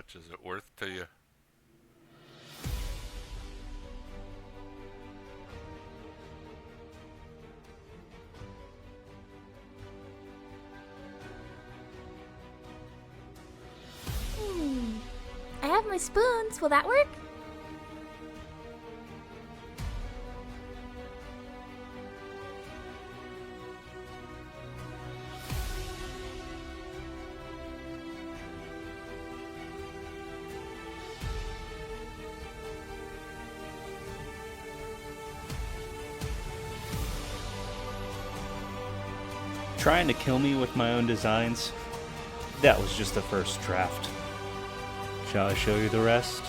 much is it worth to you? I have my spoons. Will that work? Trying to kill me with my own designs? That was just the first draft. Shall I show you the rest?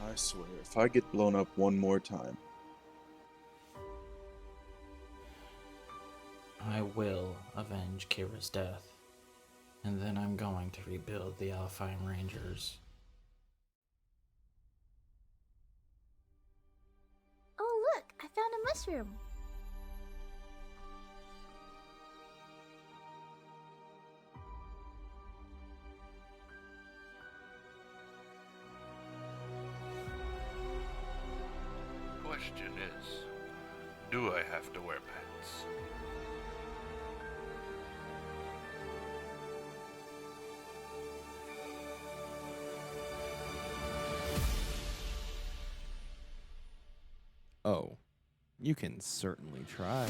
I swear, if I get blown up one more time. I will avenge Kira's death, and then I'm going to rebuild the Alpine Rangers. Oh, look, I found a mushroom. Question is, do I have to wear pants? Oh, you can certainly try.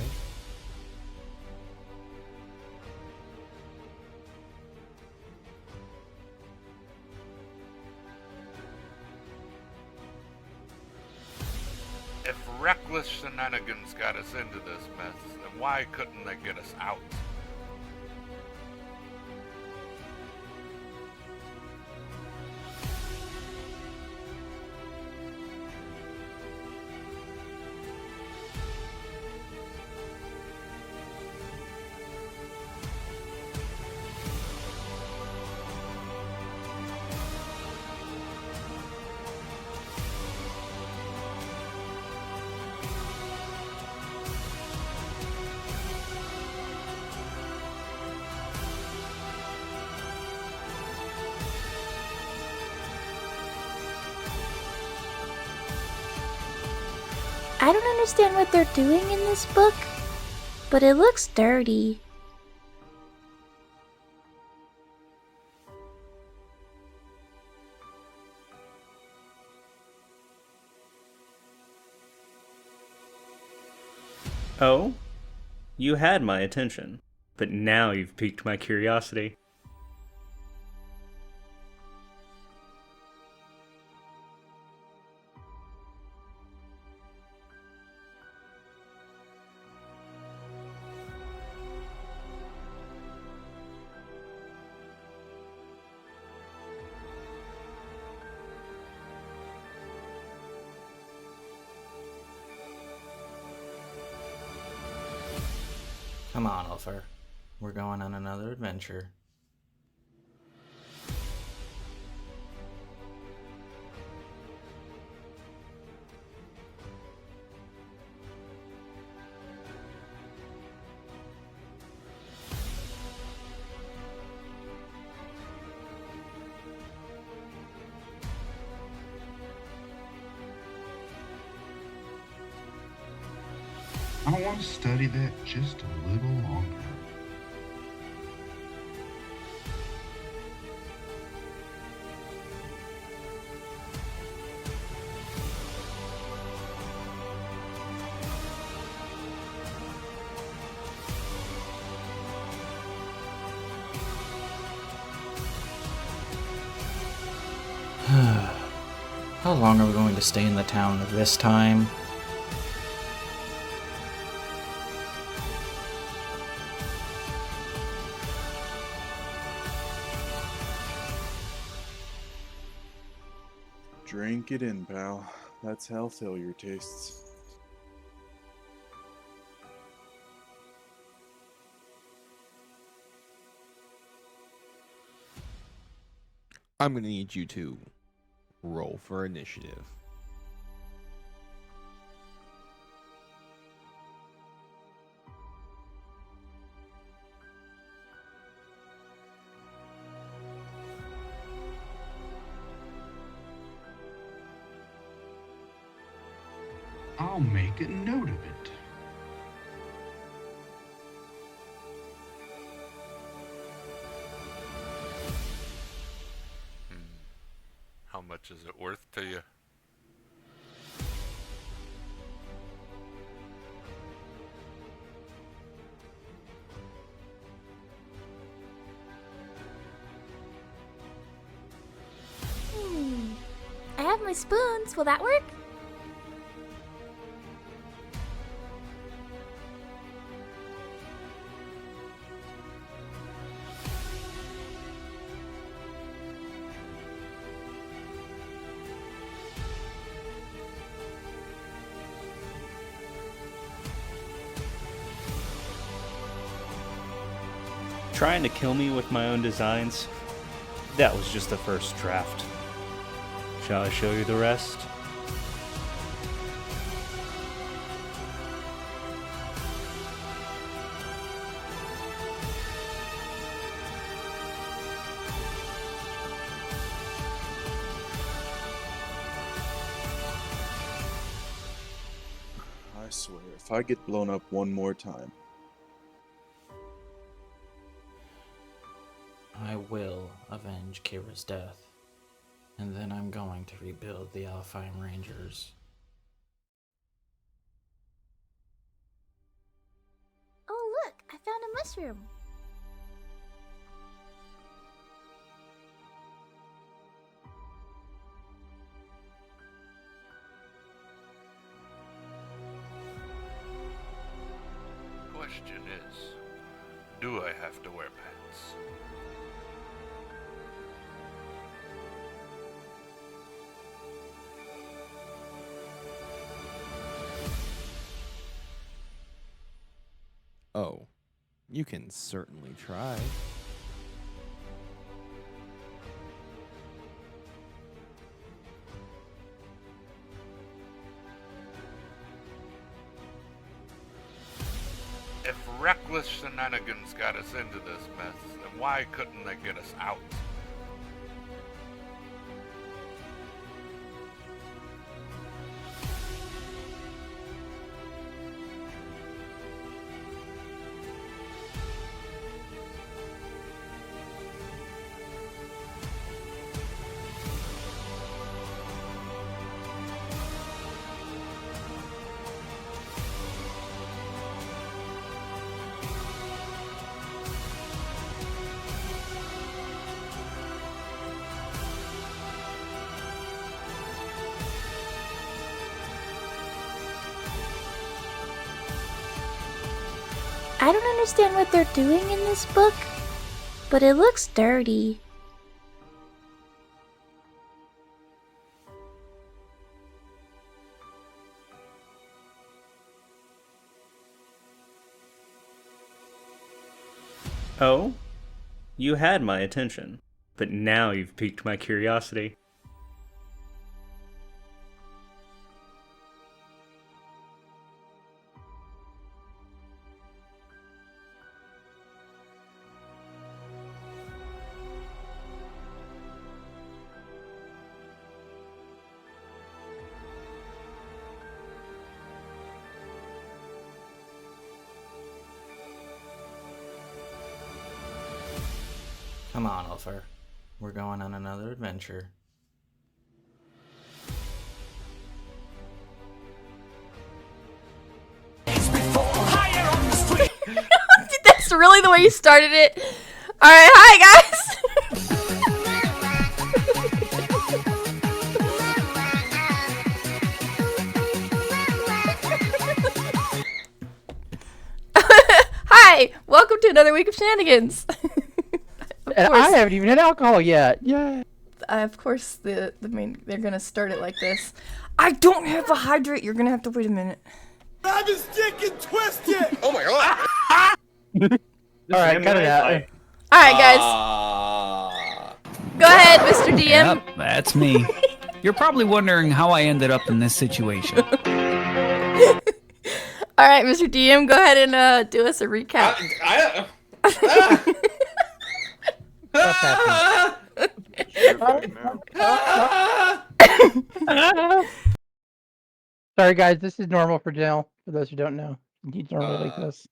If reckless shenanigans got us into this mess, then why couldn't they get us out? I don't understand what they're doing in this book, but it looks dirty. Oh? You had my attention, but now you've piqued my curiosity. Come on, Ulfer. We're going on another adventure. I want to study that just a little longer. How long are we going to stay in the town this time? Drink it in, pal. That's how failure tastes. I'm gonna need you to roll for initiative. I'll make a note of it. How much is it worth to you? I have my spoons. Will that work? Trying to kill me with my own designs? That was just the first draft. Shall I show you the rest? I swear, if I get blown up one more time, I will avenge Kira's death, and then I'm going to rebuild the Alfheim Rangers. Oh, look, I found a mushroom. Question is, do I have to wear pants? Oh, you can certainly try. If reckless shenanigans got us into this mess, then why couldn't they get us out? I don't understand what they're doing in this book, but it looks dirty. Oh? You had my attention, but now you've piqued my curiosity. Come on, Ulfer. We're going on another adventure. That's really the way you started it. Alright, hi guys! Hi! Welcome to another week of shenanigans. And I haven't even had alcohol yet. Yeah. Of course, the main they're gonna start it like this. I don't have a hydrate. You're gonna have to wait a minute. I'm just sticking twisted. oh my god! All right, cut it out. All right, guys. Go ahead, Mr. DM. Yep, that's me. You're probably wondering how I ended up in this situation. All right, Mr. DM, go ahead and do us a recap. Sorry, guys. This is normal for Jill. For those who don't know, he's normal like this.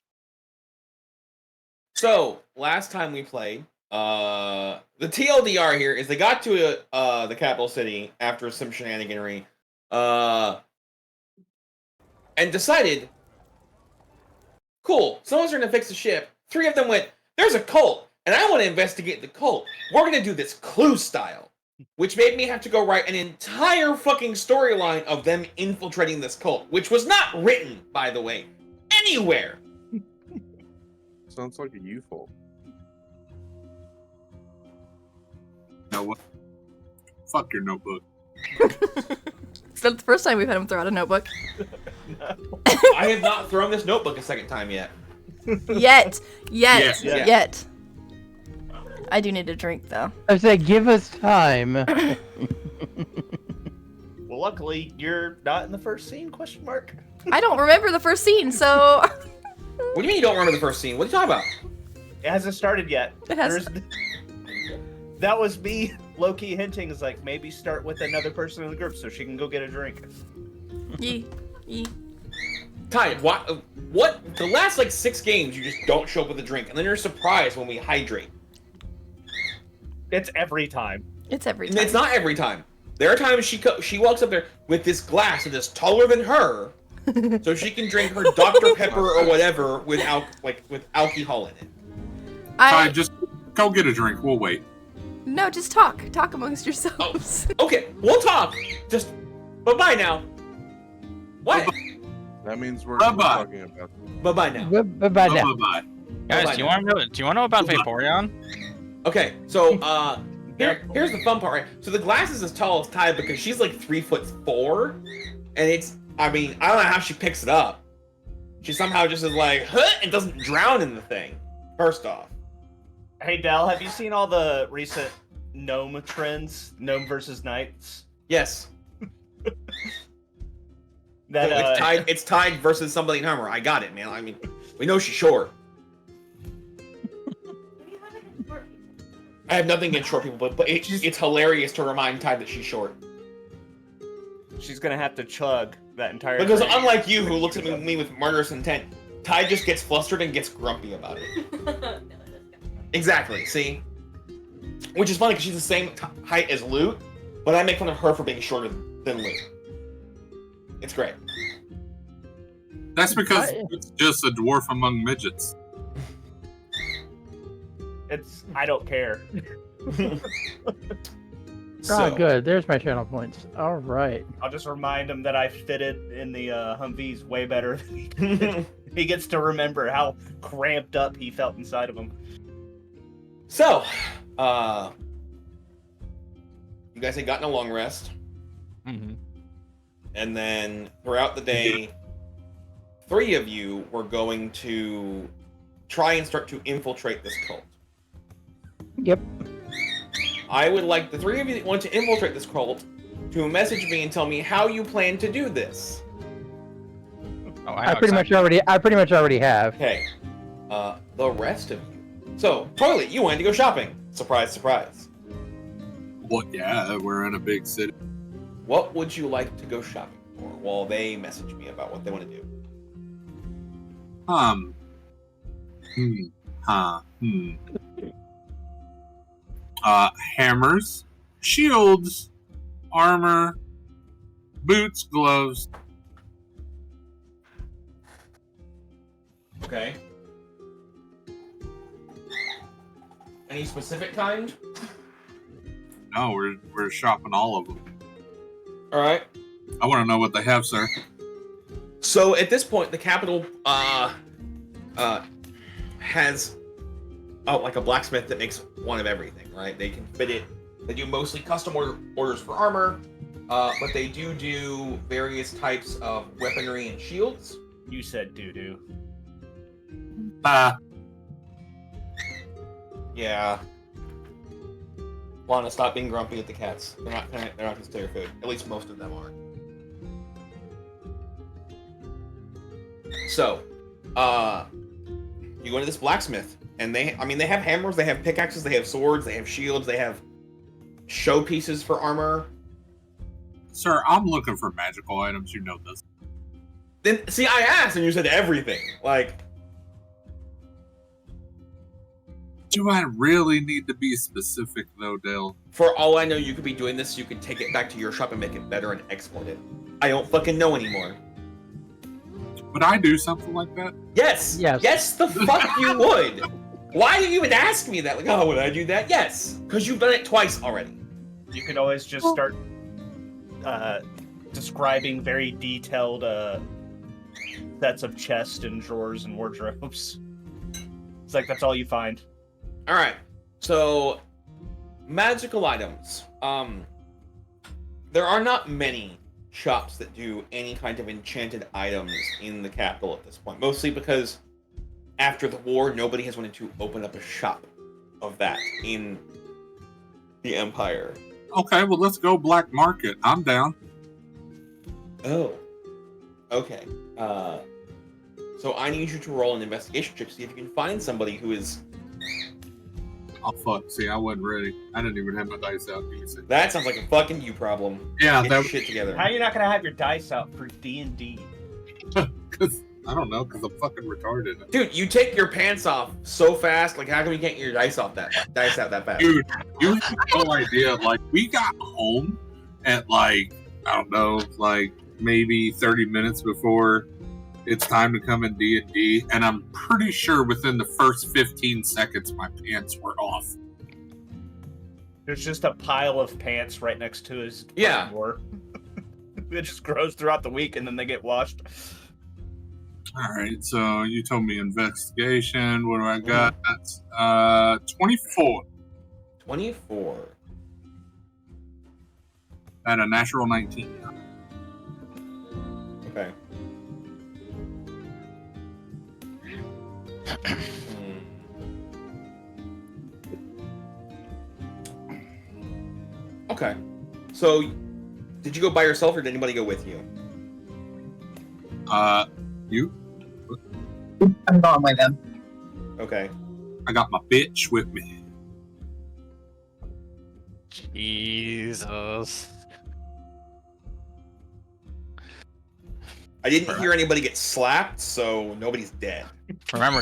So last time we played, the TLDR here is they got to the capital city after some shenaniganery, and decided, cool, someone's going to fix the ship. 3 of them went, there's a cult, and I want to investigate the cult. We're going to do this Clue style, which made me have to go write an entire fucking storyline of them infiltrating this cult, which was not written, by the way, anywhere. Sounds like a you fault. Now what? Fuck your notebook. It's not the first time we've had him throw out a notebook. I have not thrown this notebook a second time yet. Yet. Yet. I do need a drink, though. I said, give us time. Well, luckily, you're not in the first scene, question mark? I don't remember the first scene, so... What do you mean you don't remember the first scene? What are you talking about? It hasn't started yet. It has. That was me low-key hinting, is like, maybe start with another person in the group so she can go get a drink. Yee. Ty, what? The last, 6 games, you just don't show up with a drink, and then you're surprised when we hydrate. It's every time. It's every time. It's not every time. There are times she walks up there with this glass that is taller than her, so she can drink her Dr. Pepper or whatever with alcohol in it. Ty, just go get a drink. We'll wait. No, just talk. Talk amongst yourselves. Oh, okay, we'll talk. Just bye-bye now. What? That means we're Bye-bye. talking about. Bye-bye now. Bye-bye now. Bye-bye. Guys, Bye-bye do you want to know about Vaporeon? Okay, so here's the fun part, right? So the glass is as tall as Ty because she's 3'4", and it's, I don't know how she picks it up. She somehow just is and doesn't drown in the thing. First off. Hey, Dal, have you seen all the recent gnome trends? Gnome versus knights? Yes. That it's tied versus somebody in armor. I got it, man. We know she's short. I have nothing against short people, but it's hilarious to remind Ty that she's short. She's gonna have to chug that entire Because thing. unlike you, who looks at me with murderous intent, Ty just gets flustered and gets grumpy about it. Exactly, see? Which is funny because she's the same height as Loot, but I make fun of her for being shorter than Loot. It's great. That's because it's just a dwarf among midgets. I don't care. Oh, good. There's my channel points. All right. I'll just remind him that I fitted in the Humvees way better than he did. He gets to remember how cramped up he felt inside of him. So, you guys had gotten a long rest. Mm-hmm. And then throughout the day, 3 of you were going to try and start to infiltrate this cult. Yep. I would like the 3 of you that want to infiltrate this cult to message me and tell me how you plan to do this. Oh, I pretty much already have. Okay. The rest of you. So, Toilet, you wanted to go shopping. Surprise, surprise. Well, yeah, we're in a big city. What would you like to go shopping for while they message me about what they want to do? Hammers, shields, armor, boots, gloves. Okay. Any specific kind? No, we're shopping all of them. All right. I want to know what they have, sir. So at this point, the capital has like a blacksmith that makes one of everything, right? They can fit it. They do mostly custom orders for armor, but they do various types of weaponry and shields. You said doo-doo. Yeah. Lana, stop being grumpy at the cats. They're not gonna steal your food. At least most of them are. So, you go into this blacksmith, and they have hammers, they have pickaxes, they have swords, they have shields, they have showpieces for armor. Sir, I'm looking for magical items. You know this. Then see, I asked, and you said everything. Like, do I really need to be specific, though, Dale? For all I know, you could be doing this. You could take it back to your shop and make it better and export it. I don't fucking know anymore. Would I do something like that? Yes. Yes, the fuck you would. Why do you even ask me that? Like, oh, would I do that? Yes, because you've done it twice already. You could always just start describing very detailed sets of chests and drawers and wardrobes. It's like that's all you find. All right. So, magical items. There are not many shops that do any kind of enchanted items in the capital at this point. Mostly because after the war, nobody has wanted to open up a shop of that in the Empire. Okay, well, let's go black market. I'm down. Oh. Okay. So I need you to roll an investigation check to see if you can find somebody who is... Oh, fuck. See, I wasn't ready. I didn't even have my dice out. Give me a second. That sounds like a fucking you problem. Yeah, Get your shit together. How are you not gonna have your dice out for D&D? Because, I don't know, because I'm fucking retarded. Dude, you take your pants off so fast. Like, how come you can't get your dice out that fast? Dude, you have no idea. Like, we got home at, like, I don't know, like, maybe 30 minutes before it's time to come in D&D, and I'm pretty sure within the first 15 seconds my pants were off. There's just a pile of pants right next to his door. It just grows throughout the week, and then they get washed. All right, so you told me investigation. What do I got? That's 24. 24. And a natural 19. Okay. Okay. So, did you go by yourself, or did anybody go with you? You? I'm going with them. Okay. I got my bitch with me. Jesus. I didn't hear anybody get slapped, so nobody's dead. Remember,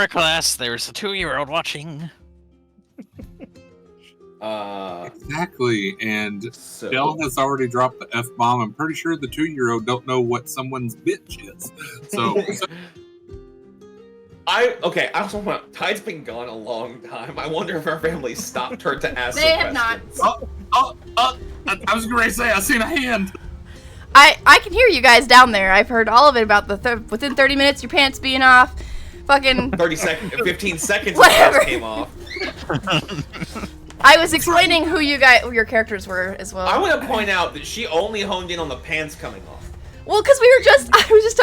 class, there's a 2-year-old watching. Exactly, and Dell has already dropped the F-bomb. I'm pretty sure the 2-year-old don't know what someone's bitch is. So I also want... Tide's been gone a long time. I wonder if our family stopped her to ask They some have questions. I was going to say, I seen a hand. I can hear you guys down there. I've heard all of it about the within 30 minutes your pants being off. Fucking 30 seconds, 15 seconds Whatever. came off. I was explaining who your characters were as well. I want to point out that she only honed in on the pants coming off. Well, because I was just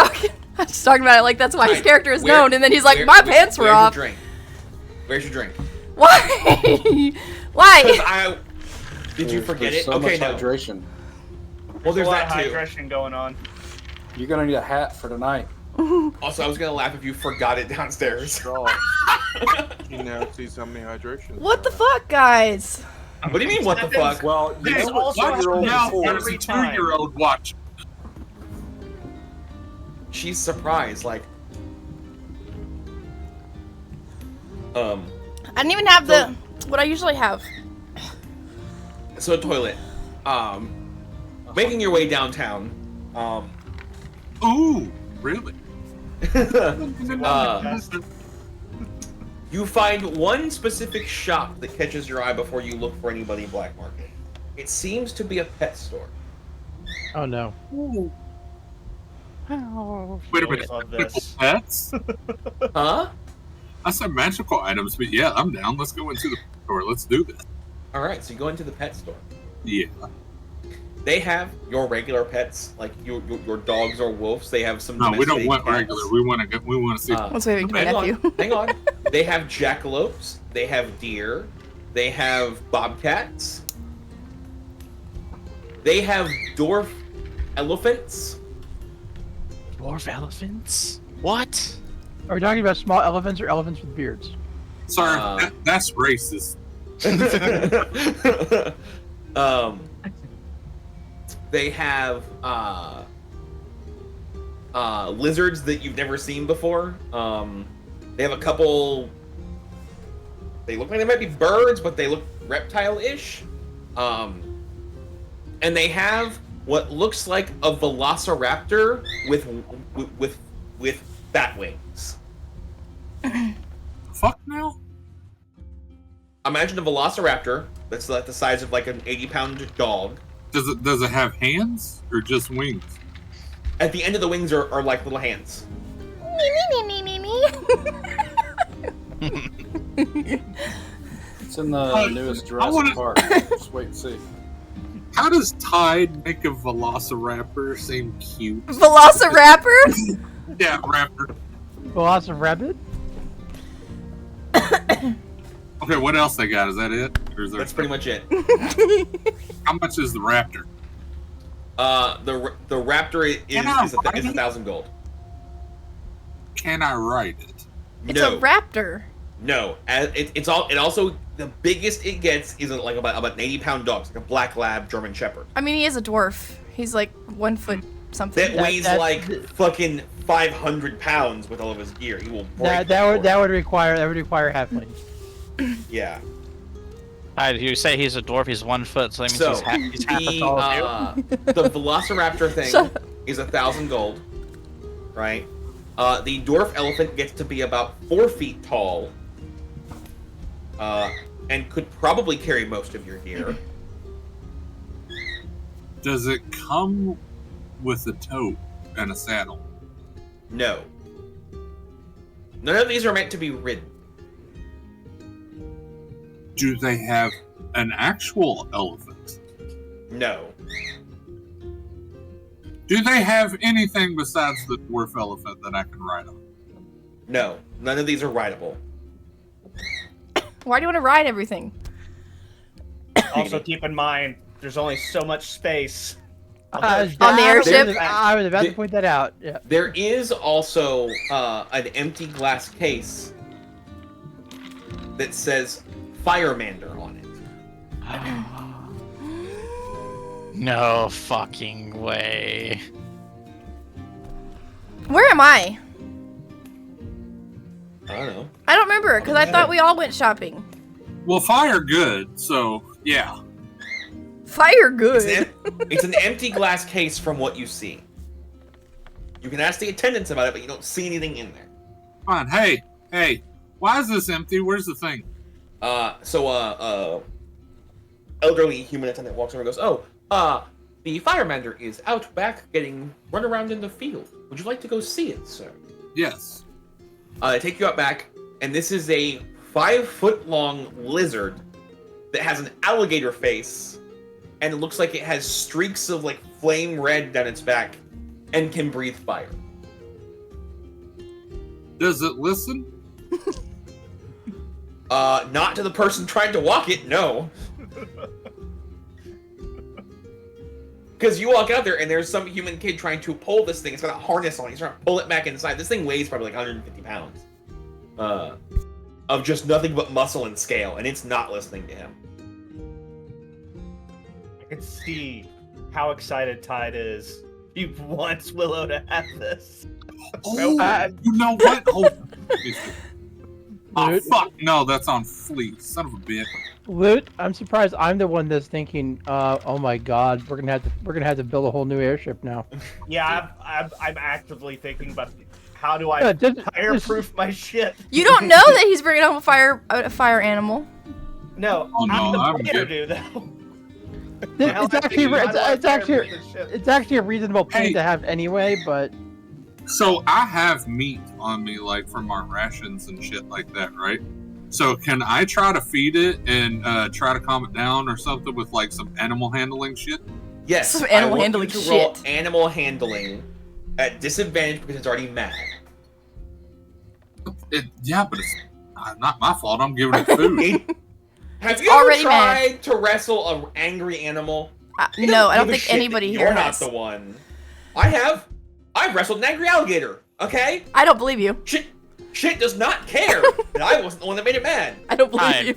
talking about it like that's why his character is known, and then he's like, my pants were off. Where's your drink? Why? Why? Did you forget it? So Okay, much no. hydration. Well, there's a lot that of too. hydration going on. You're gonna need a hat for tonight. Also, I was gonna laugh if you forgot it downstairs. You now see how many hydrations. What the fuck, guys? What do you mean, what the fuck? Well, you There's know what also 2-year-old Now before. there's a 2-year-old watch. She's surprised, like... I didn't even have what I usually have. So, toilet. Making your way downtown. Ooh, really? You find one specific shop that catches your eye before you look for anybody in Black Market. It seems to be a pet store. Oh no. Wait a minute. Magical pets? Huh? I said magical items, but yeah, I'm down. Let's go into the store. Let's do this. Alright, so you go into the pet store. Yeah. They have your regular pets, like your dogs or wolves. They have some. No, we don't domesticated want cats. regular. We want to see. Let's wave to my Hang nephew. on, hang on. They have jackalopes. They have deer. They have bobcats. They have dwarf elephants. Dwarf elephants? What? Are we talking about small elephants or elephants with beards? Sorry, that's racist. They have lizards that you've never seen before. They have a couple. They look like they might be birds, but they look reptile-ish. And they have what looks like a velociraptor with bat wings. Fuck now. Imagine a velociraptor that's like the size of like an 80-pound dog. Does it have hands or just wings? At the end of the wings are like little hands. It's in the newest Jurassic Park. Just wait and see. How does Tide make a velociraptor seem cute? Velociraptor? Yeah, raptor. Velociraptor? Okay, what else they got? Is that it? Or is there That's pretty much it. How much is the raptor? The raptor is 1,000 gold. Can I ride it? It's a raptor. No, it also the biggest it gets is like about an 80-pound dog, it's like a black lab German Shepherd. I mean, he is a dwarf. He's like 1 foot something. That weighs like fucking 500 pounds with all of his gear. He will break. That would require halfling. Yeah. You say he's a dwarf, he's 1 foot, so that means he's half as tall as you. The velociraptor thing is 1,000 gold, right? The dwarf elephant gets to be about 4 feet tall, and could probably carry most of your gear. Does it come with a tote and a saddle? No. None of these are meant to be ridden. Do they have an actual elephant? No. Do they have anything besides the dwarf elephant that I can ride on? No. None of these are rideable. Why do you want to ride everything? Also, keep in mind, there's only so much space on the airship. I was about to point that out. Yeah. There is also an empty glass case that says Firemander on it. No fucking way. Where am I? I don't know. I don't remember, because I thought we all went shopping. Well, fire good, so yeah. Fire good. It's an empty glass case from what you see. You can ask the attendants about it, but you don't see anything in there. Fine. Hey, why is this empty? Where's the thing? Elderly human attendant walks over and goes, the Firemander is out back getting run around in the field. Would you like to go see it, sir? Yes. They take you out back, and this is a 5-foot-long lizard that has an alligator face, and it looks like it has streaks of like flame red down its back, and can breathe fire. Does it listen? Not to the person trying to walk it, no. Because you walk out there and there's some human kid trying to pull this thing. It's got a harness on it. He's trying to pull it back inside. This thing weighs probably like 150 pounds. Of just nothing but muscle and scale, and it's not listening to him. I can see how excited Tide is. He wants Willow to have this. Oh, you know what? Oh, fuck, no, that's on Fleet. Son of a bitch. Loot, I'm surprised I'm the one that's thinking, oh my god, we're gonna have to build a whole new airship now. Yeah, I'm actively thinking about how do I fireproof my ship. You don't know that he's bringing home a fire animal. No, oh, no, I'm the player do though. It's actually a reasonable plan to have anyway, but. So I have meat on me, like from our rations and shit like that, right? So can I try to feed it and try to calm it down or something with like some animal handling shit? Yes, some animal handling you to roll shit. Animal handling at disadvantage because it's already mad. Yeah, but it's not my fault. I'm giving it food. Have It's you ever already mad. tried to wrestle an angry animal? No, I don't Give a think shit anybody that here You're not has. the one. I have. I've wrestled an angry alligator. Okay. I don't believe you. Shit does not care that I wasn't the one that made it mad. I don't believe Fine. you.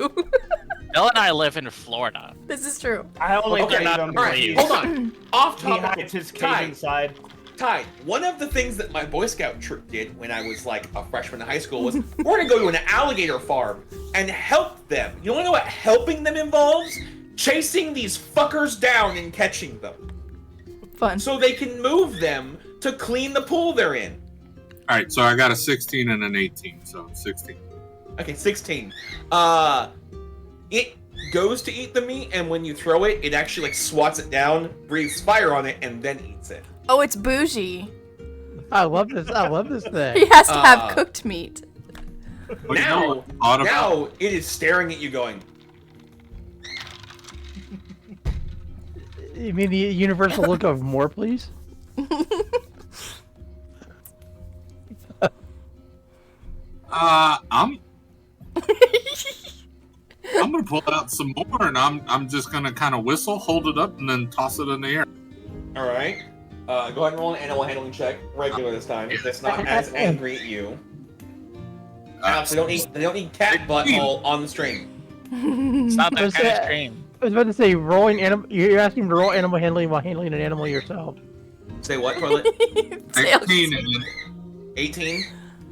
Bill and I live in Florida. This is true. I only Okay, believe him. all right, hold on. Off He topic. hides his Cajun side. Ty, one of the things that my Boy Scout troop did when I was like a freshman in high school was we're gonna go to an alligator farm and help them. You wanna know what helping them involves? Chasing these fuckers down and catching them. Fun. So they can move them to clean the pool they're in. All right, so I got a 16 and an 18, so 16. Okay, 16. It goes to eat the meat, and when you throw it, it actually like swats it down, breathes fire on it, and then eats it. Oh, it's bougie. I love this. I love this thing. He has to have cooked meat. Now it is staring at you, going. You mean the universal look of more, please? I'm gonna pull out some more, and I'm just gonna kind of whistle, hold it up, and then toss it in the air. All right. Go ahead and roll an animal handling check, regular this time. That's not as angry at you. Alex, they don't need cat butthole on the stream. It's not that kind of stream. I was about to say rolling animal. You're asking to roll animal handling while handling an animal yourself. Say what, Toilet? 18. 18?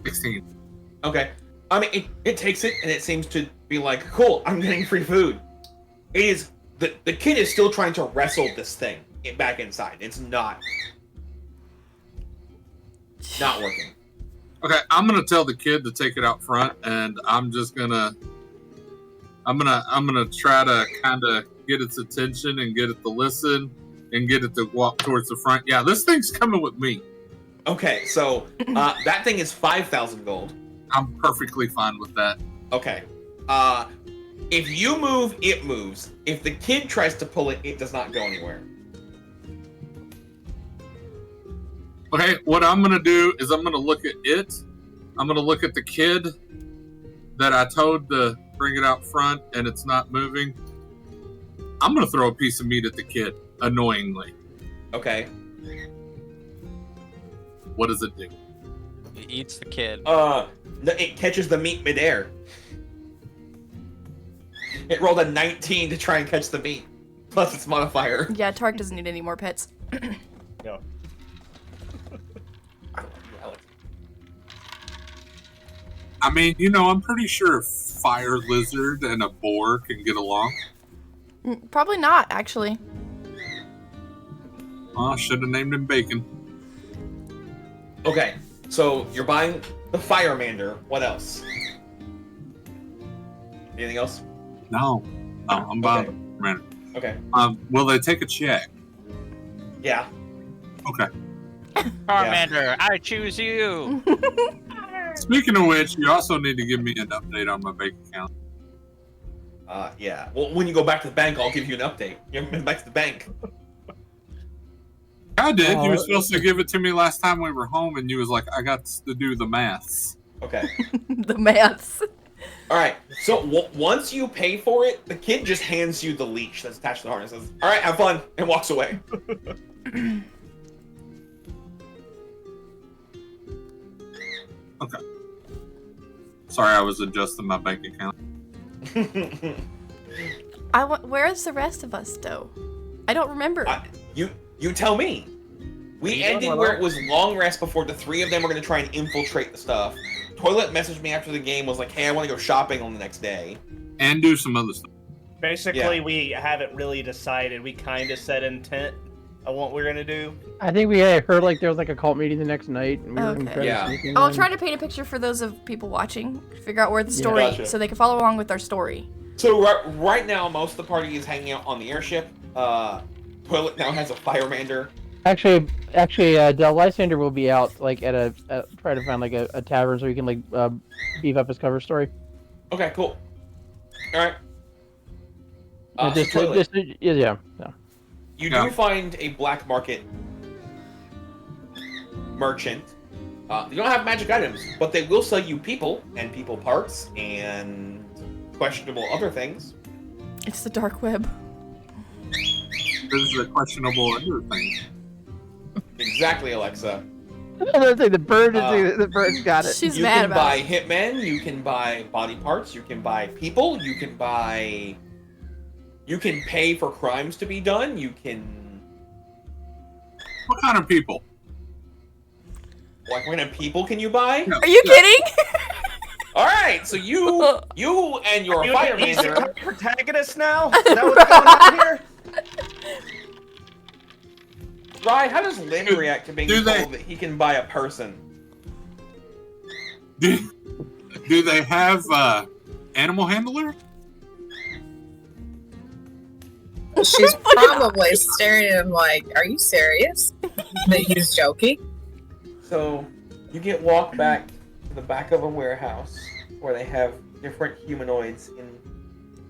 16. Okay. I mean, it takes it, and it seems to be like, cool, I'm getting free food. It is, the kid is still trying to wrestle this thing back inside. It's not working. Okay, I'm gonna tell the kid to take it out front, and I'm gonna try to kind of get its attention and get it to listen and get it to walk towards the front. Yeah, this thing's coming with me. Okay, so that thing is 5,000 gold. I'm perfectly fine with that. Okay. If you move, it moves. If the kid tries to pull it, it does not go anywhere. Okay, what I'm gonna do is I'm gonna look at it. I'm gonna look at the kid that I told to bring it out front, and it's not moving. I'm gonna throw a piece of meat at the kid, annoyingly. Okay. What does it do? It eats the kid. It catches the meat midair. It rolled a 19 to try and catch the meat, plus its modifier. Yeah, Tark doesn't need any more pets. No. I mean, I'm pretty sure a fire lizard and a boar can get along. Probably not, actually. Oh, I should have named him Bacon. Okay, so you're buying the Firemander. What else? Anything else? No, I'm buying the Firemander. Okay. Will they take a check? Yeah. Okay. Charmander, I choose you. Speaking of which, you also need to give me an update on my bank account. Yeah. Well, when you go back to the bank, I'll give you an update. You haven't been back to the bank. I did. You were supposed to give it to me last time we were home, and you was like, I got to do the maths. Okay. The maths. All right. So once you pay for it, the kid just hands you the leash that's attached to the harness. Says, "All right, have fun," and walks away. Okay. Sorry, I was adjusting my bank account. Where's the rest of us, though? I don't remember. You tell me. We ended where it was long rest before the three of them were going to try and infiltrate the stuff. Toilet messaged me after the game, was like, hey, I want to go shopping on the next day. And do some other stuff. Basically, we haven't really decided. We kind of set intent on what we're going to do. I think we had heard like there was like a cult meeting the next night. And we were gonna try to sneak in I'll then. try to paint a picture for those of people watching, figure out where the story, Gotcha. so they can follow along with our story. So right now, most of the party is hanging out on the airship. Toilet now has a Firemander. Actually, Del Lysander will be out like at try to find like a tavern so he can like beef up his cover story. Okay, cool. All right. Yeah. You do find a black market merchant. They don't have magic items, but they will sell you people and people parts and questionable other things. It's the dark web. This is a questionable under thing. Exactly, Alexa. Let's say the bird is the bird's got it. She's You mad can about buy it. hitmen, you can buy body parts, you can buy people, you can pay for crimes to be done, you can... What kind of people? What kind of people can you buy? Are you kidding? Alright, so you and your fireman protagonist now? Is that what's going on here? Ryan, how does Lynn react to being told that he can buy a person? Do they have animal handler? She's probably staring at him like, are you serious? That he's joking? So, you get walked back to the back of a warehouse where they have different humanoids in,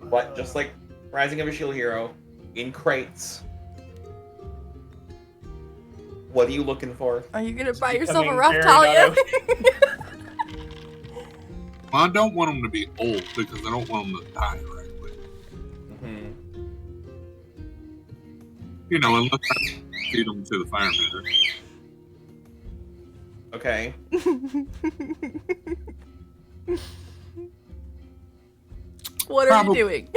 what, just like Rising of a Shield Hero, in crates. What are you looking for? Are you gonna buy yourself a rough Talia? Well, I don't want them to be old because I don't want them to die right away. You know, unless I feed them to the fireman. Okay. What are you doing?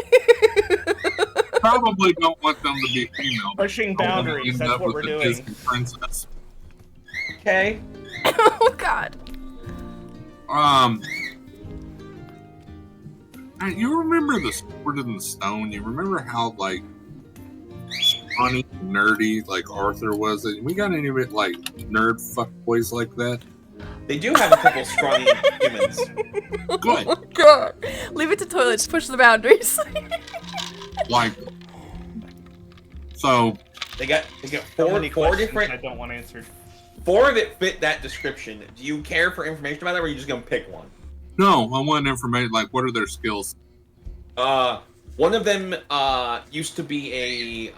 Probably don't want them to be female. Pushing boundaries, that's what we're doing. Disney princess. Okay. Oh god. You remember the Sword in the Stone? You remember how like funny, nerdy like Arthur was? We got any of it like nerd fuckboys like that? They do have a couple scrawny humans. Good. Oh god. Leave it to toilets, push the boundaries. Like, so they got So four many questions different. I don't want answered. 4 that fit that description. Do you care for information about them, or are you just gonna pick one? no, I want information like what are their skills? One of them used to be a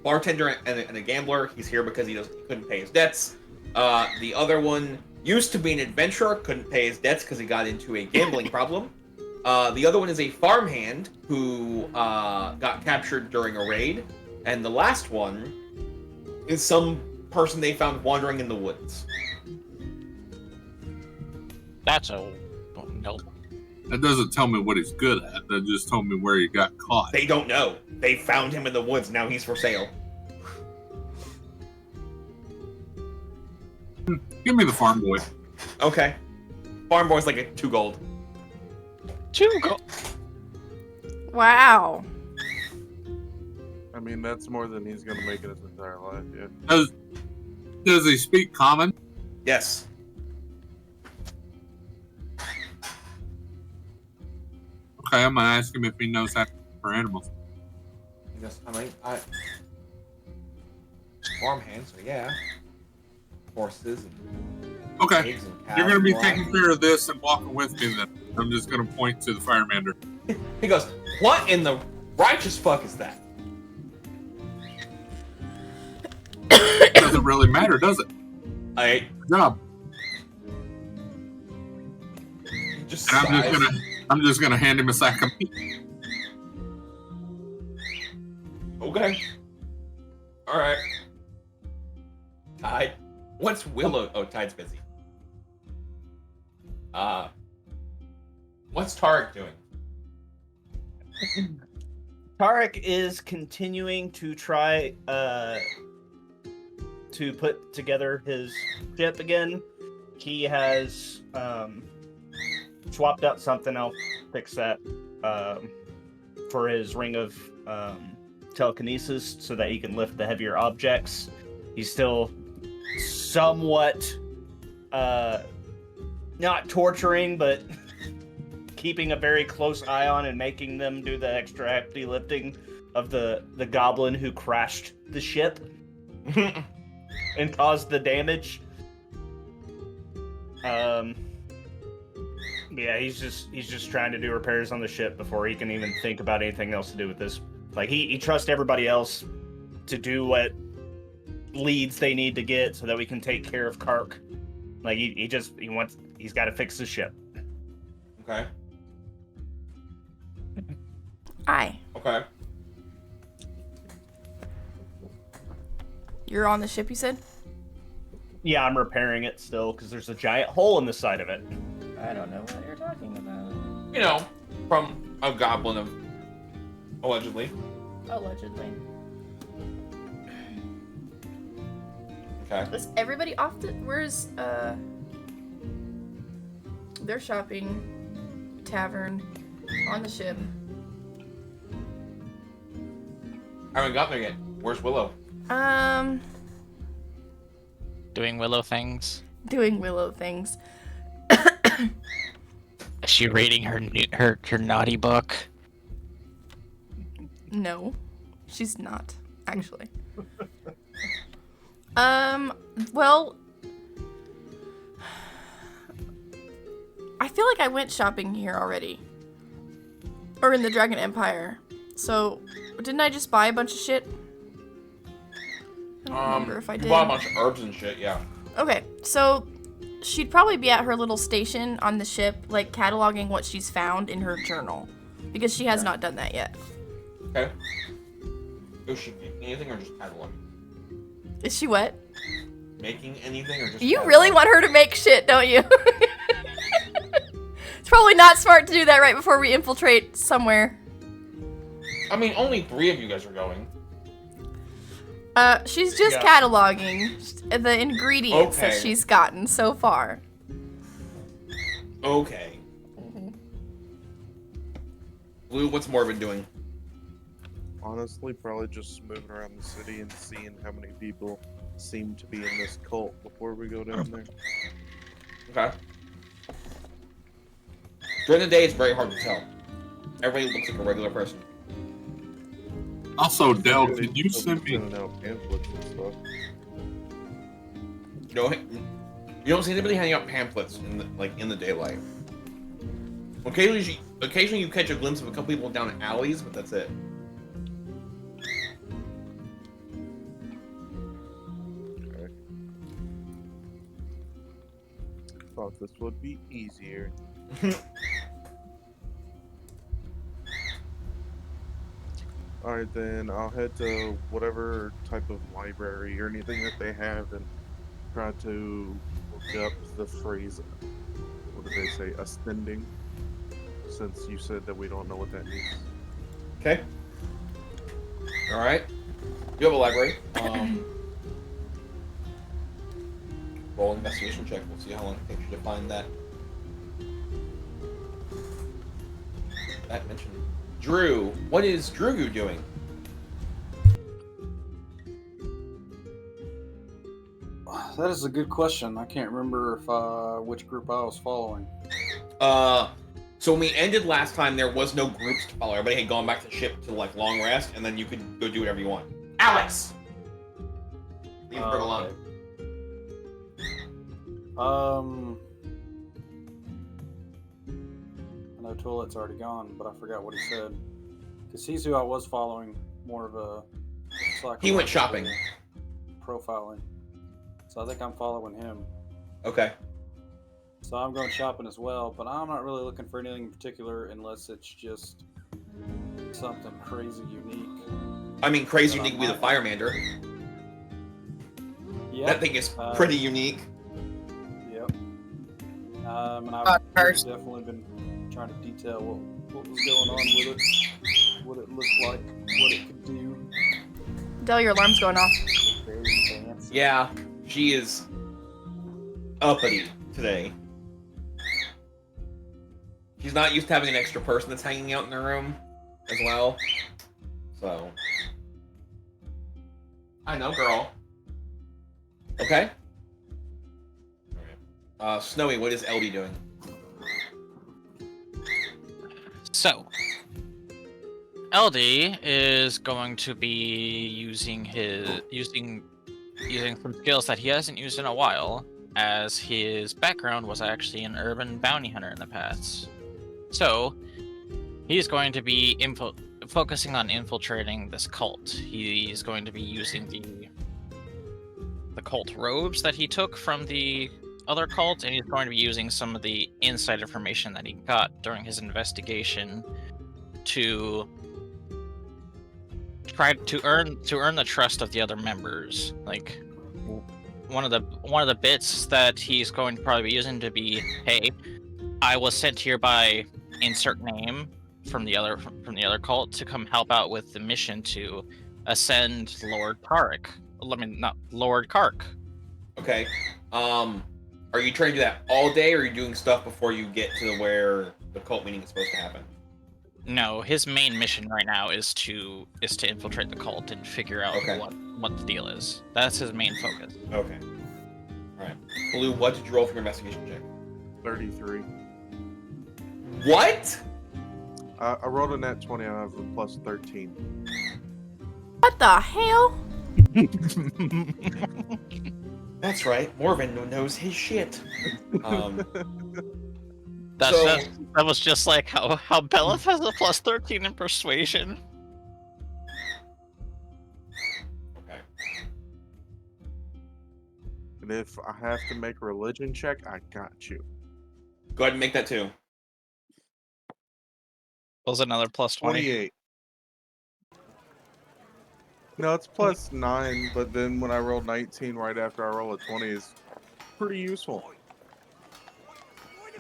bartender and a gambler. He's here because he couldn't pay his debts. The other one used to be an adventurer, couldn't pay his debts because he got into a gambling problem. The other one is a farmhand who got captured during a raid. And the last one is some person they found wandering in the woods. That's a no. That doesn't tell me what he's good at. That just told me where he got caught. They don't know. They found him in the woods. Now he's for sale. Give me the farm boy. Okay. Farm boy's like a 2 gold. 2 gold. Wow. I mean, that's more than he's gonna make in his entire life. Yeah. Does he speak common? Yes. Okay, I'm gonna ask him if he knows how to for animals. Yes, I farmhand, so yeah. Horses and Okay, pigs and cows. you're gonna be and taking care of this and walking with me then. I'm just gonna point to the firemander. He goes, what in the righteous fuck is that? Doesn't really matter, does it? Good job. Just and I'm just gonna hand him a sack of meat. Okay. Alright. Tide. What's Willow? Oh, Tide's busy. What's Tarek doing? Tarek is continuing to try to put together his ship again. He has swapped out something. I'll fix that for his ring of telekinesis so that he can lift the heavier objects. He's still somewhat not torturing, but keeping a very close eye on and making them do the extra heavy lifting of the goblin who crashed the ship and caused the damage. Yeah, he's just trying to do repairs on the ship before he can even think about anything else to do with this. Like he trusts everybody else to do what leads they need to get so that we can take care of Kark. Like he's got to fix the ship. Okay. Aye. Okay. You're on the ship, you said? Yeah, I'm repairing it still because there's a giant hole in the side of it. I don't know what you're talking about. You know, from a goblin of allegedly. Allegedly. Okay. Is everybody off the... Where's, They're shopping. Tavern. On the ship. I haven't got there yet. Where's Willow? Doing Willow things. Doing Willow things. Is she reading her naughty book? No. She's not, actually. Well... I feel like I went shopping here already. Or in the Dragon Empire. So, didn't I just buy a bunch of shit? I don't remember if I did. You bought a bunch of herbs and shit, yeah. Okay, so she'd probably be at her little station on the ship, like, cataloging what she's found in her journal. Because she has not done that yet. Okay. Is she making anything or just cataloging? Is she what? Making anything or just You cataloging? really want her to make shit, don't you? It's probably not smart to do that right before we infiltrate somewhere. I mean, only 3 of you guys are going. She's just cataloging the ingredients that she's gotten so far. Okay. Blue, what's Morbid doing? Honestly, probably just moving around the city and seeing how many people seem to be in this cult before we go down there. Okay. During the day, it's very hard to tell. Everybody looks like a regular person. Also, Del, can you send me pamphlets and stuff? You don't see anybody handing out pamphlets in the daylight. Occasionally you catch a glimpse of a couple people down alleys, but that's it. Okay. Thought this would be easier. Alright then, I'll head to whatever type of library or anything that they have and try to look up the phrase, what did they say, ascending, since you said that we don't know what that means. Okay. Alright. You have a library. Roll an investigation check. We'll see how long it takes you to find that. That mentioned. Drew, what is Drugu doing? That is a good question. I can't remember if which group I was following. So when we ended last time, there was no groups to follow. Everybody had gone back to ship to like long rest, and then you could go do whatever you want. Alex, leave her alone. I know Toilet's already gone, but I forgot what he said. Because he's who I was following, more of a He went shopping. Profiling. So I think I'm following him. Okay. So I'm going shopping as well, but I'm not really looking for anything in particular unless it's just something crazy unique. I mean, crazy unique would be the Firemander. Yep. That thing is pretty unique. Yep. And I've definitely been trying to detail what was going on with it, what it looked like, what it could do. Del, your alarm's going off. Very fancy. Yeah, she is uppity today. She's not used to having an extra person that's hanging out in the room as well. So. I know, girl. Okay. Snowy, what is LD doing? So, LD is going to be using some skills that he hasn't used in a while, as his background was actually an urban bounty hunter in the past. So, he's going to be focusing on infiltrating this cult. He's going to be using the cult robes that he took from the other cult, and he's going to be using some of the inside information that he got during his investigation to try to earn the trust of the other members. Like one of the bits that he's going to probably be using to be, hey, I was sent here by insert name from the other cult to come help out with the mission to ascend Lord Tarek. I mean, not Lord Kark. Okay. Are you trying to do that all day, or are you doing stuff before you get to where the cult meeting is supposed to happen? No, his main mission right now is to infiltrate the cult and figure out Okay. what the deal is. That's his main focus. Okay. All right. Blue, what did you roll for your investigation check? 33. What? I rolled a nat 20 and I have a plus 13. What the hell? That's right. Morven knows his shit. That was just like how Belith has a plus 13 in persuasion. Okay. And if I have to make a religion check, I got you. Go ahead and make that too. Was another plus 20? 28. No, it's plus 9, but then when I roll 19 right after I roll a 20 is pretty useful.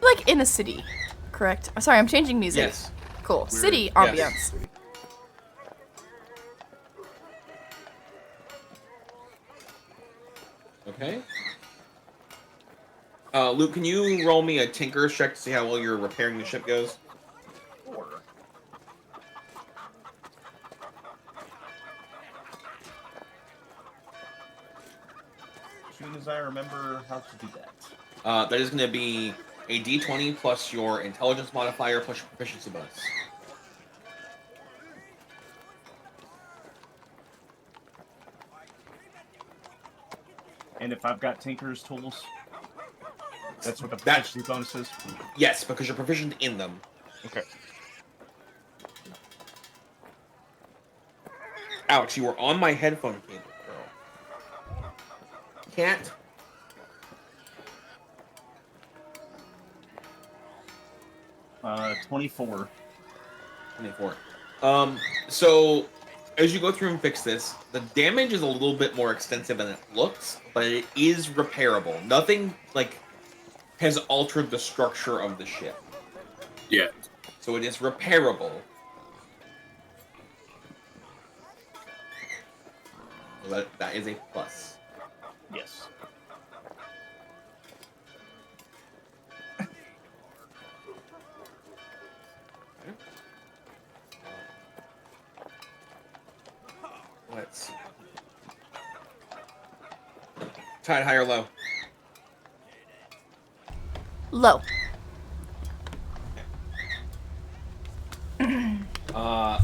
Like in a city, correct? Sorry, I'm changing music. Yes. Cool. Weird. City Yes. ambiance. Okay. Luke, can you roll me a tinker's check to see how well your repairing the ship goes? Sure. As soon as I remember how to do that. That is going to be a d20 plus your intelligence modifier plus your proficiency bonus. And if I've got Tinker's tools, that's what the proficiency bonus is? Yes, because you're proficient in them. Okay. Ouch, you were on my headphone cable, girl. Can't. Uh, 24. 24. So as you go through and fix this, the damage is a little bit more extensive than it looks, but it is repairable. Nothing like has altered the structure of the ship. Yeah. So it is repairable. So that is a plus. Yes. Let's see. Tide high or low? Low.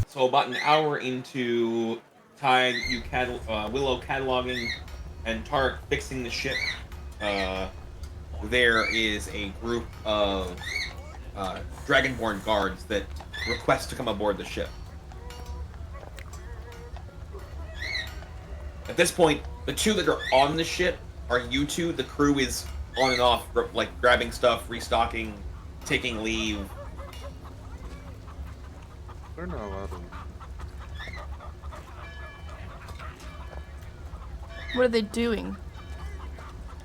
So about an hour into Tide, Willow cataloging, and Tarek fixing the ship, there is a group of Dragonborn guards that request to come aboard the ship. At this point, the two that are on the ship are you two. The crew is on and off, like grabbing stuff, restocking, taking leave. They're not allowed to. What are they doing?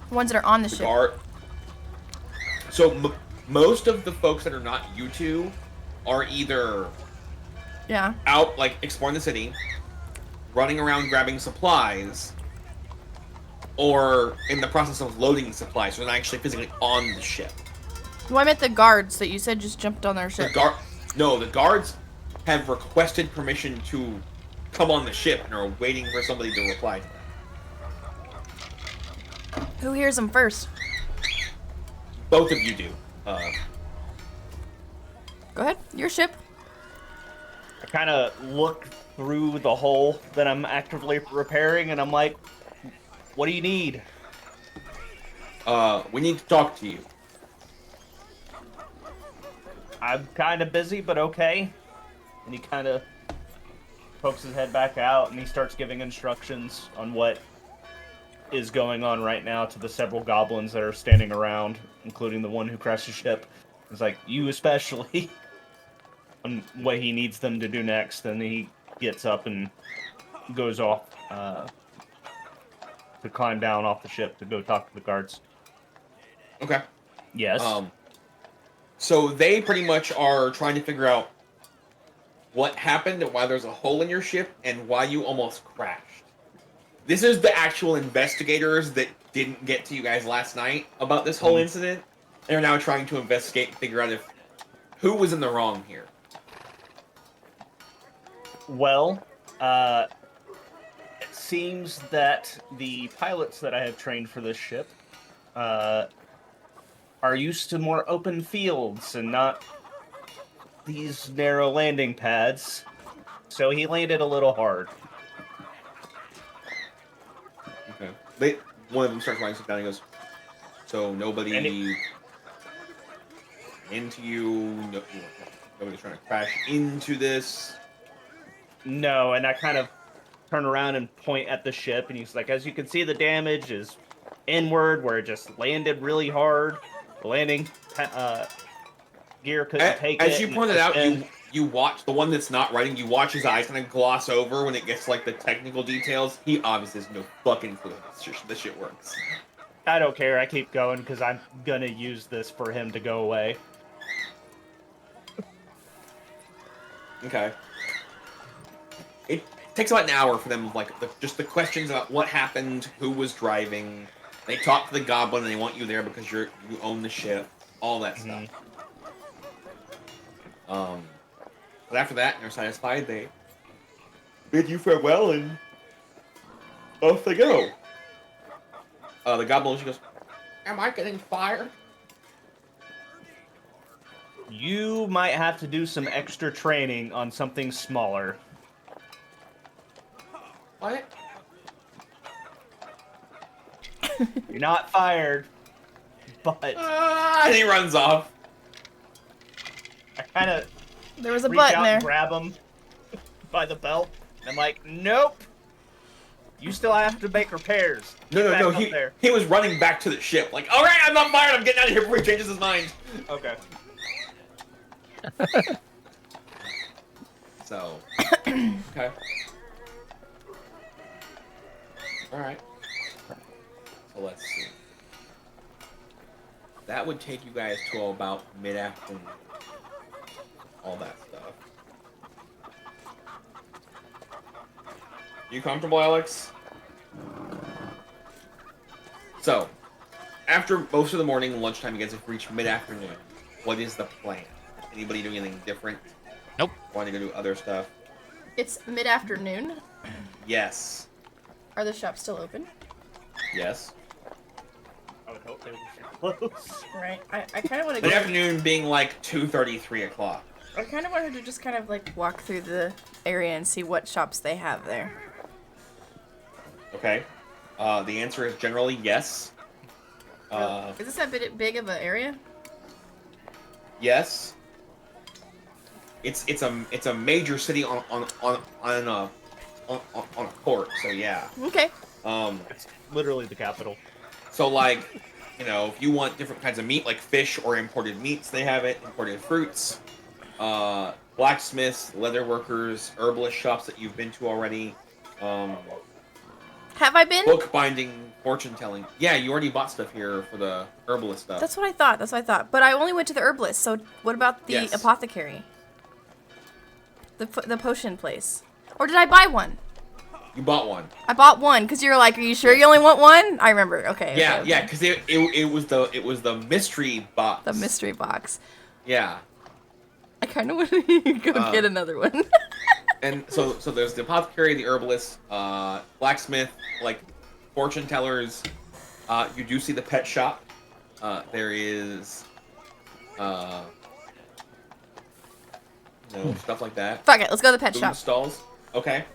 The ones that are on the ship. So most of the folks that are not you two are either out, like, exploring the city, running around grabbing supplies, or in the process of loading supplies, so they're not actually physically on the ship. Well, I meant the guards that you said just jumped on their ship. The guards have requested permission to come on the ship and are waiting for somebody to reply to them. Who hears them first? Both of you do. Go ahead. Your ship. I kind of look through the hole that I'm actively repairing, and I'm like, what do you need? We need to talk to you. I'm kind of busy, but okay. And he kind of pokes his head back out, and he starts giving instructions on what is going on right now to the several goblins that are standing around, including the one who crashed the ship. It's like, you especially, on what he needs them to do next. And he gets up and goes off to climb down off the ship to go talk to the guards. Okay. Yes. So they pretty much are trying to figure out what happened and why there's a hole in your ship and why you almost crashed. This is the actual investigators that didn't get to you guys last night about this whole incident. They're now trying to investigate and figure out who was in the wrong here. Well, it seems that the pilots that I have trained for this ship are used to more open fields and not these narrow landing pads. So he landed a little hard. Okay. One of them starts writing something down and goes, so nobody into you, nobody's trying to crash into this? No, and I kind of turn around and point at the ship, and he's like, as you can see, the damage is inward, where it just landed really hard. The landing gear couldn't take it. As you pointed out, you watch the one that's not writing. You watch his eyes kind of gloss over when it gets to, like, the technical details. He obviously has no fucking clue how this shit works. I don't care. I keep going because I'm gonna use this for him to go away. Okay. It takes about an hour for them, like, just the questions about what happened, who was driving. They talk to the goblin and they want you there because you own the ship. All that stuff. But after that, they're satisfied. They bid you farewell and off they go. The goblin, she goes, am I getting fired? You might have to do some extra training on something smaller. What? You're not fired, but... and he runs off. I kind of... There was a reach button out there. And grab him by the belt. And I'm like, nope. You still have to make repairs. No. He was running back to the ship. Like, all right, I'm not fired. I'm getting out of here before he changes his mind. Okay. So, okay. All right. So let's see. That would take you guys to about mid-afternoon. All that stuff. You comfortable, Alex? So, after most of the morning and lunchtime, you guys have reached mid-afternoon. What is the plan? Anybody doing anything different? Nope. Want to go do other stuff? It's mid-afternoon. Yes. Are the shops still open? Yes. I would hope they would be close. Right. I kind of want to go... Mid-afternoon being like 2:30, 3 o'clock. I kind of wanted to just kind of like walk through the area and see what shops they have there. Okay. The answer is generally yes. Is this a bit big of an area? Yes. It's a major city on a port, so yeah. Okay. It's literally the capital. So, like, you know, if you want different kinds of meat, like fish or imported meats, they have it. Imported fruits, blacksmiths, leather workers, herbalist shops that you've been to already. Have I been? Bookbinding, fortune telling. Yeah, you already bought stuff here for the herbalist stuff. That's what I thought. But I only went to the herbalist. So what about the apothecary? The potion place. Or did I buy one? You bought one. I bought one because you were like, "Are you sure you only want one?" I remember. Okay. Yeah, okay. yeah, because it was the mystery box. The mystery box. Yeah. I kind of want to go get another one. And so there's the apothecary, the herbalist, blacksmith, like fortune tellers. You do see the pet shop. There is, stuff like that. Fuck it, let's go to the pet Food shop. Stalls. Okay.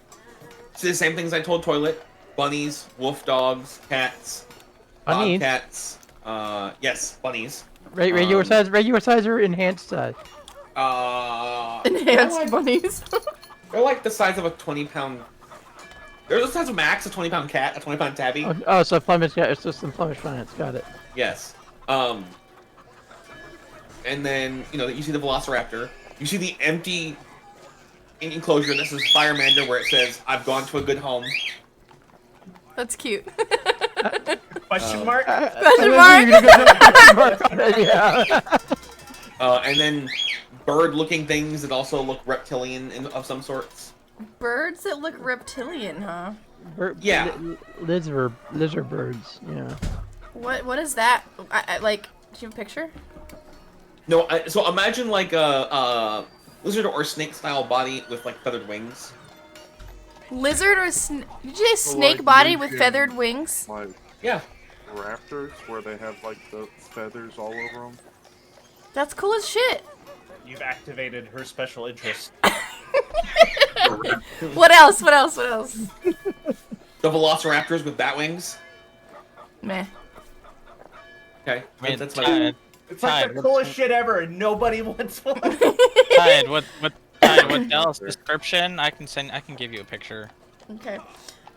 See the same things I told Toilet. Bunnies, wolf dogs, cats, Bunnies? bobcats. Yes, bunnies. Regular size or enhanced size? Enhanced bunnies. They're like the size of a 20-pound. They're the size of Max, a 20-pound cat, a 20-pound tabby. Oh, so Flemish, yeah, it's just some Flemish finance. Got it. Yes. And then you see the Velociraptor. You see the empty enclosure that says Firemander, where it says, "I've gone to a good home." That's cute. Question mark? Question mark? Yeah. And then bird-looking things that also look reptilian of some sorts. Birds that look reptilian, huh? Yeah. Lizard birds. Yeah. What is that? I like. Do you have a picture? No, so imagine like a lizard or snake-style body with like feathered wings. Lizard or did you say So, snake like, body you with can, feathered wings? Like Yeah. raptors, where they have like the feathers all over them. That's cool as shit. You've activated her special interest. What else? What else? What else? The velociraptors with bat wings. Meh. Okay, I mean, that's Tide, It's like Tide, the coolest shit ever, and nobody wants one. Tide, with Dell's description, I can give you a picture. Okay.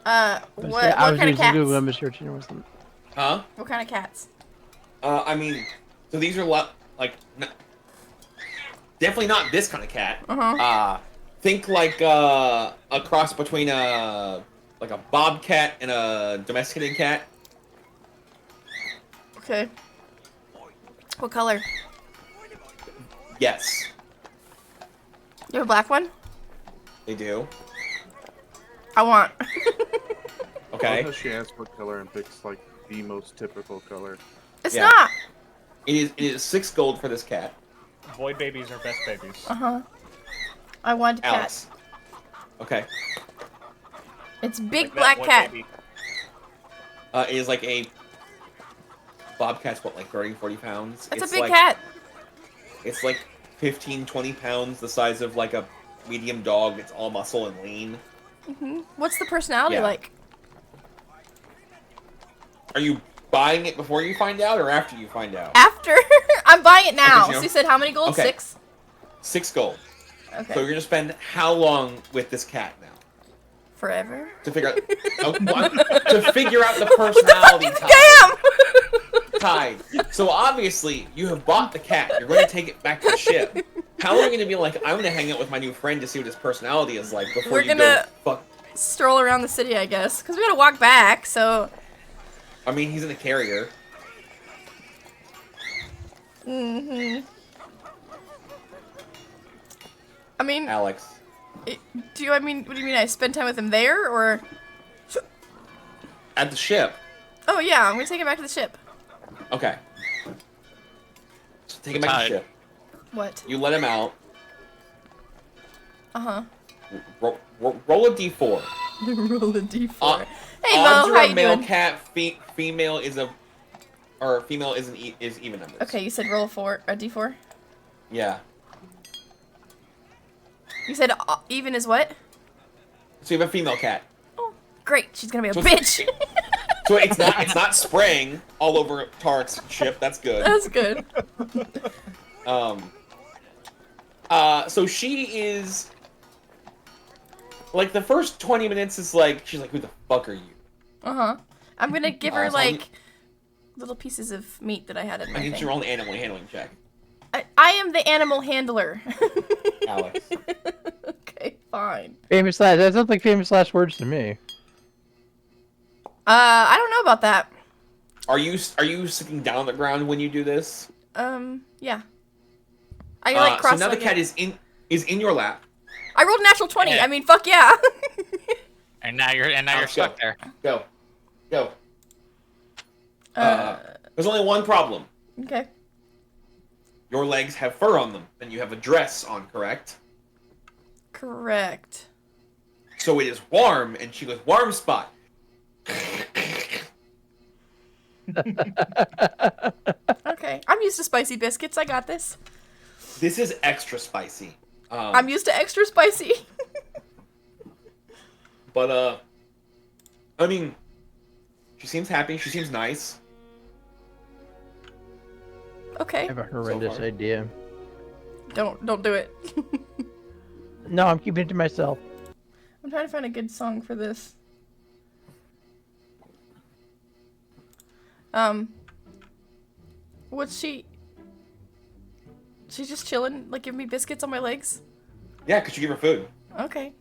I What was kind of using cats? Google Image searching or something. Huh? What kind of cats? I mean, so these are definitely not this kind of cat. Uh-huh. Think like a cross between a bobcat and a domesticated cat. Okay. What color? Yes, You have a black one? they do. I want. Okay. I love how she asks what color and picks like the most typical color. It's not. It is 6 gold for this cat. Void babies are best babies. Uh-huh. I want a cat. Alex. Okay. It's big Like that black void cat. baby. It is like a bobcat's what, like 30, 40 pounds? That's It's a big like, cat. It's like 15, 20 pounds, the size of like a medium dog. It's all muscle and lean. What's the personality Yeah. like? Are you buying it before you find out or after you find out? After? I'm buying it now. Okay, So you said how many gold? Okay. 6? 6 gold. Okay. So you're gonna spend how long with this cat now? Forever? To figure out to figure out the personality type. Scam! Tide. So obviously you have bought the cat. You're going to take it back to the ship. How long are you going to be like, I'm going to hang out with my new friend to see what his personality is like before We're you gonna go fuck? stroll around the city, I guess. Because we gotta walk back, so... I mean, he's in a carrier. Mm-hmm. I mean... Alex. What do you mean I spend time with him there, or... At the ship. Oh yeah, I'm gonna take him back to the ship. Okay. So take him back to the ship. What? You let him out. Uh-huh. Roll a d4. Roll a d4. Hey Odds Mo, are how a you male doing? cat, female is is even numbers. Okay, you said roll a d4? Yeah. You said even is what? So you have a female cat. Great, she's gonna be a So bitch. So it's not spraying all over Tarek's ship. That's good. That's good. So she is like the first 20 minutes is like she's like, who the fuck are you? Uh-huh. I'm gonna give her So I'll like little pieces of meat that I had in my I need thing. your own animal handling check, I am the animal handler. Alex. Okay, fine. Famous last. That sounds like famous last words to me. I don't know about that. Are you sitting down on the ground when you do this? Yeah. I like cross. So now the cat is in your lap. I rolled a natural 20. Yeah. I mean, fuck yeah. And now you're stuck there. Go. There's only one problem. Okay. Your legs have fur on them, and you have a dress on, correct? Correct. So it is warm, and she goes, warm spot. Okay. I'm used to spicy biscuits. I got this. This is extra spicy. I'm used to extra spicy. But, I mean, she seems happy. She seems nice. Okay. I have a horrendous idea. Don't do it. No, I'm keeping it to myself. I'm trying to find a good song for this. What's she? She's just chilling, like giving me biscuits on my legs. Yeah, because you give her food. Okay.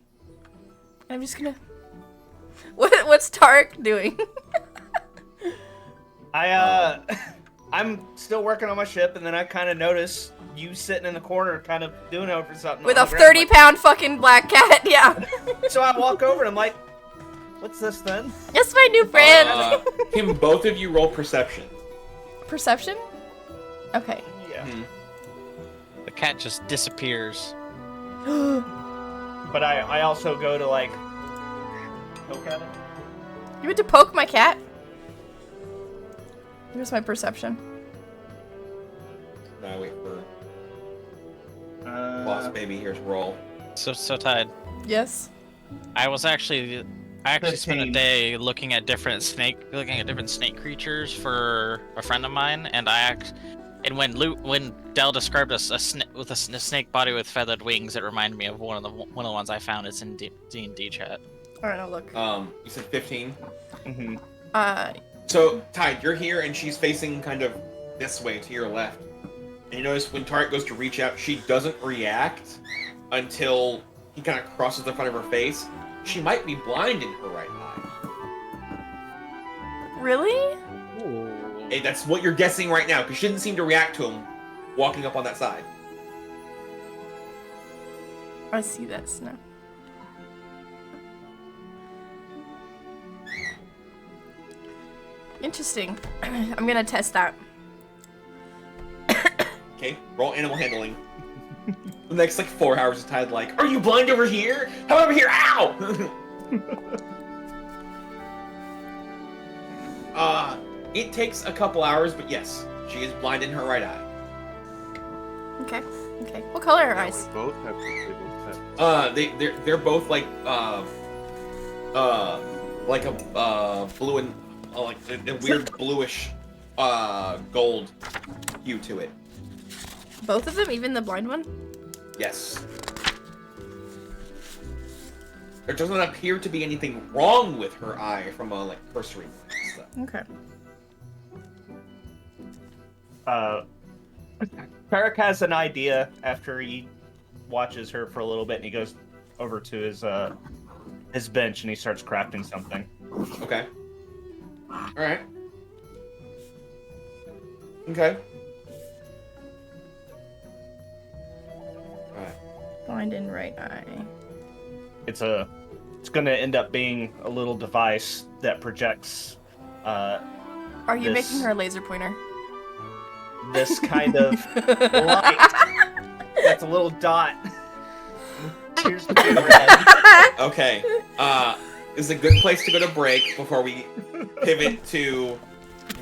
I'm just gonna... What's Tarek doing? I'm still working on my ship, and then I kind of notice you sitting in the corner, kind of doing over something. With on a the ground, 30-pound fucking black cat, yeah. So I walk over and I'm like, what's this then? That's my new friend. Can both of you roll perception? Perception? Okay. Yeah. The cat just disappears. But I also go to, like, poke at it. You went to poke my cat? Here's my perception. Now wait for Boss Baby. Here's roll. So tied. Yes. I actually spent a 15. day looking at different snake creatures for a friend of mine, and when Dell described a snake body with feathered wings, it reminded me of one of the ones I found. It's in D&D chat. Alright, I'll look. You said 15. Mm-hmm. So Tide, you're here, and she's facing kind of this way to your left. And you notice when Tarek goes to reach out, she doesn't react until he kind of crosses the front of her face. She might be blind in her right eye. Really? Hey, that's what you're guessing right now, because she didn't seem to react to him walking up on that side. I see this now. Interesting. I'm gonna test that. Okay, roll animal handling. The next, 4 hours of Tide, are you blind over here? How about over here? Ow! It takes a couple hours, but yes, she is blind in her right eye. Okay. Okay. What color are her eyes? Both have disabled pets. They're both like a blue and a weird bluish gold hue to it. Both of them, even the blind one? Yes. There doesn't appear to be anything wrong with her eye from a cursory glance. Okay. Tarek has an idea after he watches her for a little bit, and he goes over to his bench and he starts crafting something. Okay. All right. Okay. Blind in right eye. It's gonna end up being a little device that projects. Are you making her a laser pointer? This kind of light. That's a little dot. Here's the red. Okay. This is a good place to go to break before we pivot to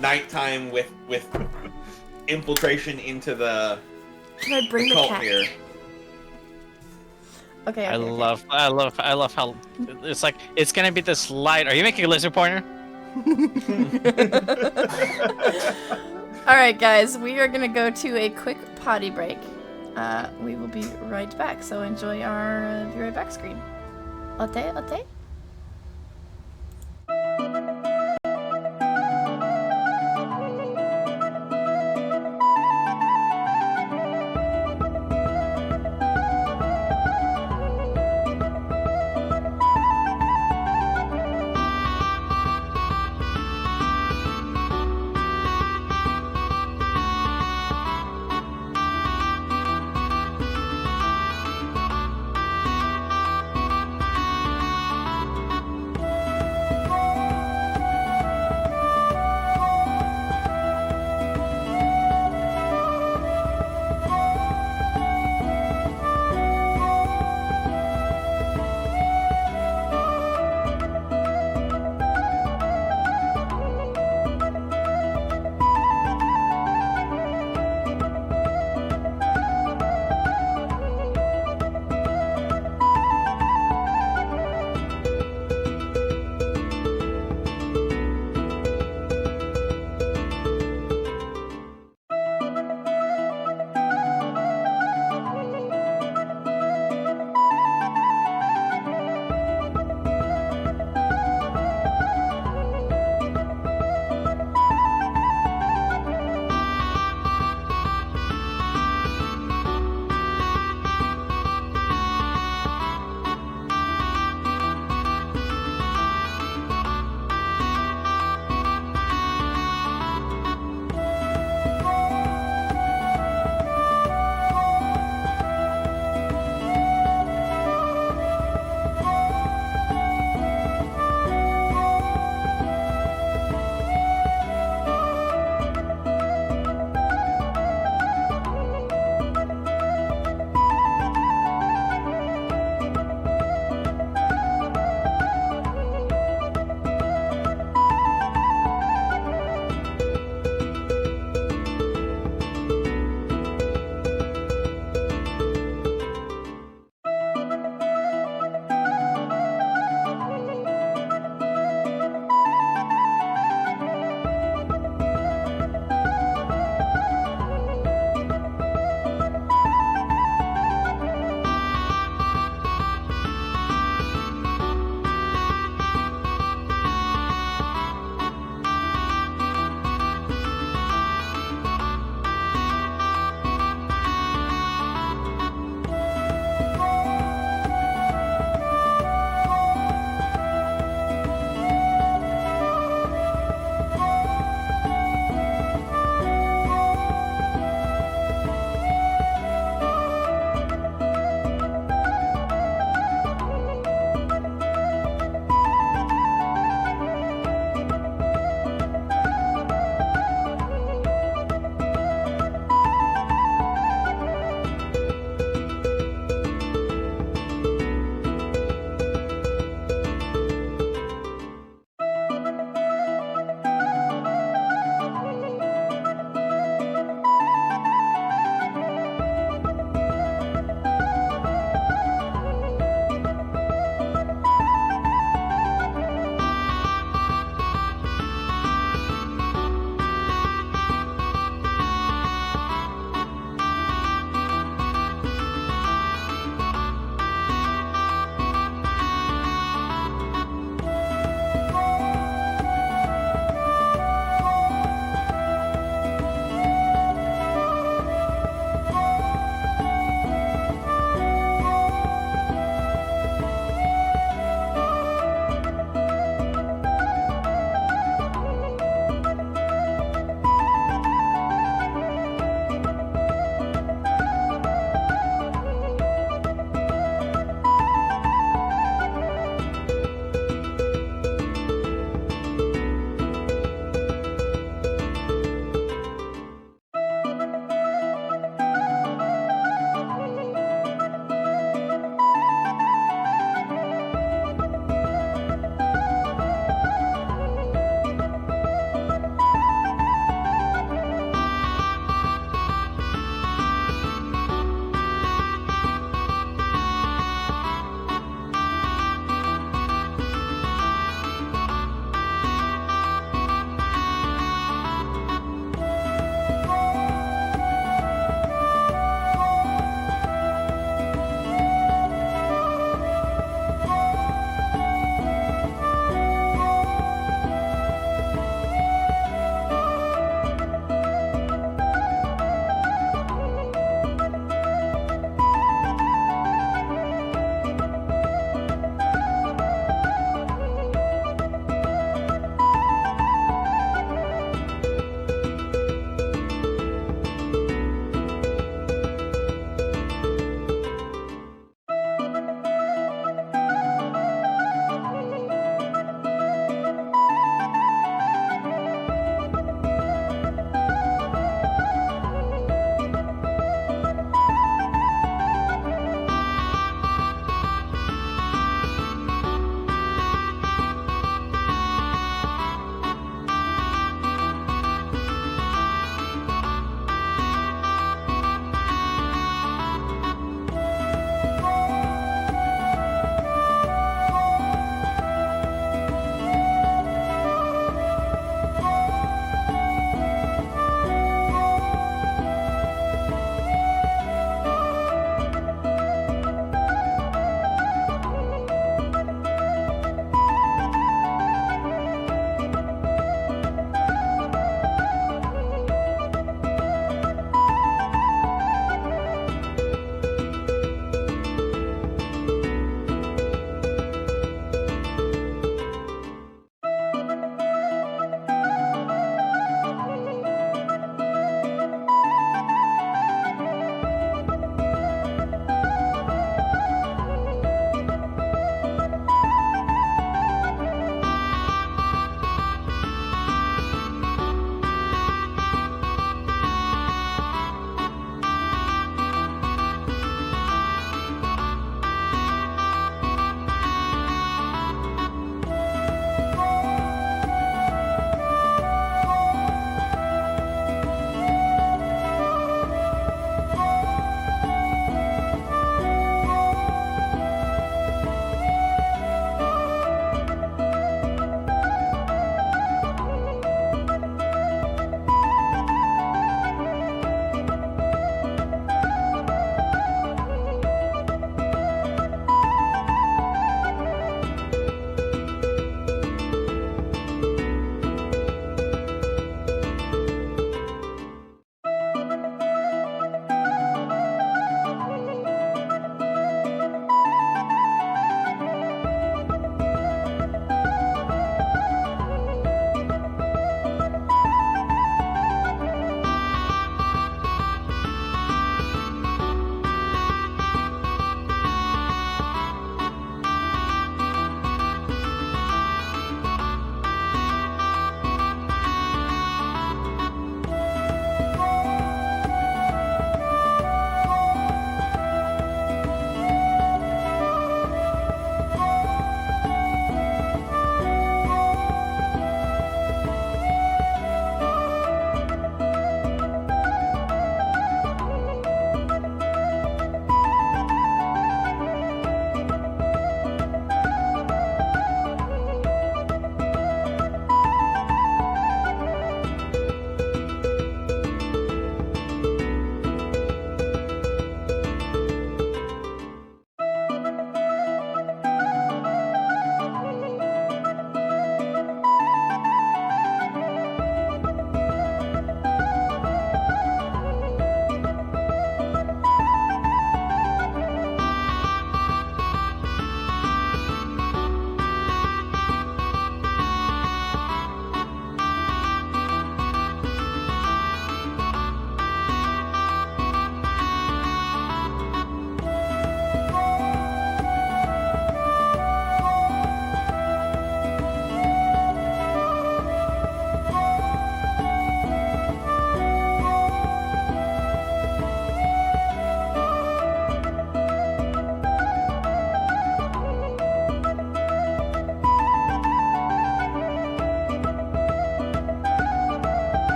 nighttime with infiltration into the Can I bring the cult cat? here. Okay. I love how it's gonna be this light. Are you making a laser pointer? Alright guys, we are gonna go to a quick potty break. We will be right back, so enjoy our be right back screen. Ote?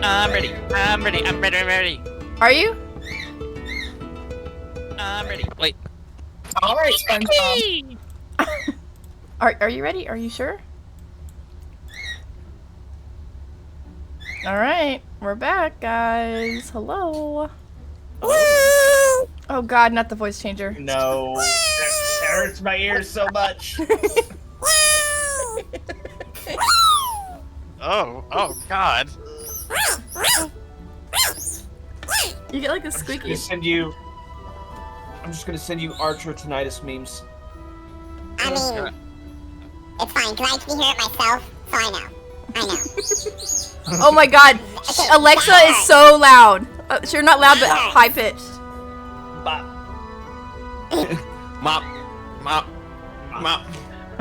I'm ready. I'm ready. I'm ready. I'm ready. Are you? I'm ready. Wait. All right, SpongeBob. Are you ready? Are you sure? All right, we're back, guys. Hello. Oh God, not the voice changer. No, that hurts my ears so much. Oh God. You get like a squeaky. I'm just gonna send you Archer tinnitus memes. I mean, it's fine, because I can hear it myself, so I know. Oh my God, Alexa is so loud. Sure, not loud, but high pitched. Mop. Mop. Mop.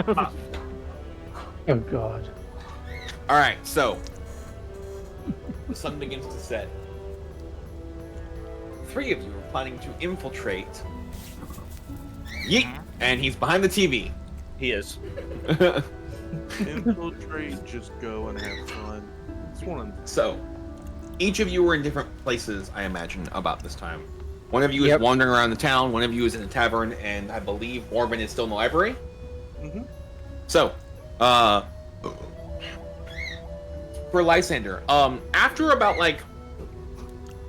Mop. Oh God. Alright, so. The sun begins to set. 3 of you are planning to infiltrate. Yeet! And he's behind the TV. He is. Infiltrate, just go and have fun. It's one of So, each of you are in different places, I imagine, about this time. One of you is wandering around the town, one of you is in a tavern, and I believe Morven is still in the library. Mm-hmm. So, for Lysander, after about like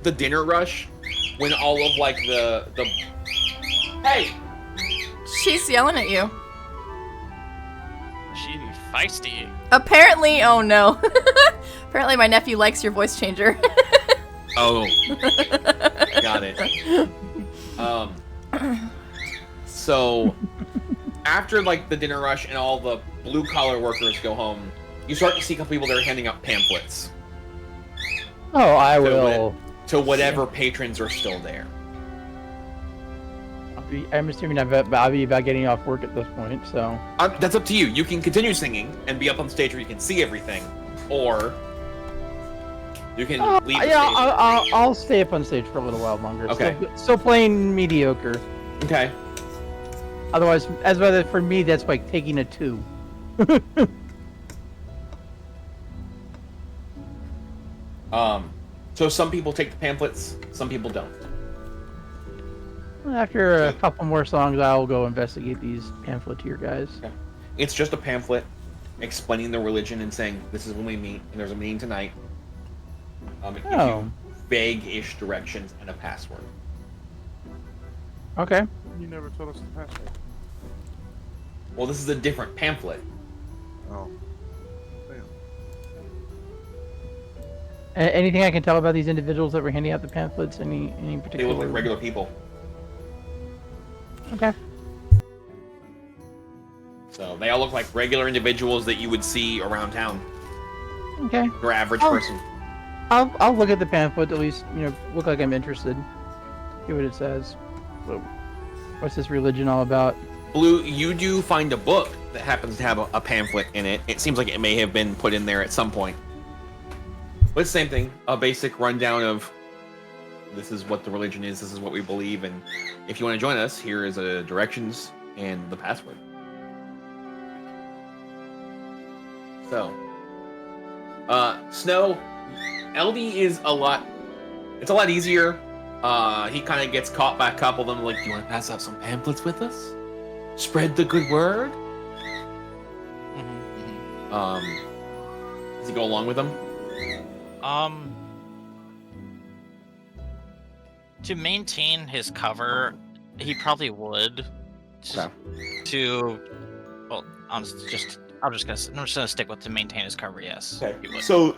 the dinner rush, when all of like the hey, She's yelling at you. She be feisty. Apparently, oh no. Apparently, my nephew likes your voice changer. oh, got it. So after like the dinner rush and all the blue collar workers go home, you start to see a couple people that are handing out pamphlets. Oh, I will. To whatever patrons are still there. I'm assuming I'll be about getting off work at this point, so. That's up to you. You can continue singing and be up on stage where you can see everything, or you can leave the stage. I'll stay up on stage for a little while longer. Okay. Still playing mediocre. Okay. Otherwise, for me, that's like taking a 2. So some people take the pamphlets, some people don't. After a couple more songs, I'll go investigate these pamphleteer guys. Okay. It's just a pamphlet explaining the religion and saying this is when we meet and there's a meeting tonight. It gives you vague-ish directions and a password. Okay. You never told us the password. Well, this is a different pamphlet. Oh. Anything I can tell about these individuals that were handing out the pamphlets? Any They particular? look like regular people. Okay. So they all look like regular individuals that you would see around town. Okay. Your average person. I'll look at the pamphlet, at least, look like I'm interested. See what it says. What's this religion all about? Blue, you do find a book that happens to have a pamphlet in it. It seems like it may have been put in there at some point. But it's the same thing. A basic rundown of this is what the religion is, this is what we believe, and if you want to join us, here is the directions and the password. So, Snow, LD is it's a lot easier. He kind of gets caught by a couple of them, like, do you want to pass out some pamphlets with us? Spread the good word? Does he go along with them? To maintain his cover, he probably would. Well, I'm just gonna stick with to maintain his cover. Yes. Okay. He would. So,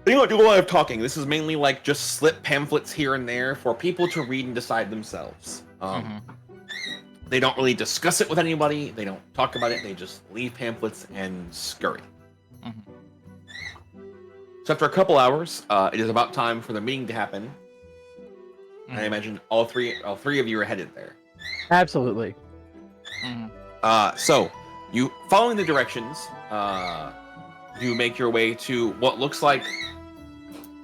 you don't do a lot of talking. This is mainly like just slip pamphlets here and there for people to read and decide themselves. They don't really discuss it with anybody. They don't talk about it. They just leave pamphlets and scurry. So after a couple hours, it is about time for the meeting to happen. And I imagine all three of you are headed there. Absolutely. So you following the directions, you make your way to what looks like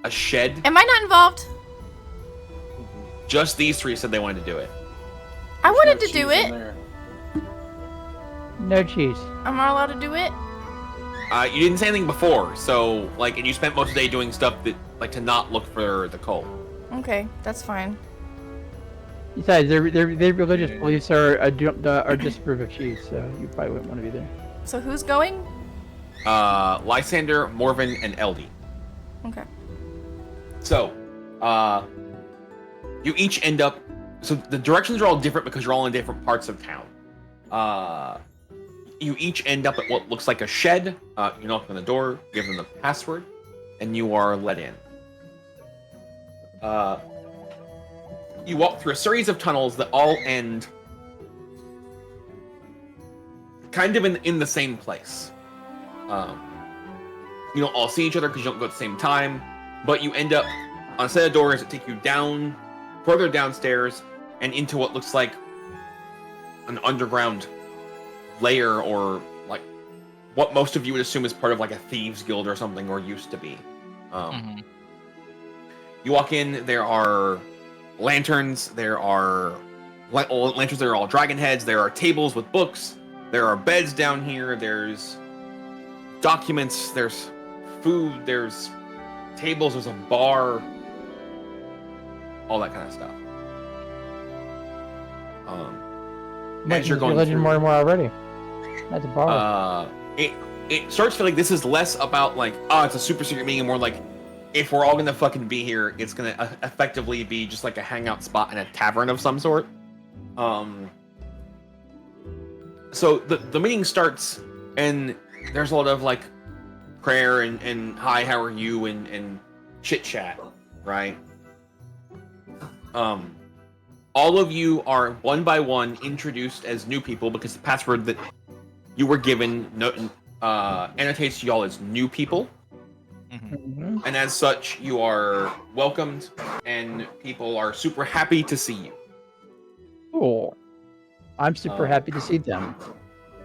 a shed. Am I not involved? Just these 3 said they wanted to do it. I wanted to do it. No cheese. I'm not allowed to do it. You didn't say anything before, so and you spent most of the day doing stuff that to not look for the cult. Okay, that's fine. Besides, their religious beliefs are just a group of chiefs, so you probably wouldn't want to be there. So who's going? Lysander, Morven, and Eldy. Okay. So, you each end up. So the directions are all different because you're all in different parts of town. You each end up at what looks like a shed. You knock on the door, give them the password, and you are let in. You walk through a series of tunnels that all end kind of in the same place. You don't all see each other because you don't go at the same time, but you end up on a set of doors that take you down, further downstairs, and into what looks like an underground layer, or what most of you would assume is part of a thieves guild or something, or used to be. You walk in, there are lanterns, there are lanterns that are all dragon heads, there are tables with books, there are beds down here, there's documents, there's food, there's tables, there's a bar, all that kind of stuff. As you're going through more and more already. That's a bar. It starts to feel like this is less about it's a super secret meeting, and more if we're all gonna fucking be here, it's gonna effectively be just a hangout spot in a tavern of some sort. So the meeting starts, and there's a lot of prayer and hi, how are you, and chit chat, right? All of you are one by one introduced as new people because the password that you were given annotates y'all as new people. Mm-hmm. And as such, you are welcomed, and people are super happy to see you. Cool. I'm super happy to see them.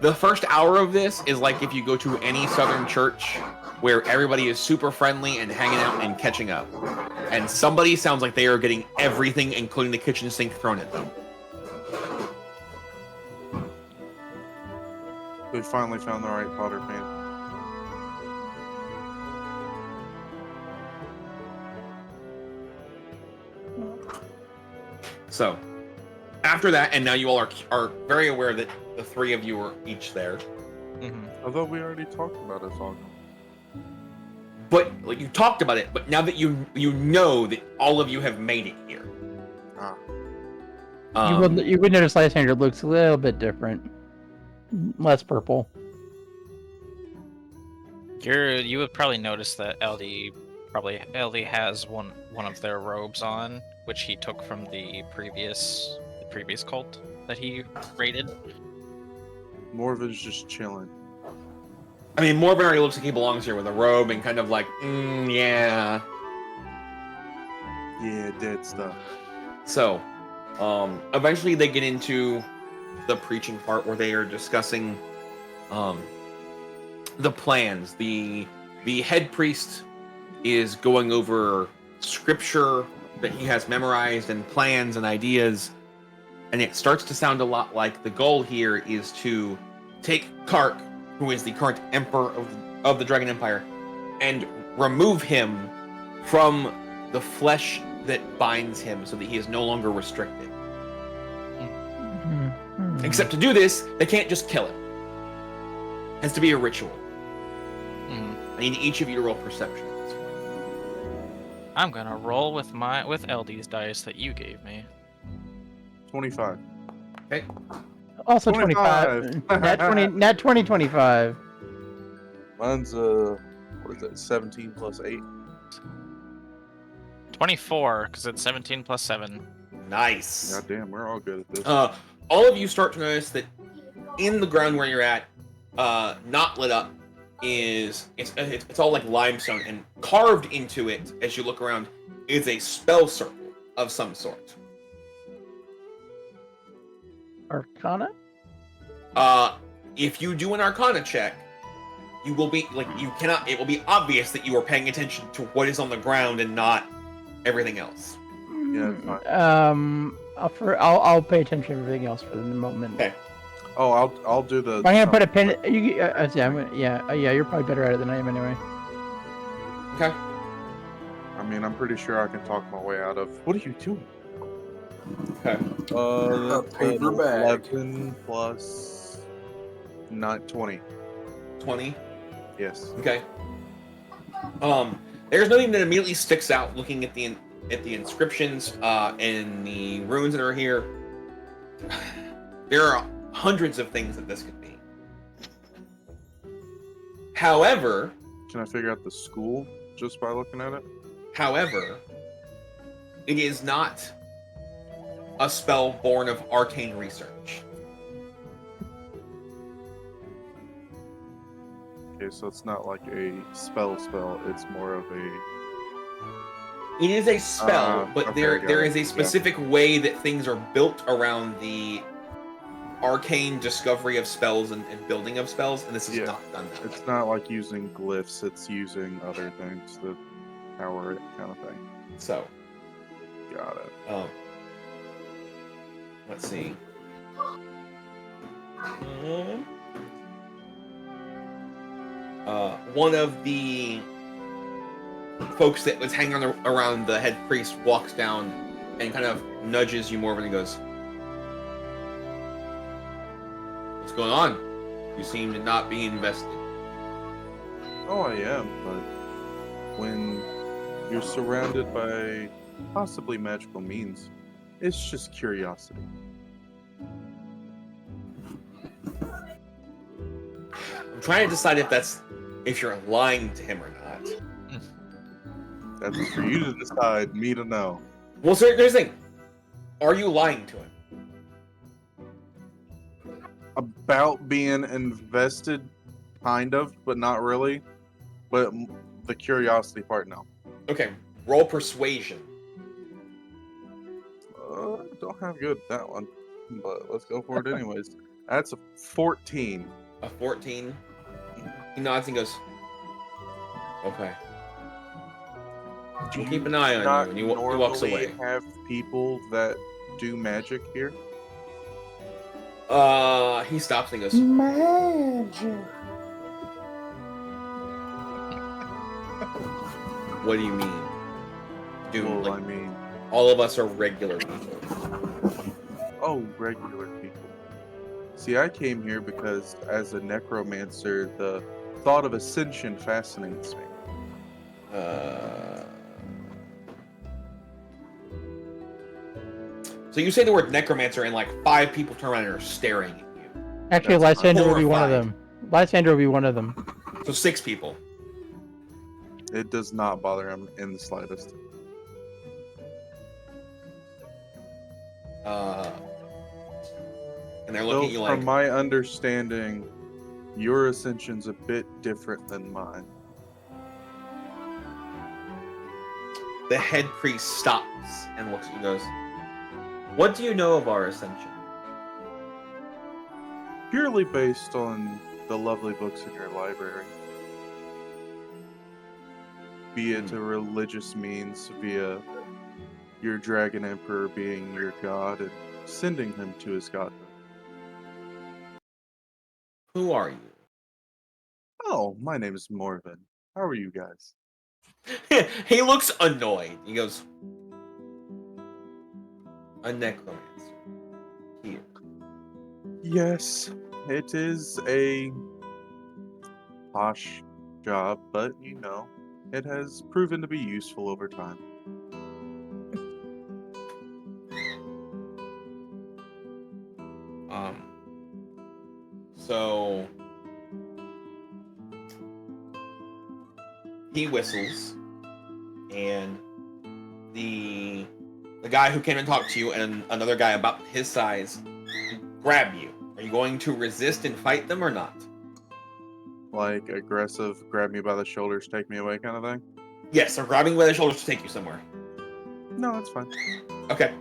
The first hour of this is if you go to any southern church where everybody is super friendly and hanging out and catching up. And somebody sounds like they are getting everything, including the kitchen sink, thrown at them. We finally found the right Potter fan. So, after that, and now you all are very aware that the three of you are each there. I thought we already talked about it, Fogg. But you talked about it, but now that you know that all of you have made it here. You would notice Lysander looks a little bit different. Less purple. You would probably notice that LD has one of their robes on, which he took from the previous cult that he raided. Morven's just chilling. I mean, Morven already looks like he belongs here with a robe and kind of yeah. Yeah, dead stuff. So, eventually they get into the preaching part where they are discussing the plans. The head priest is going over scripture that he has memorized and plans and ideas, and it starts to sound a lot like the goal here is to take Kark, who is the current emperor of the Dragon Empire, and remove him from the flesh that binds him so that he is no longer restricted. Except to do this, they can't just kill him. It has to be a ritual. I need each of you to roll perception. I'm gonna roll with LD's dice that you gave me. 25. Okay. Also 25. Nat 20, 25. Mine's what is it? 17 plus 8. 24, because it's 17 plus 7. Nice. God damn, we're all good at this. All of you start to notice that in the ground where you're at, not lit up, it's all like limestone, and carved into it as you look around is a spell circle of some sort. Arcana? If you do an Arcana check, you will be it will be obvious that you are paying attention to what is on the ground and not everything else. Yeah, that's fine. I'll pay attention to everything else for the moment. Okay. Oh, I'll do the. I'm gonna put a pin. Yeah, you're probably better at it than I am anyway. Okay. I mean, I'm pretty sure I can talk my way out of. What are you doing? Okay. A paper bag. 11 plus not 20. 20. Yes. Okay. There's nothing that immediately sticks out looking at the inscriptions and the runes that are here. There are hundreds of things that this could be. However, can I figure out the school just by looking at it? However, it is not a spell born of arcane research. Okay, so it's not like a spell. It's more of a. It is a spell, but okay, there is a specific way that things are built around the arcane discovery of spells and building of spells, and this is not done that way. It's not like using glyphs, it's using other things to power it, kind of thing. So. Got it. Let's see. One of the folks that was hanging around the head priest walks down and kind of nudges you, Morven, and goes, "What's going on? You seem to not be invested." Oh, I am, but when you're surrounded by possibly magical means, it's just curiosity. I'm trying to decide if you're lying to him or not. That's for you to decide, me to know. Well, sir, here's the thing. Are you lying to him? About being invested, kind of, but not really. But the curiosity part, no. Okay, roll persuasion. Don't have good at that one, but let's go for it anyways. That's a 14. A 14? He nods and goes, "Okay. We'll keep an eye on you," and he walks away. Have people that do magic here? He stops and goes, Magic. "What do you mean? Dude, Well, like, I mean, all of us are regular people." Oh, regular people. See, I came here because as a necromancer, the thought of ascension fascinates me. So you say the word necromancer and like 5 people turn around and are staring at you. Actually, Lysander will be one of them. Lysander will be one of them. So 6 people. It does not bother him in the slightest. And they're looking at you like, from my understanding, your ascension's a bit different than mine. the head priest stops and looks at you and goes, "What do you know of our ascension?" Purely based on the lovely books in your library. Be it a religious means via your dragon emperor being your god and sending him to his godhood. Who are you? Oh, my name is Morven. How are you guys? He looks annoyed. He goes, "A necromancer. Here." Yes, it is a posh job, but you know, it has proven to be useful over time. So he whistles, and the guy who came and talked to you and another guy about his size grab you. Are you going to resist and fight them or not? Like aggressive, grab me by the shoulders, take me away kind of thing? Yes, they're grabbing you by the shoulders to take you somewhere. No, that's fine. Okay.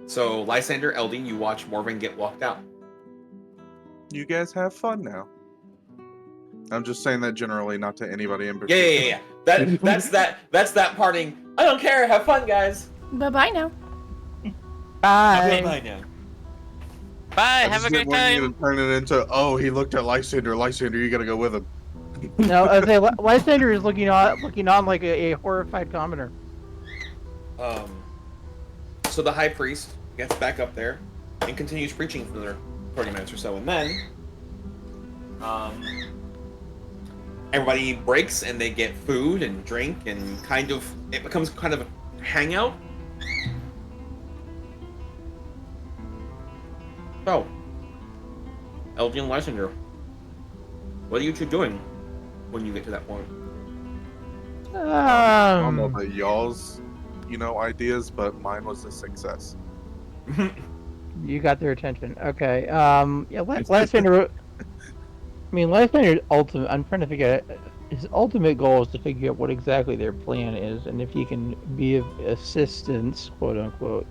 So Lysander, LD, you watch Morven get walked out. You guys have fun now. I'm just saying that generally, not to anybody in particular. Yeah. That's that parting. I don't care. Have fun, guys. Bye-bye now. Bye. Bye now. Bye. I Have just a great didn't want you time. to turn it into, oh, he looked at Lysander. Lysander, you gotta go with him. No, I say Lysander is looking on like a horrified commoner. So the high priest gets back up there and continues preaching for another 30 minutes or so, and then everybody breaks and they get food and drink, and it becomes kind of a hangout. So, LG and Lysander, what are you two doing when you get to that point? I don't know about y'all's, ideas, but mine was a success. You got their attention. Okay. Yeah. Lysander. Lysander's ultimate. I'm trying to figure out. His ultimate goal is to figure out what exactly their plan is, and if he can be of assistance, quote unquote.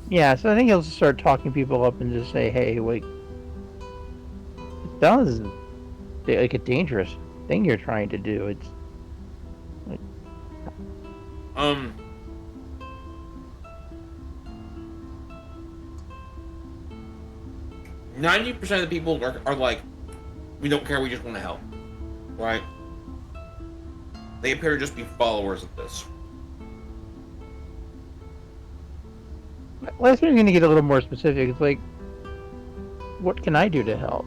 Yeah. So I think he'll just start talking people up and just say, "Hey, wait. It sounds like a dangerous thing you're trying to do. It's like." 90% of the people are like, we don't care, we just want to help. Right? They appear to just be followers of this. Last we're going to get a little more specific. It's like, what can I do to help?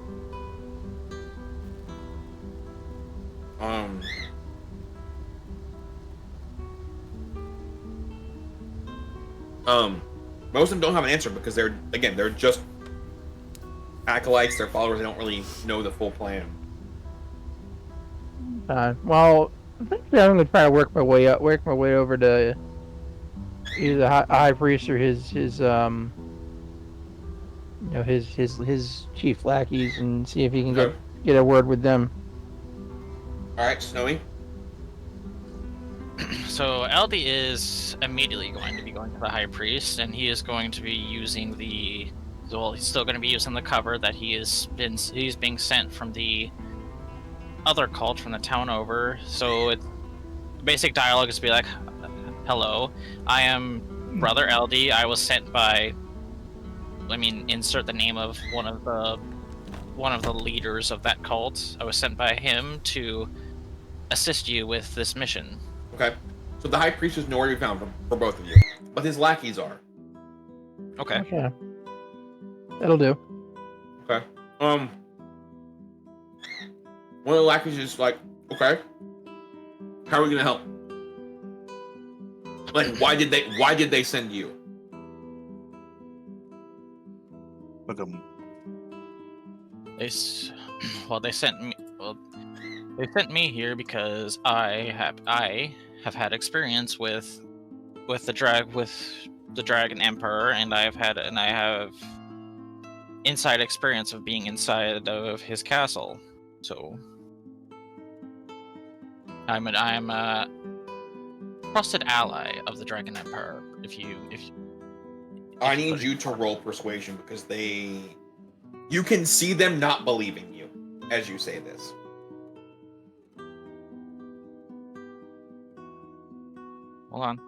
Most of them don't have an answer because they're just acolytes, they're followers, they don't really know the full plan. Well, I think I'm going to try to work my way over to either the high priest or his chief lackeys and see if he can get a word with them. All right, Snowy. So Aldi is immediately going to be going to the high priest, and he is going to be using he's still going to be using the cover that he's being sent from the other cult from the town over. So the basic dialogue is to be like, "Hello, I am Brother Aldi. I was sent by," insert the name of one of the leaders of that cult. I was sent by him to assist you with this mission. Okay. So the high priest is nowhere to be found for both of you, but his lackeys are. Okay. Okay. That'll do. Okay. One of the lackeys is like, okay, how are we gonna help? Like, why did they send you? They sent me here because I have had experience with the Dragon Emperor, and I have inside experience of being inside of his castle. So I'm a trusted ally of the Dragon Emperor. I need you to roll persuasion because you can see them not believing you as you say this. Hold on.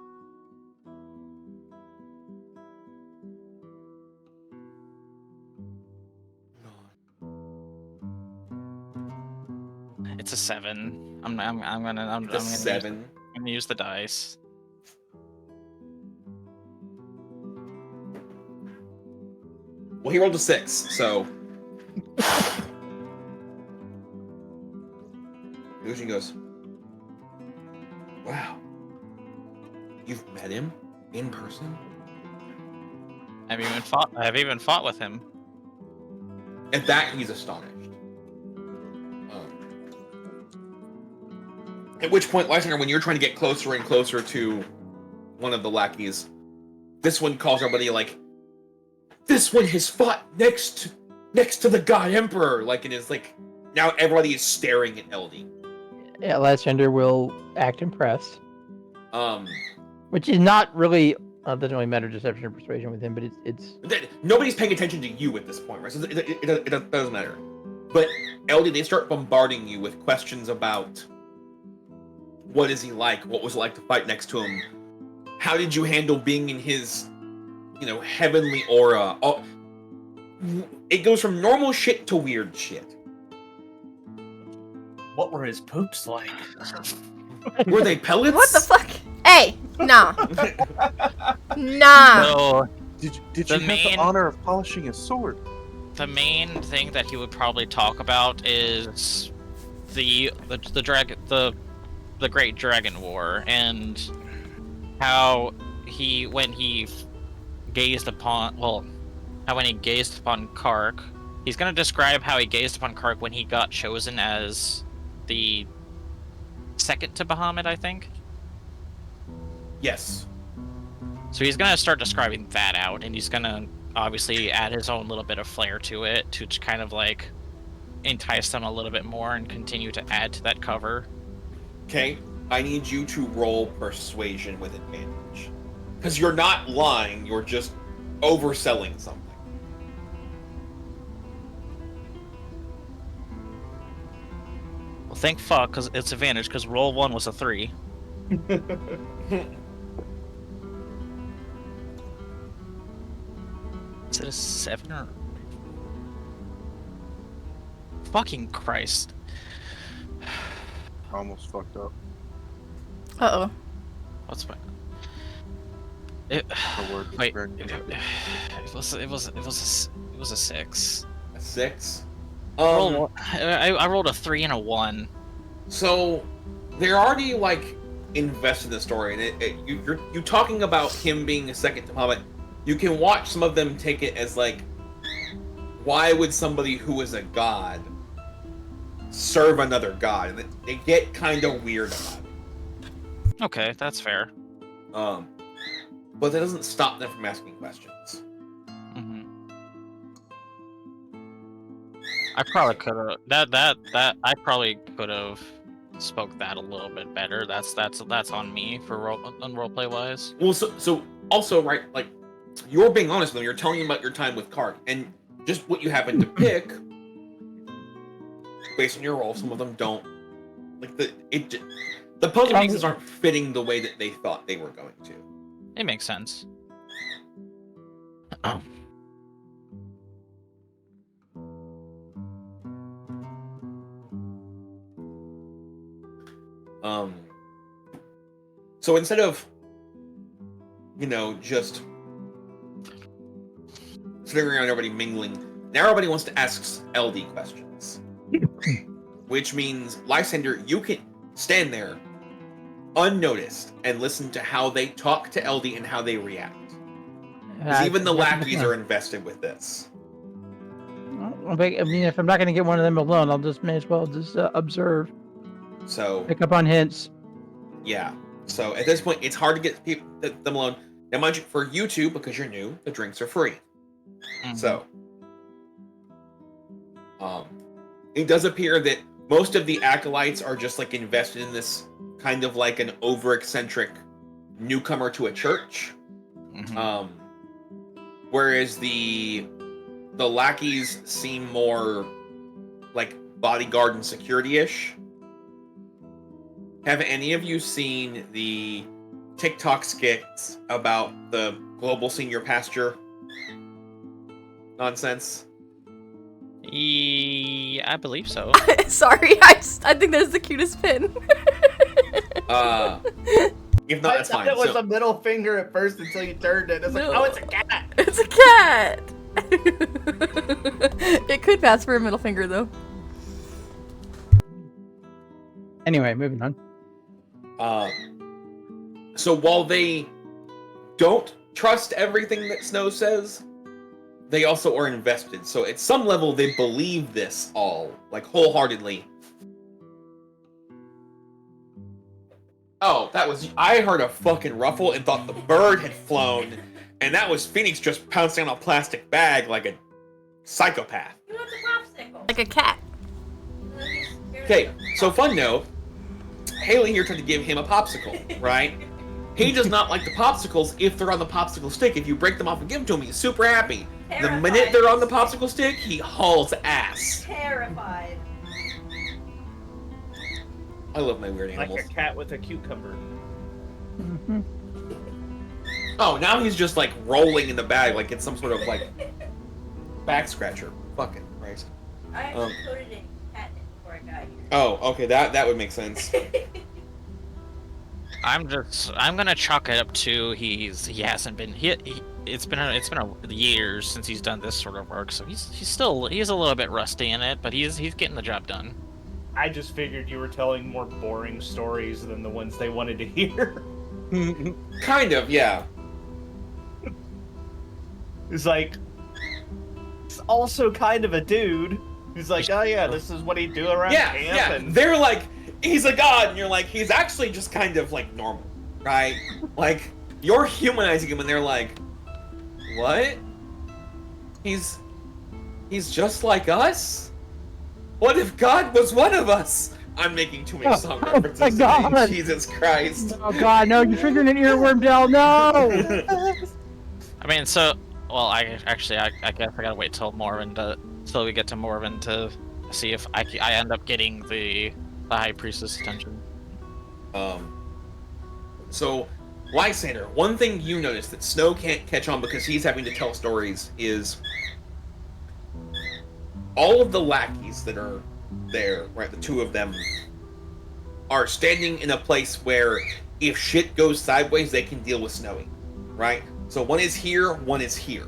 It's a 7. I'm gonna 7. I'm gonna use the dice. Well, he rolled a 6, so. Lucian goes, "Wow. You've met him in person?" I have even fought with him. At that, he's astonished. At which point, Lysander, when you're trying to get closer and closer to one of the lackeys, this one calls everybody like, "This one has fought next to the God Emperor!" Like, it is like, now everybody is staring at LD. Yeah, Lysander will act impressed. Which is not really doesn't really matter deception or persuasion with him, but it's nobody's paying attention to you at this point, right? So it doesn't matter. But LD, they start bombarding you with questions about what is he like? What was it like to fight next to him? How did you handle being in his heavenly aura. Oh, it goes from normal shit to weird shit. What were his poops like? Were they pellets? What the fuck? Hey, nah. Nah. So, Did the you have main- the honor of polishing a sword? the main thing that he would probably talk about is the Great Dragon War and how when he gazed upon Kark, he's gonna describe how he gazed upon Kark when he got chosen as the second to Bahamut, I think. Yes. So he's gonna start describing that out, and he's gonna obviously add his own little bit of flair to it to kind of like entice them a little bit more and continue to add to that cover. Okay, I need you to roll persuasion with advantage. Because you're not lying, you're just overselling something. Well, thank fuck, because it's advantage, because roll 1 was a 3. Is it a 7 or... Fucking Christ. Almost fucked up. Uh-oh. What's my... The word was Wait, very it was a 6. A 6? I rolled a 3 and a 1. So, they're already, like, invested in the story, and you're talking about him being a second to Bahamut. You can watch some of them take it as, like, why would somebody who is a god serve another god? And they get kind of weird about it. Okay, that's fair. But that doesn't stop them from asking questions. I probably could have that I probably could have spoke that a little bit better. That's on me for roleplay wise. Well, so also, right, like, you're being honest with them. You're telling them about your time with Kark, and just what you happen to pick, based on your role, some of them don't. Like, the puzzle pieces aren't fitting the way that they thought they were going to. It makes sense. So instead of, just sitting around everybody mingling, now everybody wants to ask LD questions. Which means, Lysander, you can stand there unnoticed and listen to how they talk to LD and how they react. Because even the lackeys are invested with this. I mean, if I'm not going to get one of them alone, I'll just may as well just observe. So Pick up on hints. Yeah. So at this point, it's hard to get them alone. Now, mind you, for you two, because you're new, the drinks are free. So, it does appear that most of the acolytes are just like invested in this kind of like an over-eccentric newcomer to a church. Whereas the lackeys seem more like bodyguard and security-ish. Have any of you seen the TikTok skits about the global senior pasture nonsense? I believe so. Sorry, I think that's the cutest pin. If not, that's fine. It was a middle finger at first until you turned it. It's like, oh, it's a cat. It's a cat. It could pass for a middle finger, though. Anyway, moving on. So while they don't trust everything that Snow says, they also are invested. So at some level, they believe this all, like, wholeheartedly. Oh, I heard a fucking ruffle and thought the bird had flown, and that was Phoenix just pouncing on a plastic bag like a psychopath. Like a cat. Okay, so fun note, Haley here tried to give him a popsicle, right? He does not like the popsicles if they're on the popsicle stick. If you break them off and give them to him, he's super happy. The minute they're on the popsicle stick, he hauls ass. Terrified. I love my weird animals. Like a cat with a cucumber. Oh, now he's just like rolling in the bag like it's some sort of like back scratcher. Fucking Christ. I actually coded it in catnip before I got here. Oh, okay, that would make sense. I'm gonna chalk it up to it's been years since he's done this sort of work, so he's a little bit rusty in it, but he's getting the job done. I just figured you were telling more boring stories than the ones they wanted to hear. Kind of, yeah. It's like, it's also kind of a dude who's like, oh yeah, this is what he'd do around camp. Yeah, And they're like, he's a god, and you're like, he's actually just kind of like normal, right? Like, you're humanizing him, and they're like, what? He's just like us? What if God was one of us? I'm making too many song references my God. today. Jesus Christ. Oh god, no, you're triggering an earworm, Del, no! I mean, I guess I gotta wait till till we get to Morven to see if I end up getting the High Priestess attention. So, Lysander, one thing you notice that Snow can't catch on because he's having to tell stories is all of the lackeys that are there, right, the two of them, are standing in a place where if shit goes sideways, they can deal with Snowy, right? So one is here, one is here.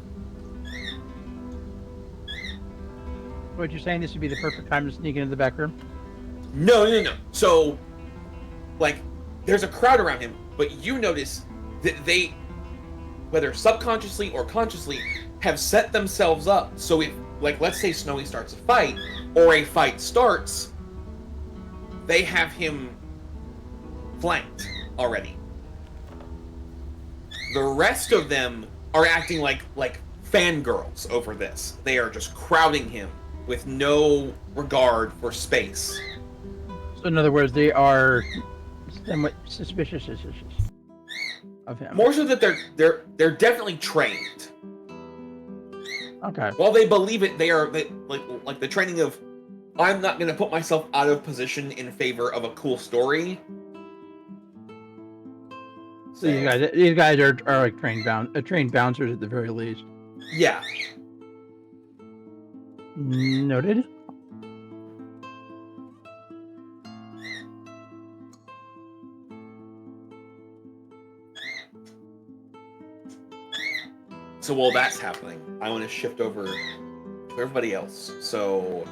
What you're saying, this would be the perfect time to sneak into the back room? No. So, like, there's a crowd around him, but you notice that they, whether subconsciously or consciously, have set themselves up so if, like, let's say Snowy starts a fight, or a fight starts, they have him flanked already. The rest of them are acting like fangirls over this. They are just crowding him with no regard for space. So in other words, they are somewhat suspicious of him. More so that they're definitely trained. Okay. While they believe it, they like the training of, I'm not going to put myself out of position in favor of a cool story. So these guys are like trained bouncers at the very least. Yeah. Noted. So while that's happening, I want to shift over to everybody else. So,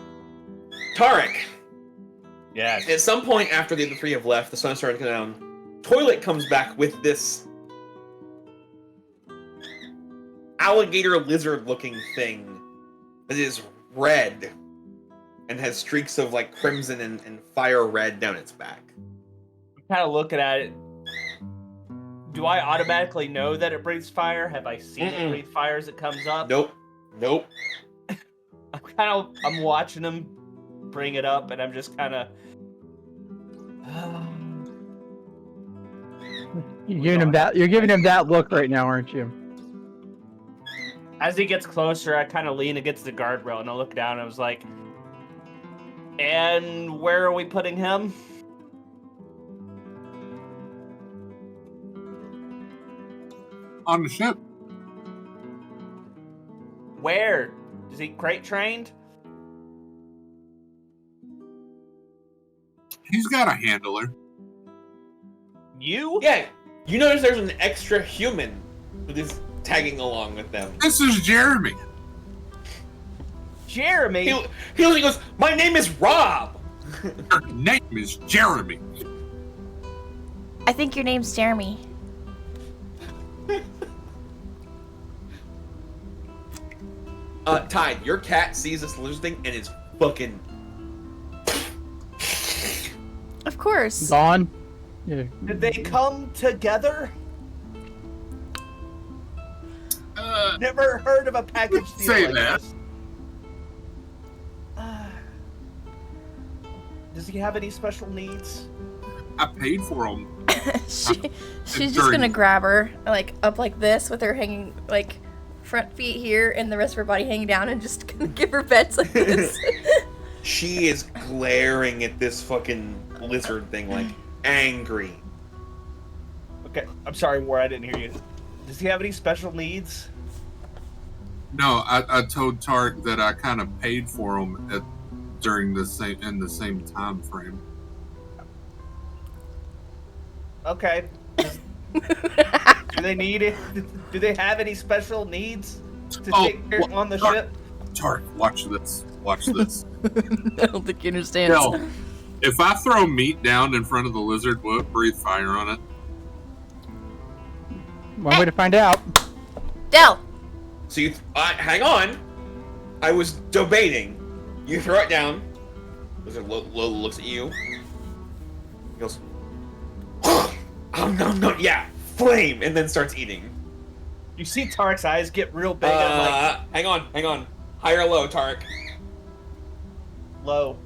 Tarek. Yes. At some point after the other three have left, the sun started to go down. Toilet comes back with this alligator lizard looking thing that is red and has streaks of like crimson and fire red down its back. I'm kind of looking at it. Do I automatically know that it breathes fire? Have I seen it breathe fire as it comes up? Nope. I'm watching him bring it up, and I'm just kind of. You're giving him that look right now, aren't you? As he gets closer, I kind of lean against the guardrail, and I look down, and I was like, "And where are we putting him?" On the ship. Where? Is he crate trained? He's got a handler. You? Yeah. You notice there's an extra human that is tagging along with them. This is Jeremy. Jeremy? He only goes, my name is Rob. Your name is Jeremy. I think your name's Jeremy. Tide, your cat sees this lizard thing and is fucking... Of course. Gone. Yeah. Did they come together? Never heard of a package deal say like that. this. Does he have any special needs? I paid for him. She's just gonna grab her, like, up like this with her hanging, like, front feet here and the rest of her body hanging down and just gonna give her pets like this. She is glaring at this fucking lizard thing, like, angry. Okay, I'm sorry, War, I didn't hear you. Does he have any special needs? No, I told Tark that I kind of paid for him in the same time frame. Okay. Do they need it? Do they have any special needs to take care on the ship? Tark, watch this. Watch this. I don't think he understands. Del, if I throw meat down in front of the lizard, will it breathe fire on it? One way to find out. Del. So you hang on. I was debating. You throw it down. Lizard looks at you. He goes, oh no, yeah, flame, and then starts eating. You see Tark's eyes get real big. I'm like, hang on. High or low, Tark? Low.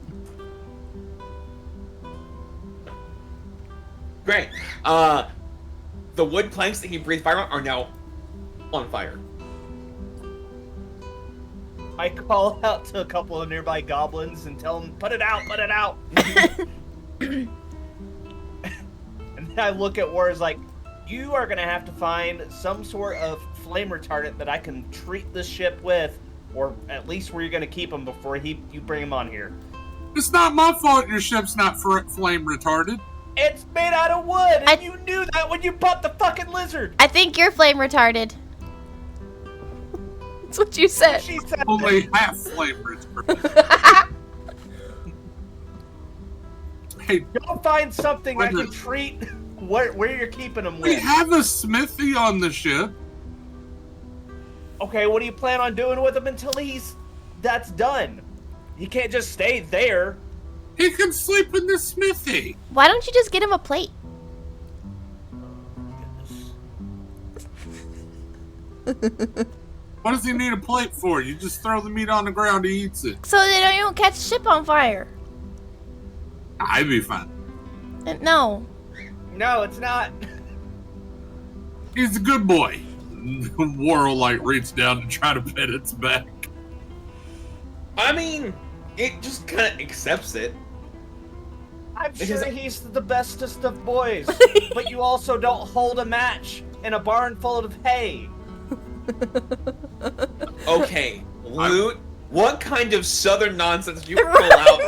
Great. The wood planks that he breathed fire on are now on fire. I call out to a couple of nearby goblins and tell them, put it out, put it out. And then I look at Wars like, you are going to have to find some sort of flame retardant that I can treat this ship with, or at least where you're going to keep him before you bring him on here. It's not my fault your ship's not flame retarded. It's made out of wood, and you knew that when you bought the fucking lizard. I think you're flame retarded. That's what you said. She said only half flame retarded. Hey, go find something I can treat where you're keeping him with. We have a smithy on the ship. Okay, what do you plan on doing with him until that's done? He can't just stay there. He can sleep in the smithy. Why don't you just get him a plate? What does he need a plate for? You just throw the meat on the ground, he eats it. So they don't catch the ship on fire. I'd be fine. No. No, it's not. He's a good boy. War will reach down and try to pet its back. I mean, it just kind of accepts it. I'm sure he's the bestest of boys, but you also don't hold a match in a barn full of hay. Okay, Loot, what kind of southern nonsense did you pull out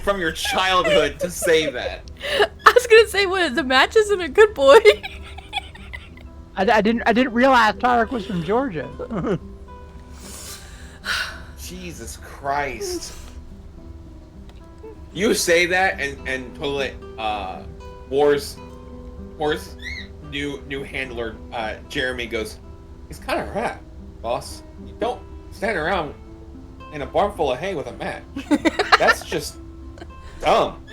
from your childhood to say that? I was gonna say, what, the match isn't a good boy? I didn't realize Tarek was from Georgia. Jesus Christ. You say that and totally War's new handler, Jeremy goes, he's kind of right, boss. You don't stand around in a barn full of hay with a mat. That's just dumb.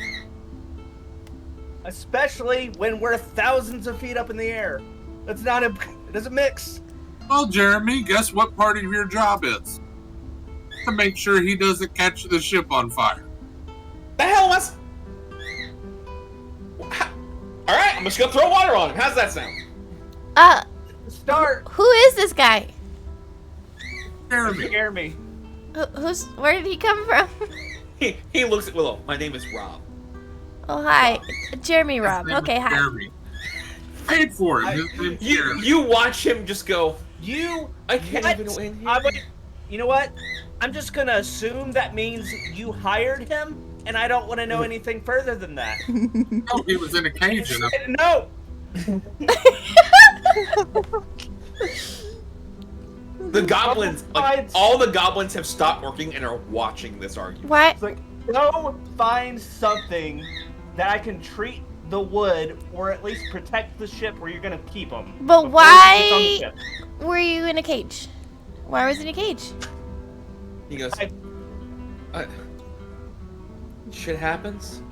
Especially when we're thousands of feet up in the air. It doesn't mix. Well, Jeremy, guess what part of your job is? To make sure he doesn't catch the ship on fire. The hell was? Alright, I'm just gonna throw water on him. How's that sound? Start. Who is this guy? Jeremy. Where did he come from? He looks at Willow. My name is Rob. Oh, hi. Jeremy Rob. Okay, hi. Jeremy. Paid for him. You watch him just go, I can't What? even win here. You know what? I'm just gonna assume that means you hired him, and I don't want to know anything further than that. No, he was in a cage. No! The goblins, all the goblins have stopped working and are watching this argument. What? It's like, go find something that I can treat the wood, or at least protect the ship where you're gonna keep them. But why were you in a cage? Why was he in a cage? He goes, shit happens.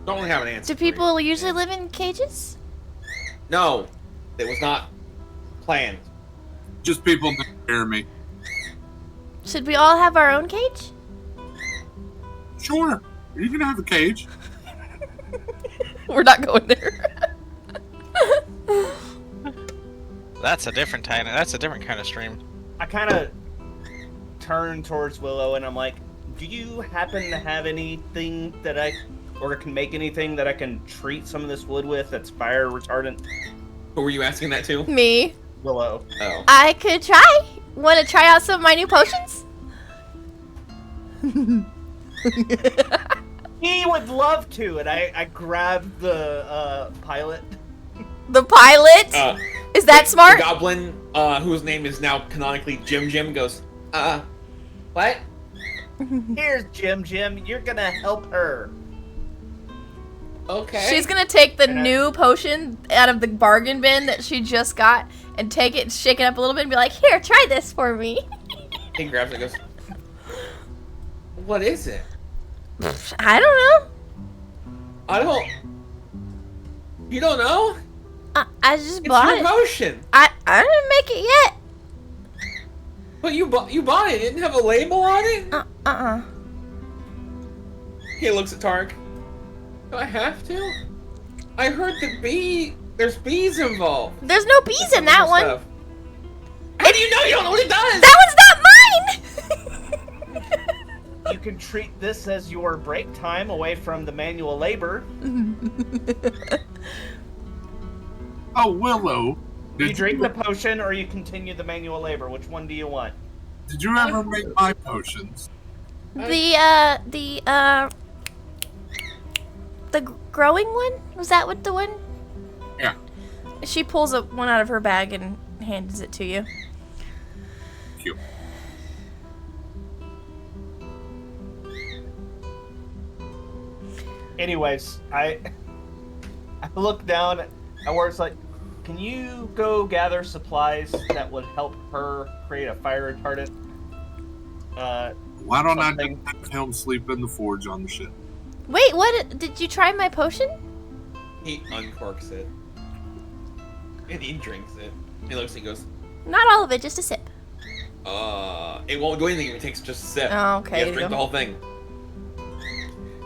Don't really have an answer. Do people usually live in cages? No, it was not planned. Just people that scare me. Should we all have our own cage? Sure, you can have a cage. We're not going there. That's a different kind of stream. I kind of turn towards Willow and I'm like, do you happen to have anything that I or can make anything that I can treat some of this wood with that's fire retardant? Who were you asking that to? Me. Willow. Oh. I could try. Want to try out some of my new potions? He would love to, and I grabbed the pilot. The pilot? Is that smart? The goblin, whose name is now canonically Jim, goes, what? Here's Jim. You're gonna help her. Okay. She's gonna take the new potion out of the bargain bin that she just got and take it and shake it up a little bit and be like, here, try this for me. He grabs it and goes, what is it? I don't know. You don't know? I just bought your it. potion. I didn't make it yet. But you bought it. It didn't have a label on it? He looks at Tark. Do I have to? I heard there's bees involved. There's no bees in that one. Stuff. How do you know? You don't know what it does. That one's not mine. You can treat this as your break time away from the manual labor. Oh, Willow. You drink the potion or you continue the manual labor. Which one do you want? Did you ever make my potions? The growing one? Was that what the one? Yeah. She pulls one out of her bag and hands it to you. Cute. Anyways, I look down at where it's like, can you go gather supplies that would help her create a fire retardant? Why don't I just have him sleep in the forge on the ship? Wait, what? Did you try my potion? He uncorks it. And he drinks it. He looks and he goes, Not all of it, just a sip. it won't do anything if it takes just a sip. Oh, okay. You have to drink the whole thing.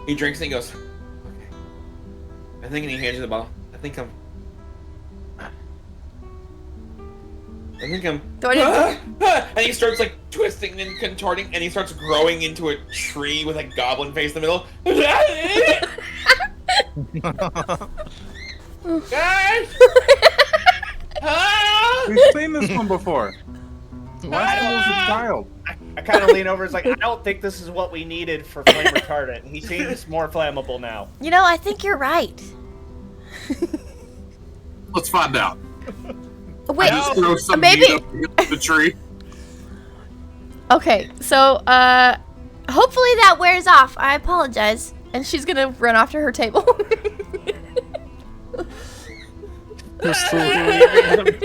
He drinks and he goes, okay. I think, and he hands you the bottle. I think I'm. And he starts like twisting and contorting, and he starts growing into a tree with a goblin face in the middle. We've seen this one before. Last one was a child. I kind of lean over. It's like, I don't think this is what we needed for flame retardant. He seems more flammable now. You know, I think you're right. Let's find out. Wait, just throw some maybe. meat up against the tree. Okay, so hopefully that wears off. I apologize, and she's gonna run off to her table.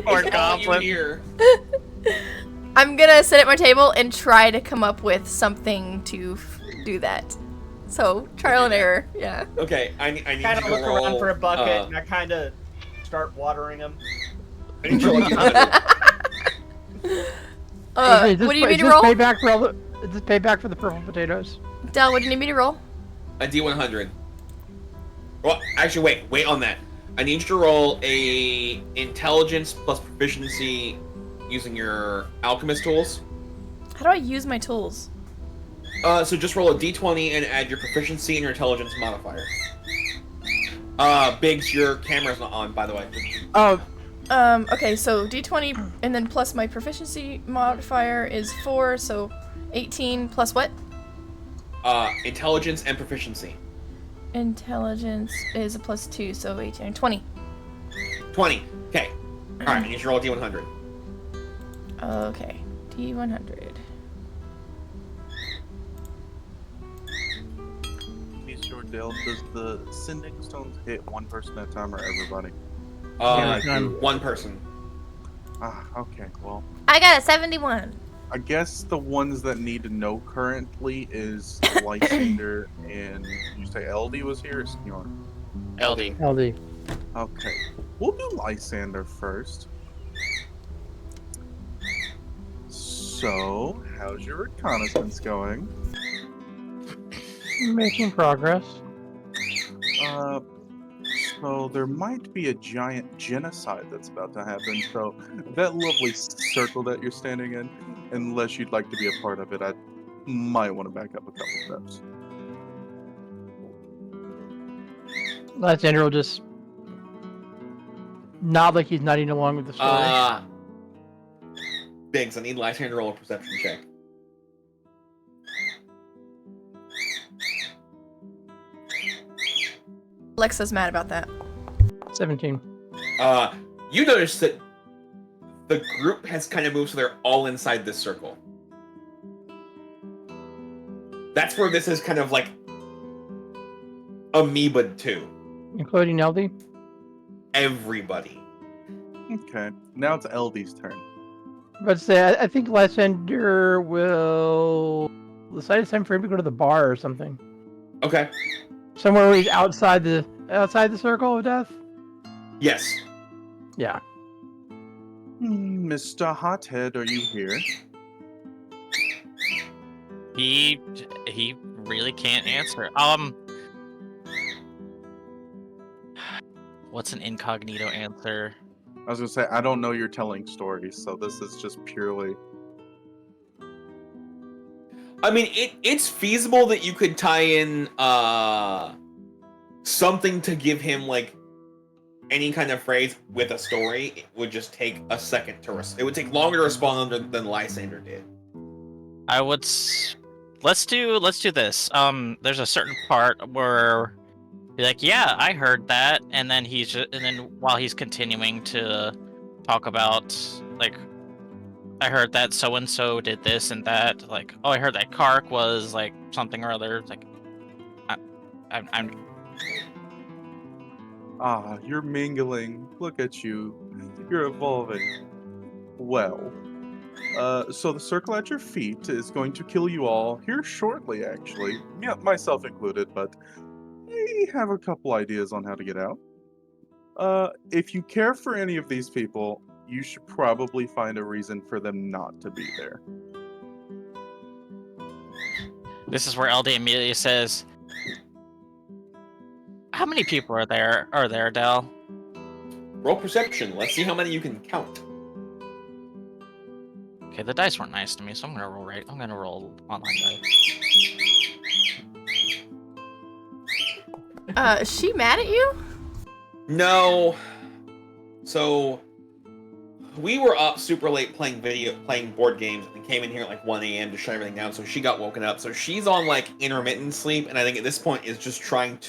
Poor goblin. I'm gonna sit at my table and try to come up with something to do that. So trial and error, yeah. Okay, I need you Kind of to look roll, around for a bucket, and I kind of start watering him. I need you to roll what do you need me to roll? Is this payback for the purple potatoes? Del, what do you need me to roll? a D100. Well, actually, wait on that. I need you to roll a intelligence plus proficiency using your alchemist tools. How do I use my tools? So just roll a D20 and add your proficiency and your intelligence modifier. Biggs, your camera's not on, by the way. Oh. Okay, so D20 and then plus my proficiency modifier is 4, so 18 plus what? Intelligence and proficiency. Intelligence is a plus 2, so 18, 20. 20. Okay. Alright, I need you to roll a D100. Okay, D100. Be sure, Dale, does the sending stones hit one person at a time or everybody? One person. Okay, well. I got a 71. I guess the ones that need to know currently is Lysander and you say LD was here or Senior? LD. LD. Okay. We'll do Lysander first. So, how's your reconnaissance going? Making progress. So there might be a giant genocide that's about to happen. So that lovely circle that you're standing in, unless you'd like to be a part of it, I might want to back up a couple steps. Lysander will just nod like he's nodding along with the story. Biggs, I need Lysander to roll a perception check. Alexa's mad about that. 17. You notice that the group has kind of moved so they're all inside this circle. That's where this is kind of like amoeba too. Including LD? Everybody. Okay, now it's LD's turn. But say, I think Lysander will decide it's time for him to go to the bar or something. Okay. Somewhere where he's outside the circle of death. Yes. Yeah. Mr. Hothead, are you here? He really can't answer. What's an incognito answer? I was gonna say, I don't know you're telling stories, so this is just purely... I mean, it's feasible that you could tie in something to give him like any kind of phrase with a story. It would just take a second to it would take longer to respond than Lysander did. Let's do this. There's a certain part where be like, yeah, I heard that, and then while he's continuing to talk about like, I heard that so and so did this and that, like, oh, I heard that Kark was like something or other. Like, I'm. You're mingling. Look at you. You're evolving. Well, so the circle at your feet is going to kill you all here shortly, actually. Yeah, myself included, but I have a couple ideas on how to get out. If you care for any of these people, you should probably find a reason for them not to be there. This is where LD immediately says, how many people are there, Dell? Roll perception. Let's see how many you can count. Okay, the dice weren't nice to me, so I'm gonna roll online dice. Is she mad at you? No. So we were up super late playing board games and came in here at like 1 a.m. to shut everything down, so she got woken up. So she's on like intermittent sleep, and I think at this point is just trying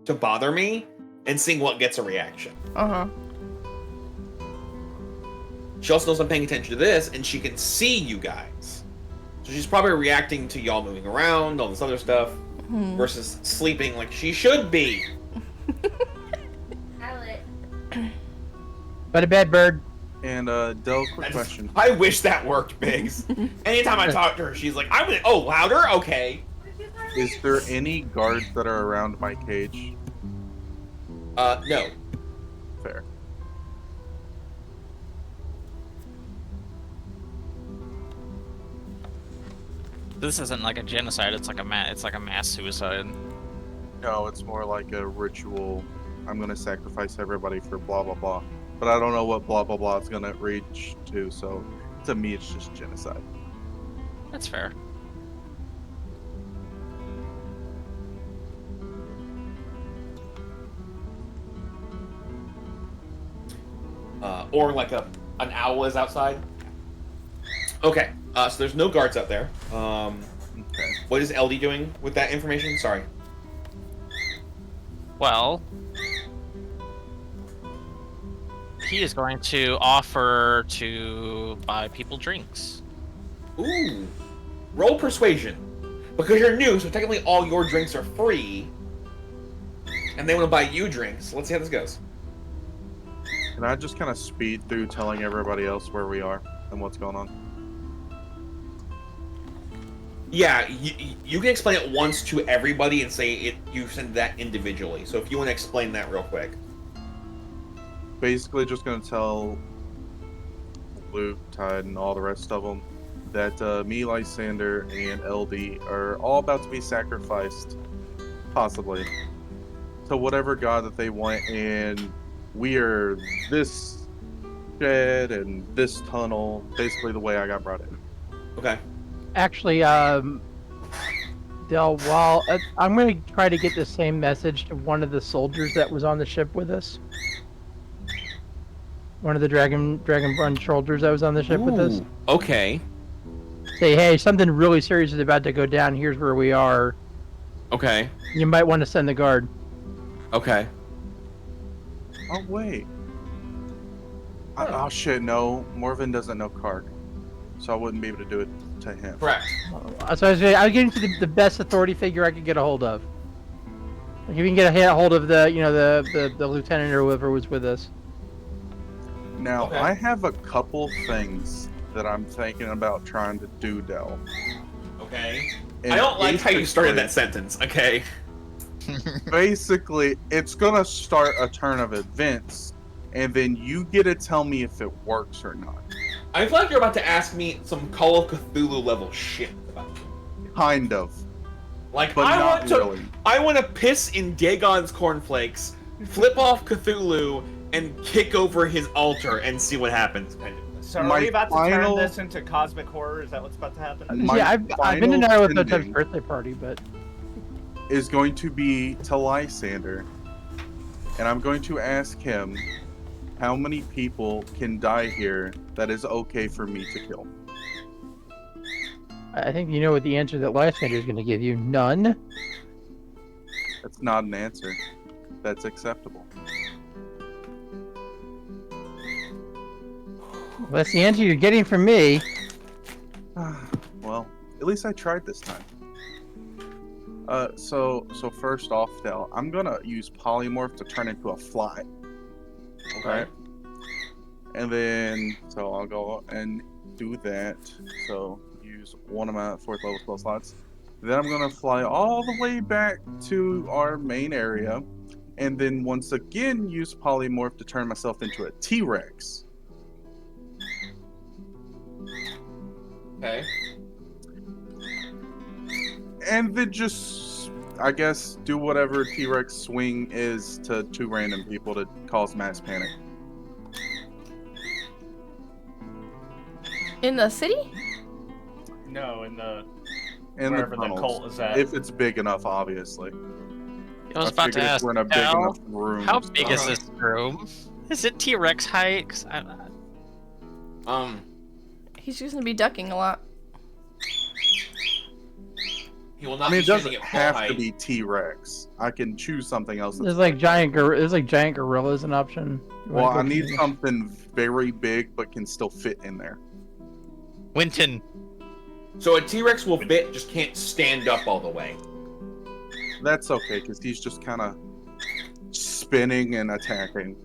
to bother me and seeing what gets a reaction. Uh-huh. She also knows I'm paying attention to this, and she can see you guys. So she's probably reacting to y'all moving around, all this other stuff, versus sleeping like she should be. Go to bed, bird. And, Del, quick question. I wish that worked, Biggs. Anytime I talk to her, she's like, louder? Okay. Is there any guards that are around my cage? No. Fair. This isn't like a genocide. It's like a mass suicide. No, it's more like a ritual. I'm gonna sacrifice everybody for blah blah blah. But I don't know what blah blah blah is gonna reach to, so to me it's just genocide. That's fair. Or like an owl is outside. Okay, so there's no guards out there. Okay. What is LD doing with that information? Sorry. Well, he is going to offer to buy people drinks. Ooh. Roll persuasion. Because you're new, so technically all your drinks are free. And they want to buy you drinks. Let's see how this goes. Can I just kind of speed through telling everybody else where we are and what's going on? Yeah, you can explain it once to everybody and say you send that individually. So if you want to explain that real quick. Basically just going to tell Luke, Tide, and all the rest of them that me, Lysander, and LD are all about to be sacrificed, possibly, to whatever god that they want, and we are this shed and this tunnel, basically the way I got brought in. Okay. Actually, Del, while I'm going to try to get the same message to one of the soldiers that was on the ship with us. One of the Dragonborn soldiers that was on the ship with us. Okay. Say, hey, something really serious is about to go down. Here's where we are. Okay. You might want to send the guard. Okay. Oh wait. Oh shit! No, Morven doesn't know Kark, so I wouldn't be able to do it to him. Correct. So I was getting to the best authority figure I could get a hold of. Like if you can get a hold of the lieutenant or whoever was with us. Now I have a couple things that I'm thinking about trying to do, Del. Okay. And I don't like how you started that sentence. Okay. Basically, it's gonna start a turn of events, and then you get to tell me if it works or not. I feel like you're about to ask me some Call of Cthulhu level shit about you. Kind of. Like But I not want to, really. I want to piss in Dagon's cornflakes, flip off Cthulhu, and kick over his altar and see what happens. Kind of. So are My we about to final- turn this into cosmic horror? Is that what's about to happen? My Yeah, I've been to final Naruto's ending birthday party, but is going to be to Lysander, and I'm going to ask him how many people can die here that is okay for me to kill. I think you know what the answer that Lysander is going to give you. None. That's not an answer. That's acceptable. Well, that's the answer you're getting from me. Well, at least I tried this time. So first off, Del, I'm gonna use polymorph to turn into a fly. Okay. And then, so I'll go and do that. So use one of my 4th level spell slots. Then I'm gonna fly all the way back to our main area, and then once again use polymorph to turn myself into a T-Rex. Okay. And then just, I guess, do whatever T-Rex swing is to 2 random people to cause mass panic. In the city? No, in the In wherever the the tunnels, cult is at. if it's big enough, obviously. I was about to figured if ask, we're in a big Al, enough room. how big is this room? Is it T-Rex height? 'Cause He's just gonna be ducking a lot. He will not I mean, be it doesn't standing at full have height. to be T-Rex. I can choose something else. There's like giant gorilla is an option. You Well, wanna I go need to- something very big but can still fit in there. Winton. So a T-Rex will fit, just can't stand up all the way. That's okay, because he's just kind of spinning and attacking.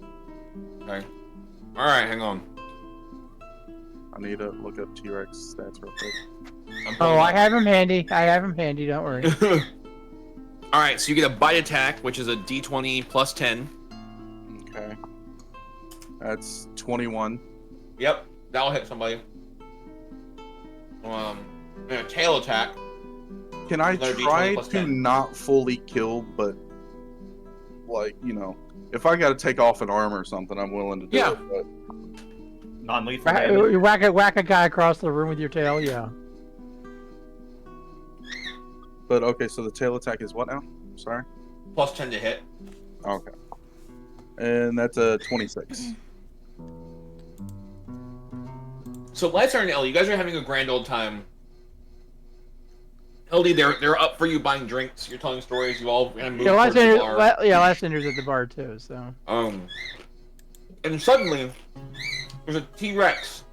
Okay. All right, hang on. I need to look up T-Rex stats real quick. Oh, I have him handy. Don't worry. All right, so you get a bite attack, which is a D20 plus 10. Okay. That's 21. Yep, that'll hit somebody. And a tail attack. Can I Another D20 try plus to 10. not fully kill, but like, you know, if I got to take off an arm or something, I'm willing to do Yeah. it. But Non-lethal Whack, damage. you whack a guy across the room with your tail. Yeah. But okay, so the tail attack is what now? Sorry. Plus 10 to hit. Okay. And that's a 26. So Lysander and Ellie, you guys are having a grand old time. Ellie, they're up for you buying drinks. You're telling stories. You all kind of move towards the bar. Lysander's at the bar too. So. And suddenly, there's a T-Rex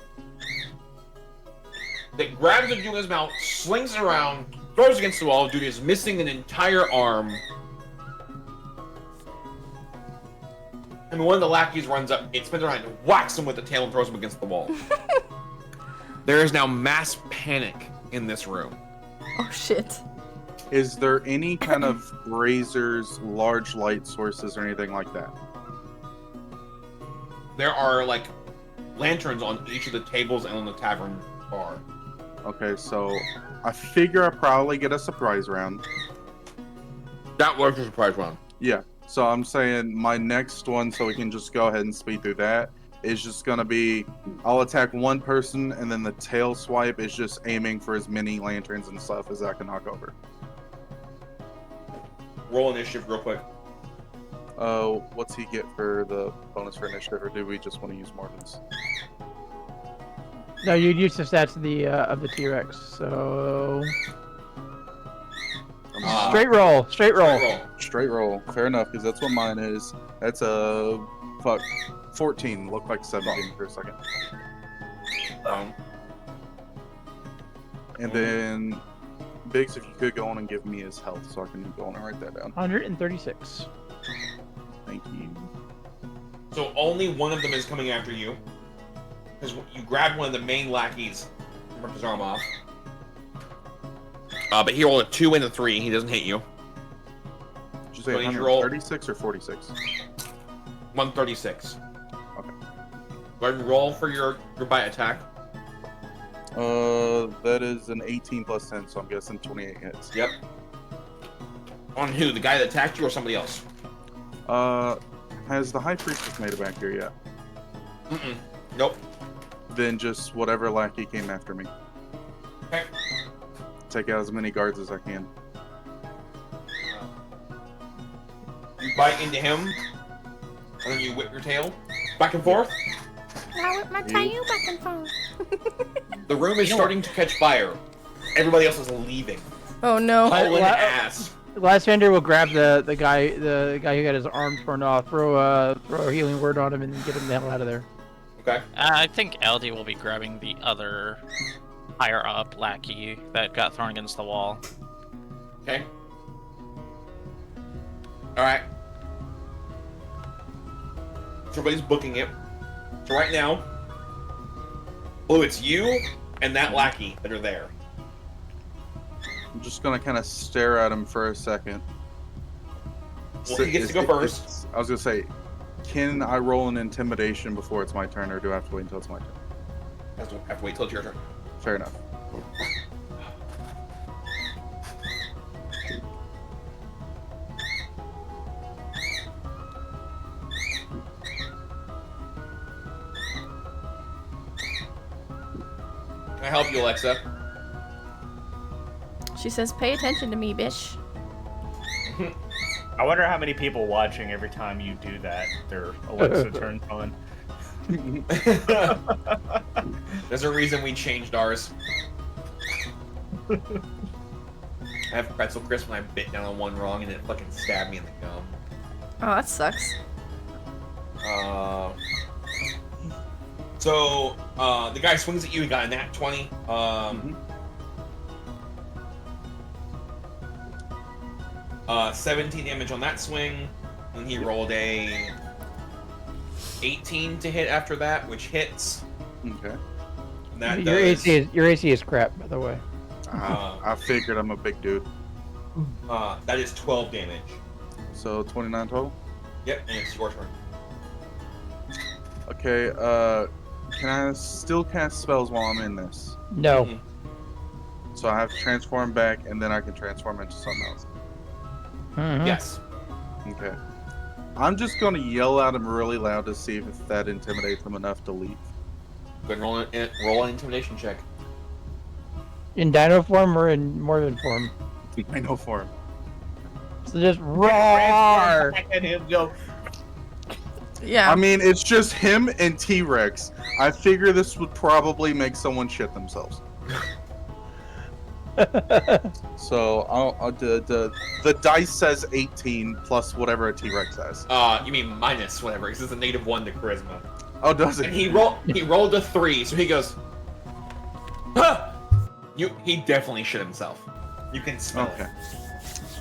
that grabs a dude in his mouth, slings it around, throws it against the wall. Dude is missing an entire arm. And one of the lackeys runs up, it spins around, and whacks him with the tail and throws him against the wall. There is now mass panic in this room. Oh shit. Is there any kind of razors, large light sources, or anything like that? There are like lanterns on each of the tables and on the tavern bar. Okay, so I figure I probably get a surprise round. That was a surprise round. Yeah. So I'm saying my next one, so we can just go ahead and speed through that, is just gonna be I'll attack one person, and then the tail swipe is just aiming for as many lanterns and stuff as I can knock over. roll initiative real quick. What's he get for the bonus for initiative, or do we just want to use Morgan's? No, you'd use the stats of the T-Rex. So straight roll. Straight roll. Fair enough, because that's what mine is. That's a 14. Looked like 17 for a second. And then Biggs, if you could go on and give me his health, so I can go on and write that down. 136. Thank you. So only one of them is coming after you. Because you grabbed one of the main lackeys and ripped his arm off. But he rolled a 2 and a 3. He doesn't hit you. Did you say 136 or 46? 136. Okay. Go ahead and roll for your bite attack. That is an 18 plus 10, so I'm guessing 28 hits. Yep. On who? The guy that attacked you or somebody else? Has the High Priestess made it back here yet? Nope. Then just whatever lackey came after me. Okay. Take out as many guards as I can. You bite into him, and then you whip your tail back and forth. I whip my tail back and forth. The room is starting to catch fire. Everybody else is leaving. Oh no! Hauling ass. Last vendor will grab the guy who got his arm torn off, throw a healing word on him, and get him the hell out of there. Okay. I think LD will be grabbing the other higher up lackey that got thrown against the wall. Okay. Alright. So everybody's booking it. So right now, Blue, it's you and that lackey that are there. I'm just gonna kind of stare at him for a second. Well, he gets to go first. I was gonna say, can I roll an intimidation before it's my turn, or do I have to wait until it's my turn? Have to wait till it's your turn. Fair enough. Can I help you, Alexa? She says, "Pay attention to me, bitch." I wonder how many people watching every time you do that. Their Alexa turns on. There's a reason we changed ours. I have pretzel crisp when I bit down on one wrong and it fucking stabbed me in the gum. Oh, that sucks. So the guy swings at you. He got a nat 20. 17 damage on that swing, and he rolled a 18 to hit after that, which hits. Okay. And that Your AC is crap, by the way. I figured I'm a big dude. That is 12 damage. So 29 total? Yep, and it's your turn. Okay, can I still cast spells while I'm in this? No. So I have to transform back, and then I can transform into something else. Yes. Okay. I'm just going to yell at him really loud to see if that intimidates him enough to leave. Go ahead and roll an intimidation check. In dino form or in Morven form? Dino form. So just roar! And him go. Yeah. I mean, it's just him and T-Rex. I figure this would probably make someone shit themselves. So I'll the dice says 18 plus whatever a T-Rex has. You mean minus whatever, because it's a negative 1 to charisma. Oh, does it? And he rolled a 3, so he goes, huh! He definitely shit himself. You can smell it.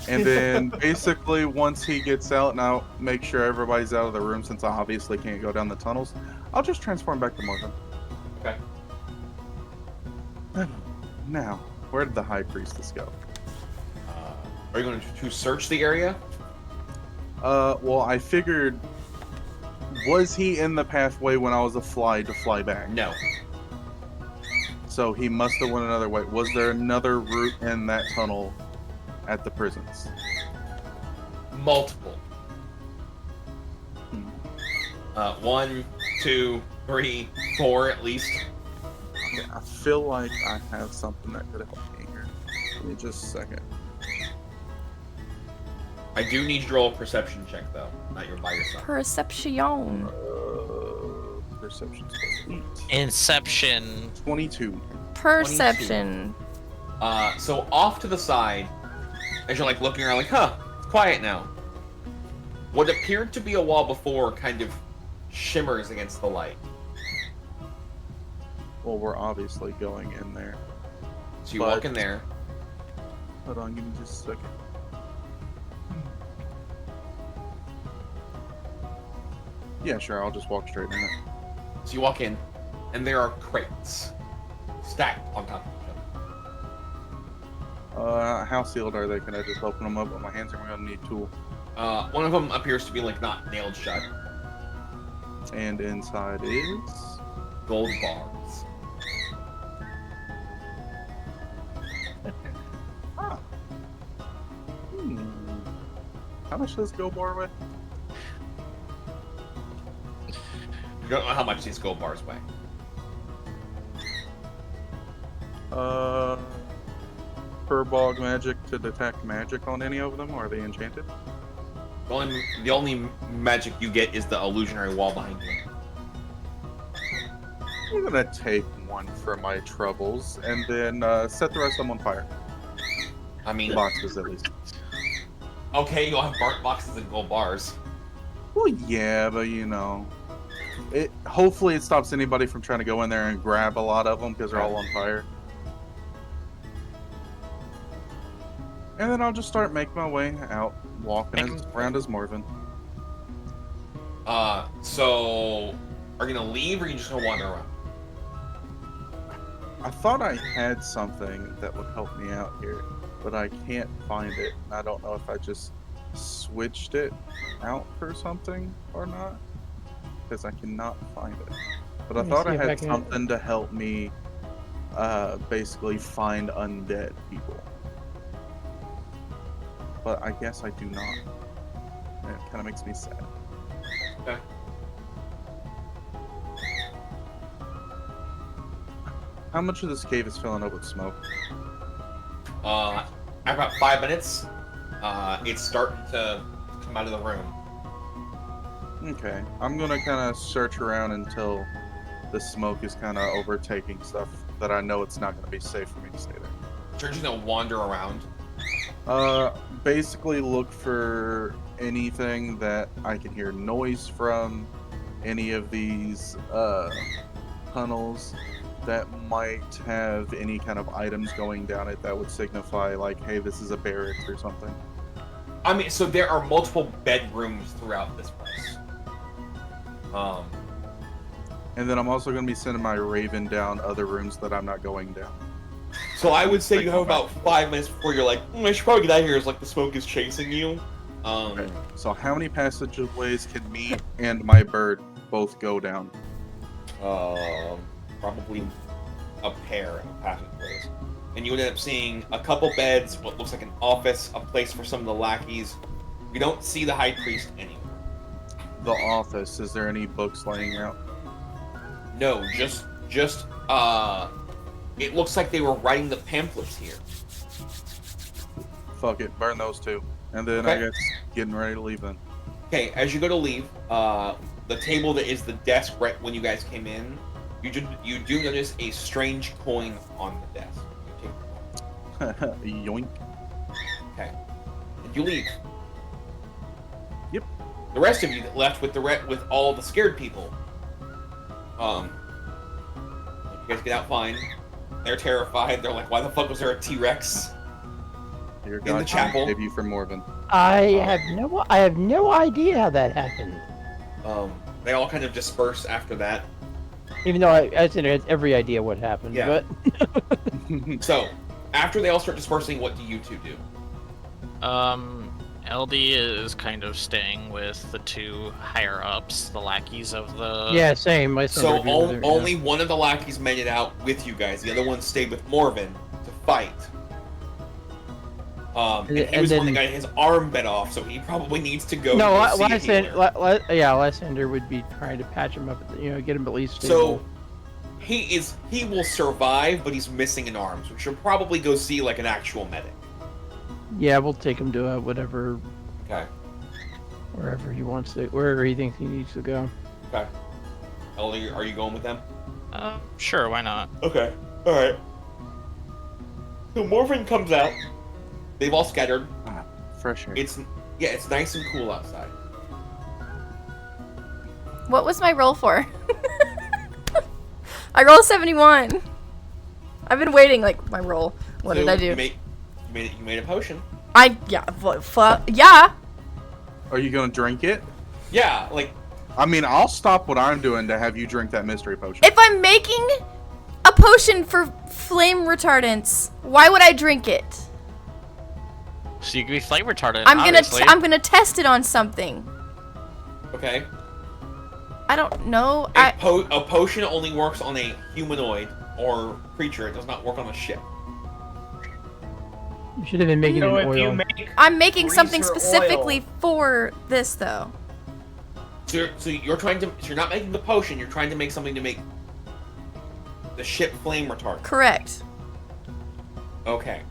And then basically once he gets out, and I'll make sure everybody's out of the room since I obviously can't go down the tunnels, I'll just transform back to Morgan. Okay. Now, where did the High Priestess go? Are you going to search the area? Well, I figured, was he in the pathway when I was to fly back? No. So he must have went another way. Was there another route in that tunnel at the prisons? Multiple. 1, 2, 3, 4 at least. Okay, I feel like I have something that could help me here. Give me just a second. I do need you to roll a perception check, though. Not your by yourself. Perception. Perception. Inception. 22. Perception. So off to the side, as you're like looking around, like, huh, it's quiet now. What appeared to be a wall before kind of shimmers against the light. Well, we're obviously going in there. So you walk in there. Hold on, give me just a second. Yeah, sure, I'll just walk straight in it. So you walk in, and there are crates stacked on top of each other. How sealed are they? Can I just open them up with my hands, or am I gonna need a tool? One of them appears to be like not nailed shut. And inside is gold bars. How much does gold bar weigh? You don't know how much these gold bars weigh. Furbog magic to detect magic on any of them, or are they enchanted? The only magic you get is the illusionary wall behind you. I'm gonna take one for my troubles, and then set the rest of them on fire. I mean, boxes at least. Okay, you'll have burnt boxes and gold bars. Well, yeah, but you know, hopefully it stops anybody from trying to go in there and grab a lot of them because they're all on fire. And then I'll just start making my way out, walking around as Morven. So are you gonna leave, or are you just gonna wander around? I thought I had something that would help me out here, but I can't find it. I don't know if I just switched it out for something or not, because I cannot find it. But I thought I had something to help me basically find undead people. But I guess I do not. And it kind of makes me sad. Okay. How much of this cave is filling up with smoke? After about 5 minutes, it's starting to come out of the room. Okay, I'm gonna kind of search around until the smoke is kind of overtaking stuff that I know it's not gonna be safe for me to stay there. So you're just gonna wander around? Basically look for anything that I can hear noise from, any of these tunnels that might have any kind of items going down it that would signify like, hey, this is a barracks or something. I mean, so there are multiple bedrooms throughout this place. And then I'm also going to be sending my Raven down other rooms that I'm not going down. So I would say you have about 5 minutes before you're like, I should probably get out of here as like the smoke is chasing you. Okay. So how many passageways can me and my bird both go down? Probably a pair of passageways. And you would end up seeing a couple beds, what looks like an office, a place for some of the lackeys. You don't see the High Priest anywhere. The office, is there any books laying out? No, just it looks like they were writing the pamphlets here. Fuck it, burn those two. And then I guess getting ready to leave then. Okay, as you go to leave, the table that is the desk right when you guys came in, you do notice a strange coin on the desk. You take the coin. Yoink. Okay. And you leave. Yep. The rest of you that left with with all the scared people. You guys get out fine. They're terrified. They're like, why the fuck was there a T-Rex in the chapel? Save you from Morven. I have no idea how that happened. They all kind of disperse after that. Even though I said had every idea what happened. Yeah. But So, after they all start dispersing, what do you two do? LD is kind of staying with the two higher ups, the lackeys of the. yeah, same. So only one of the lackeys made it out with you guys. The other one stayed with Morven to fight. And he was the one that got his arm bit off, so he probably needs to go. No, to see a healer. Lysander would be trying to patch him up. Get him at least stable. So he will survive, but he's missing an arm, so we should probably go see like an actual medic. Yeah, we'll take him to whatever Okay. Wherever he wants to, wherever he thinks he needs to go. Okay. Ellie, are you going with them? Sure, why not? Okay. All right. So Morphin comes out. They've all scattered. Fresh air. It's nice and cool outside. What was my roll for? I rolled 71. I've been waiting, like, my roll. What did I do? You made a potion. Yeah. Are you gonna drink it? Yeah, like. I mean, I'll stop what I'm doing to have you drink that mystery potion. If I'm making a potion for flame retardants, why would I drink it? So you can be flame retardant. I'm gonna test it on something. Okay. I don't know. A potion only works on a humanoid or creature. It does not work on a ship. You should have been making an oil. I'm making something grease or specifically for this, though. So you're trying to. So you're not making the potion. You're trying to make something to make the ship flame retardant. Correct. Okay.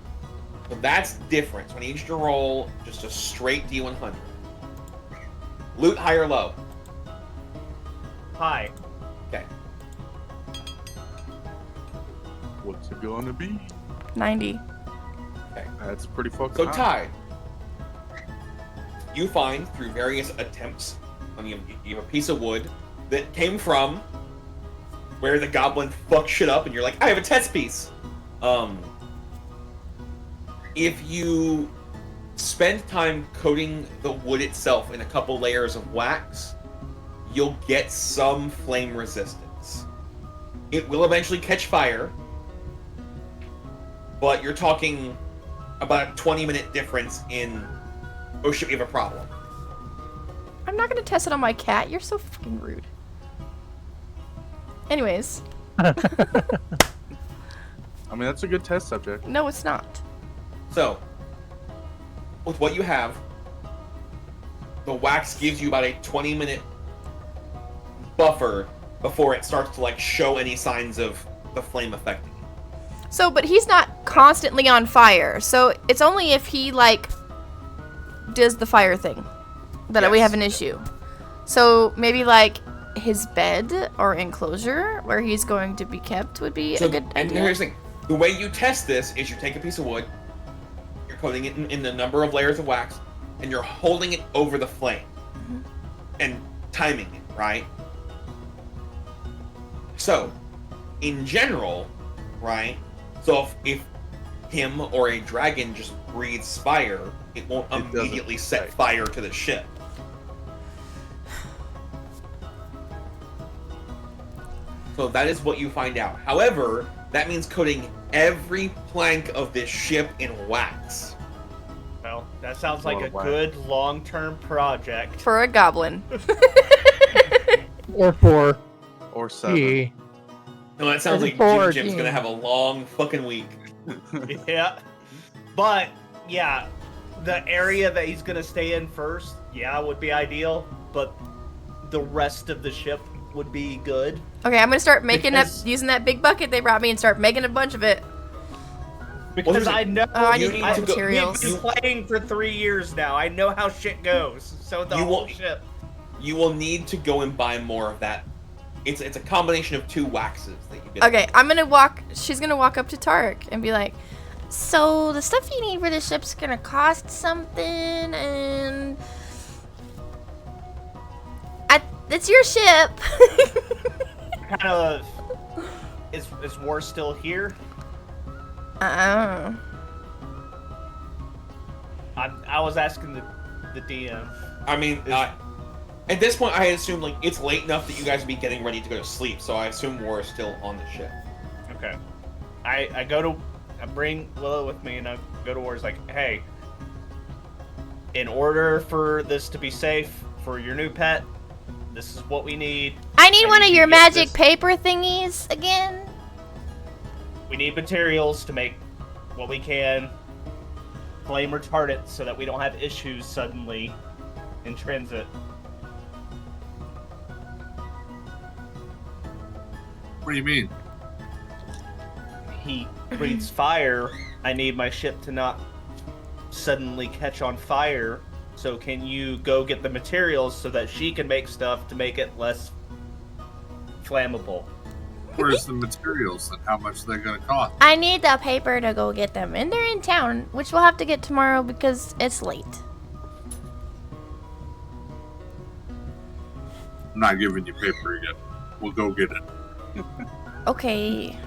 So that's different. So I need you to roll just a straight D100. Loot high or low? High. Okay. What's it gonna be? 90. Okay. That's pretty fucking So high. Ty, you find through various attempts, you have a piece of wood that came from where the goblin fucked shit up, and you're like, I have a test piece. If you spend time coating the wood itself in a couple layers of wax, you'll get some flame resistance. It will eventually catch fire, but you're talking about a 20-minute difference in, oh shit, we have a problem. I'm not gonna test it on my cat. You're so fucking rude. Anyways. I mean, that's a good test subject. No, it's not. So, with what you have, the wax gives you about a 20-minute buffer before it starts to like show any signs of the flame affecting you. So, but he's not constantly on fire. So it's only if he like does the fire thing that we have an issue. So maybe like his bed or enclosure where he's going to be kept would be a good idea. And here's the thing. The way you test this is you take a piece of wood, you're coating it in a number of layers of wax, and you're holding it over the flame and timing it, right? So, in general, right? So if him or a dragon just breathes fire, it won't immediately set fire to the ship. So that is what you find out. However, that means coating every plank of this ship in wax. Well, that sounds like a good long-term project. For a goblin. Or 4. Or 7. No, that sounds like Jim's gonna have a long fucking week. Yeah. But, yeah, the area that he's gonna stay in first, yeah, would be ideal. But the rest of the ship would be good. Okay, I'm gonna start using that big bucket they brought me and start making a bunch of it. Because I know I need materials. We've been playing for 3 years now. I know how shit goes. So the whole ship. You will need to go and buy more of that. It's a combination of 2 waxes that you get. Okay, she's gonna walk up to Tarek and be like, so the stuff you need for the ship's gonna cost something, and it's your ship. Kind of. Is war still here? I was asking the DM. I mean, at this point, I assume like it's late enough that you guys would be getting ready to go to sleep. So I assume war is still on the ship. Okay. I bring Willow with me, and I go to War's like, hey, in order for this to be safe for your new pet, this is what we need. I need one of your magic paper thingies again. We need materials to make what we can flame retardant so that we don't have issues suddenly in transit. What do you mean? He breathes fire. I need my ship to not suddenly catch on fire So can you go get the materials so that she can make stuff to make it less flammable? Where's the materials and how much they're gonna cost? I need the paper to go get them, and they're in town, which we'll have to get tomorrow because it's late. I'm not giving you paper yet. We'll go get it. Okay.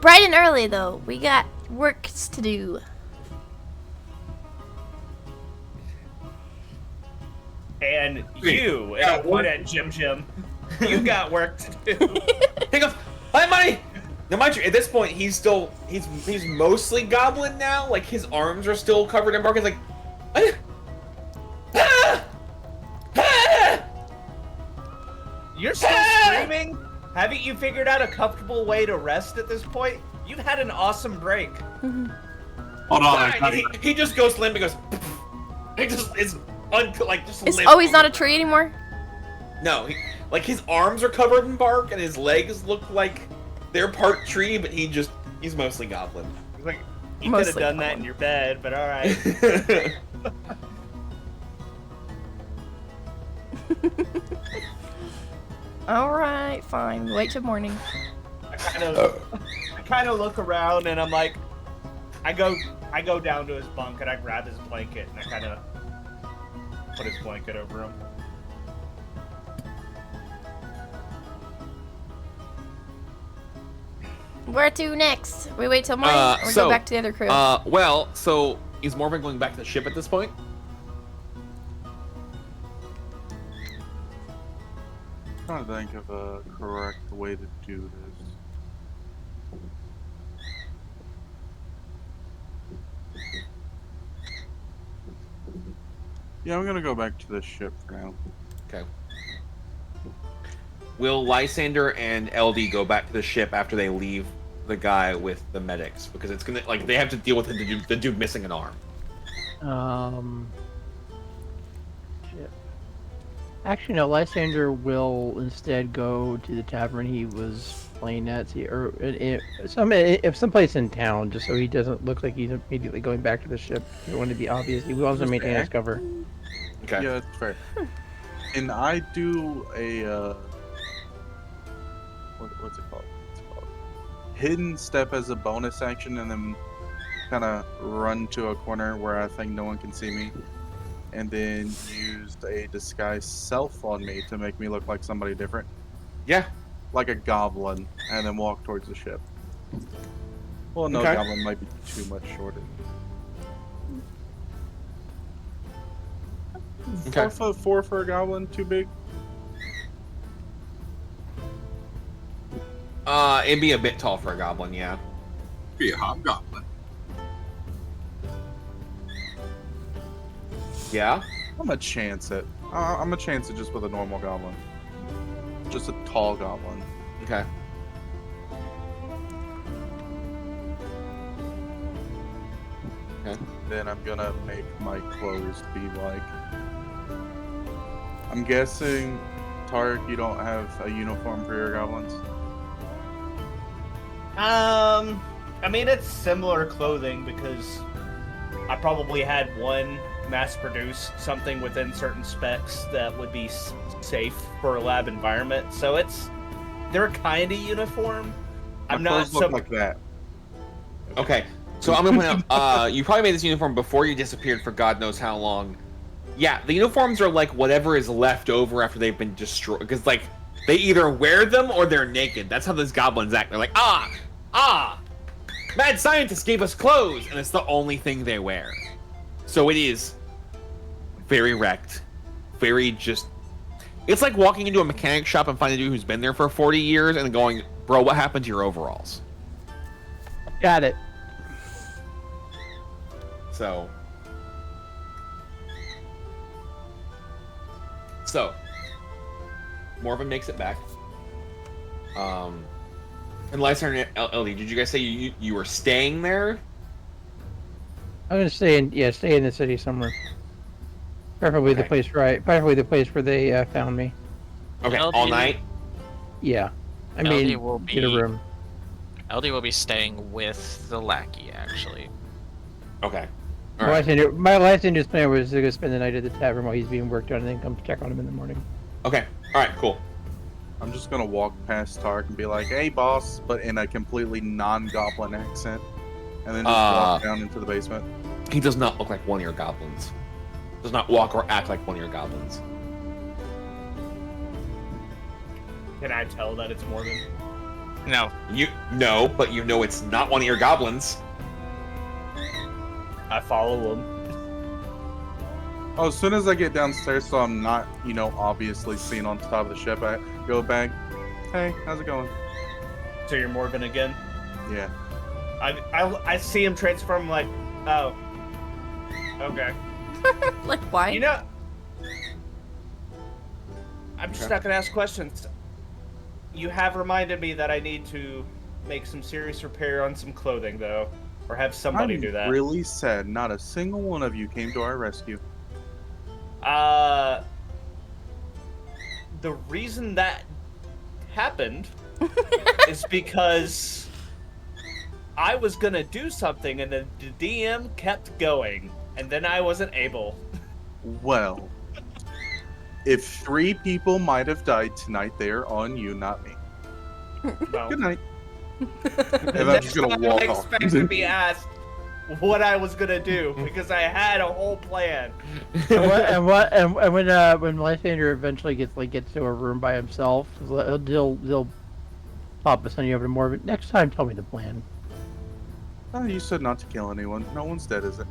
Bright and early, though. We got works to do. And you, and I'll point at Jim, you got work to do. He goes, "My money." Now, mind you, at this point, he's mostly goblin now. Like his arms are still covered in bark. He's like, You're still screaming? Haven't you figured out a comfortable way to rest at this point? You've had an awesome break. Hold on. He just goes limp and goes. He just is just. It's limp. oh, he's not a tree anymore. No, like his arms are covered in bark and his legs look like they're part tree, but he's mostly goblin. Like you could have done that in your bed, but all right. All right, fine. Wait till morning. I kind of look around and I'm like, I go down to his bunk and I grab his blanket and I kind of put his blanket over him. Where to next? We wait till morning, or we go back to the other crew. So is Morven going back to the ship at this point? I'm trying to think of a correct way to do this. Yeah, I'm gonna go back to the ship for now. Okay. Will Lysander and LD go back to the ship after they leave the guy with the medics? Because it's gonna they have to deal with the dude missing an arm. Shit. Actually, no. Lysander will instead go to the tavern he was playing at. If someplace in town, just so he doesn't look like he's immediately going back to the ship. He don't want to be obvious. He wants to maintain his cover. Okay. Yeah, that's fair. And I do a what's it called? Hidden step as a bonus action, and then kind of run to a corner where I think no one can see me, and then used a disguise self on me to make me look like somebody different. Yeah. Like a goblin, and then walk towards the ship. Well, no, Okay. goblin might be too much shorter. Okay. 4'4" for a goblin, too big? It'd be a bit tall for a goblin, yeah. Be a hobgoblin. Yeah? I'm gonna chance it. I'm gonna chance it just with a normal goblin. Just a tall goblin. Okay. Okay. Then I'm gonna make my clothes be like... I'm guessing, Tarek, you don't have a uniform for your goblins? I mean, it's similar clothing because I probably had one mass-produce something within certain specs that would be safe for a lab environment. So they're kind of uniform. My clothes look like that. Okay, so I'm gonna point out, you probably made this uniform before you disappeared for God knows how long. Yeah, the uniforms are like whatever is left over after they've been destroyed. Because, they either wear them or they're naked. That's how those goblins act. They're like, mad scientists gave us clothes, and it's the only thing they wear. So it is very wrecked. Very just... It's like walking into a mechanic shop and finding a dude who's been there for 40 years and going, bro, what happened to your overalls? Got it. So, Morven makes it back. And Lysander and LD, did you guys say you were staying there? I'm gonna stay in the city somewhere. Preferably the place where they found me. Okay, LD all night? Yeah. I LD mean, will get a room. LD will be staying with the lackey, actually. Okay. My last dangerous plan was to go spend the night at the tavern while he's being worked on, and then come check on him in the morning. Okay. All right. Cool. I'm just gonna walk past Tark and be like, "Hey, boss," but in a completely non-goblin accent, and then just walk down into the basement. He does not look like one of your goblins. Does not walk or act like one of your goblins. Can I tell that it's Morgan? No. No, but you know it's not one of your goblins. I follow him. Oh, as soon as I get downstairs, so I'm not, obviously seen on top of the ship, I go back. Hey, how's it going? So you're Morgan again? Yeah. I see him transform like, oh, okay. Like why? You know, I'm just not gonna ask questions. You have reminded me that I need to make some serious repair on some clothing, though, or have somebody do that. I'm really sad. Not a single one of you came to our rescue. The reason that happened is because I was gonna do something and then the DM kept going and then I wasn't able. Well, if 3 people might have died tonight, they're on you, not me. Well, good night. And I'm just gonna walk I off. expect to be asked what I was gonna do because I had a whole plan. and when Lysander eventually gets to a room by himself, he'll pop us on you over to Morbid. Next time, tell me the plan. Oh, you said not to kill anyone. No one's dead, is it?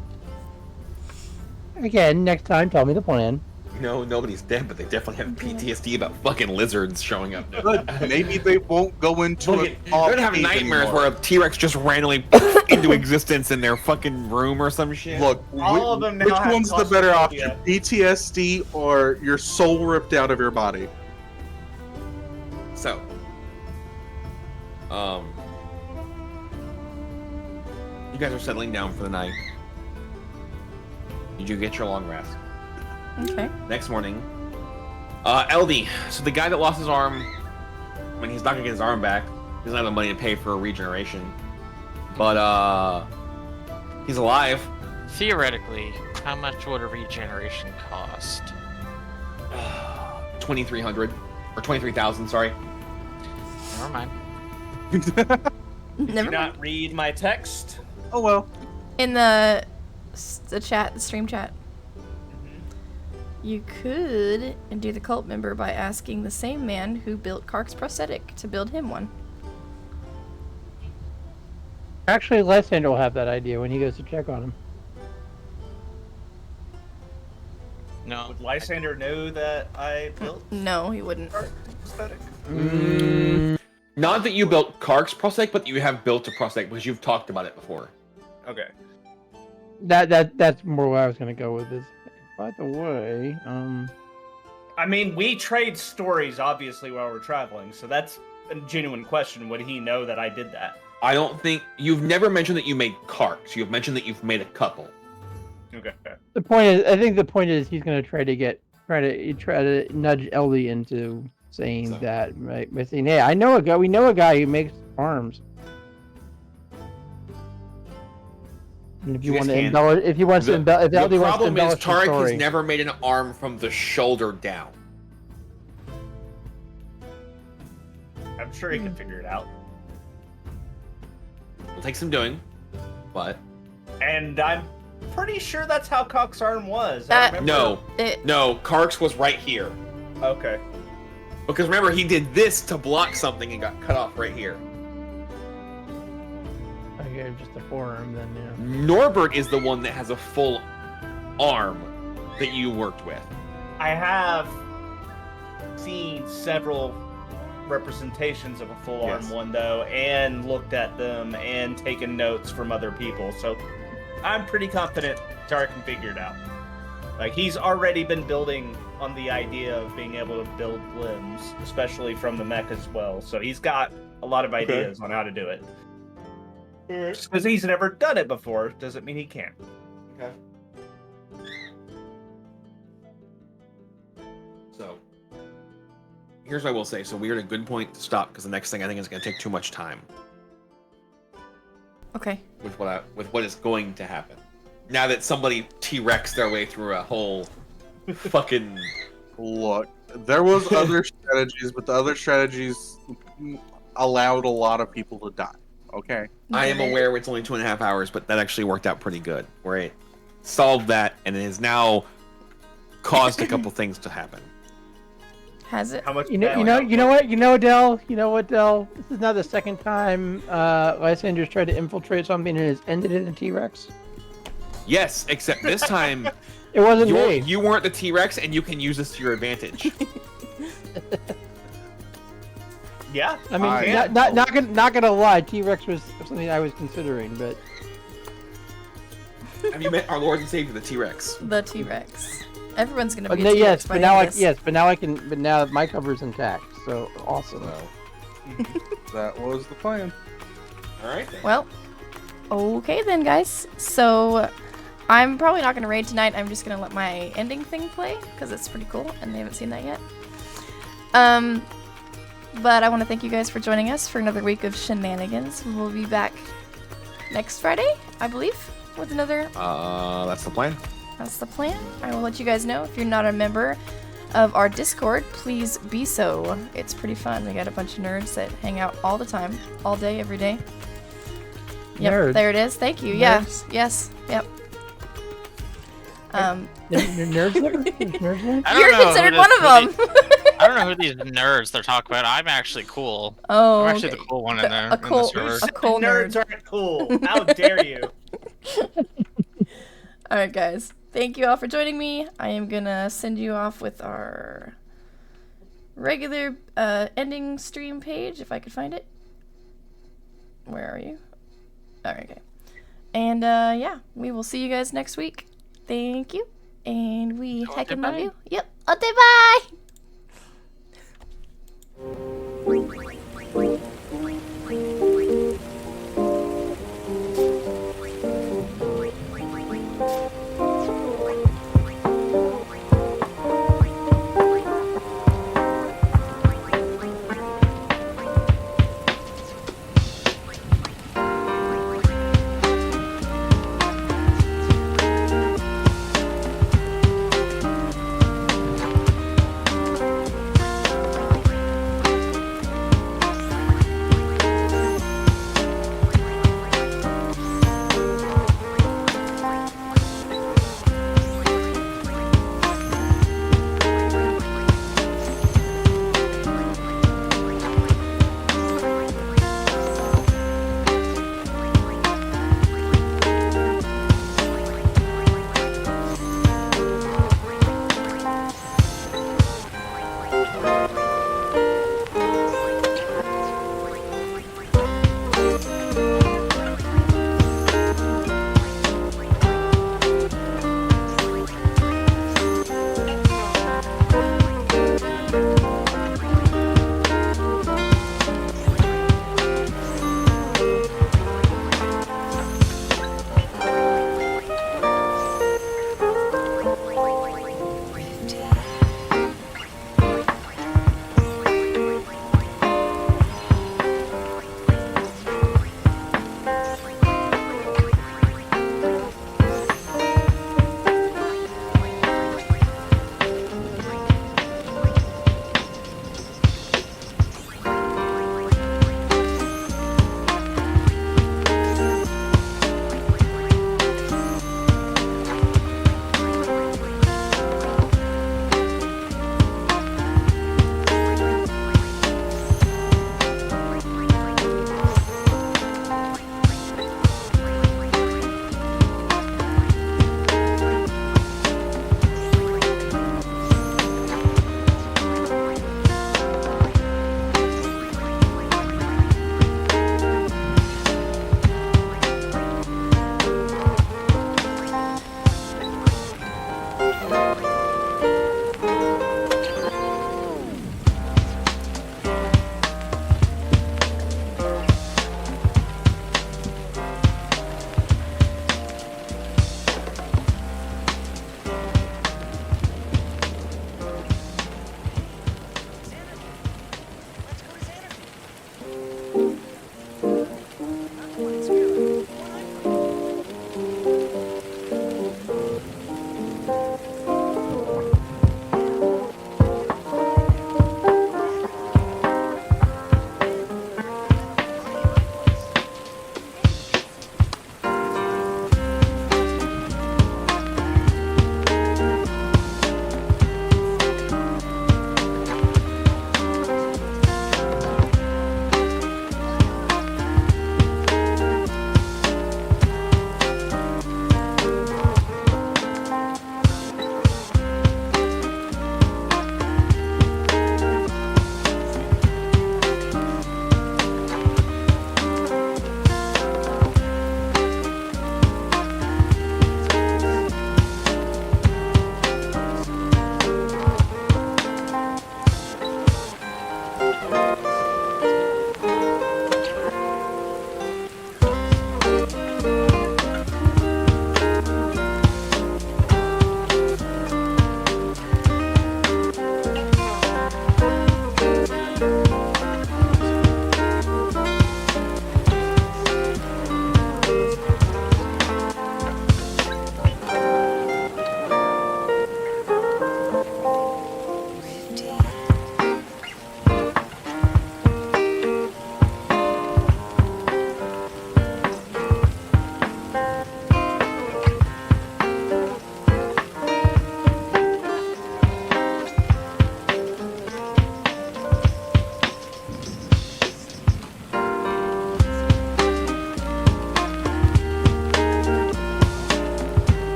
Again, next time, tell me the plan. No, nobody's dead, but they definitely have PTSD about fucking lizards showing up. Good. Maybe they won't go into They're gonna have nightmares where a T-Rex just randomly into existence in their fucking room or some shit. Look, All of them now which have one's the better option? claustrophobia. PTSD or your soul ripped out of your body? So, you guys are settling down for the night. Did you get your long rest? Okay. Next morning, LD. So the guy that lost his arm, when he's not gonna get his arm back, he doesn't have the money to pay for a regeneration. But he's alive. Theoretically, how much would a regeneration cost? 2,300 or 23,000. Sorry. Never mind. Did you not read my text? Oh well. In the chat, the stream chat. You could do the cult member by asking the same man who built Kark's prosthetic to build him one. Actually, Lysander will have that idea when he goes to check on him. No. Would Lysander know that I built? No, he wouldn't. Prosthetic. Not that you built Kark's prosthetic, but you have built a prosthetic because you've talked about it before. Okay. That's more where I was gonna go with this. By the way, I mean, we trade stories obviously while we're traveling, so that's a genuine question. Would he know that I did that? I don't think you've never mentioned that you made Karks. You've mentioned that you've made a couple. Okay. the point is, I think the point is he's gonna try to nudge Ellie into saying that, right? By saying, "Hey, we know a guy who makes arms." And if you want to embellish, if Ellie wants to embellish the problem is the Tarek story. has never made an arm from the shoulder down. I'm sure he can figure it out. It'll take some doing, but And I'm pretty sure that's how Cock's arm was. I remember no, Kark's was right here. Okay. Because remember, he did this to block something and got cut off right here. Okay, just a forearm then, yeah. Norbert is the one that has a full arm that you worked with. I have seen several representations of a full arm one though, and looked at them and taken notes from other people. So I'm pretty confident Tarek can figure it out. Like, he's already been building on the idea of being able to build limbs, especially from the mech as well. So he's got a lot of ideas on how to do it. Just because he's never done it before doesn't mean he can't. Okay. So, here's what I will say. So we're at a good point to stop because the next thing I think is going to take too much time. Okay. With what is going to happen. Now that somebody T-Rex their way through a whole fucking... Look, there was other strategies, but the other strategies allowed a lot of people to die. Okay? I am aware it's only 2.5 hours, but that actually worked out pretty good. Where it solved that, and it has now caused a couple things to happen. Has it? How much? You know what, Del? This is now the second time Lysander's tried to infiltrate something and has ended in a T-Rex. Yes, except this time It wasn't me. you weren't the T-Rex, and you can use this to your advantage. Yeah. I mean, not gonna lie, T-Rex was something I was considering, but Have you met our Lord and Savior, the T-Rex? The T-Rex. Everyone's gonna but be no, a T-Rex yes, by but the now end of this. but now my cover's intact, so awesome. That was the plan. All right. Well, okay then, guys. So I'm probably not gonna raid tonight. I'm just gonna let my ending thing play because it's pretty cool, and they haven't seen that yet. But I want to thank you guys for joining us for another week of shenanigans. We'll be back next Friday, I believe, with another. That's the plan. That's the plan. I will let you guys know. If you're not a member of our Discord, please be so. It's pretty fun. We got a bunch of nerds that hang out all the time, all day, every day. Yep, Nerds. there it is. Thank you. Nerds. Yes. Yep. Nerds there? There's nerds there? I don't You're know considered who one this- of them. I don't know who these nerds they're talking about. I'm actually cool. Oh, I'm actually okay. the cool one in there. A cool, in the server. a cool Nerds nerd. aren't cool. How dare you? All right, guys. Thank you all for joining me. I am gonna send you off with our regular ending stream page if I could find it. Where are you? All right, okay. And yeah, we will see you guys next week. Thank you, and we heckin' love bye. you. Yep. Okay, bye.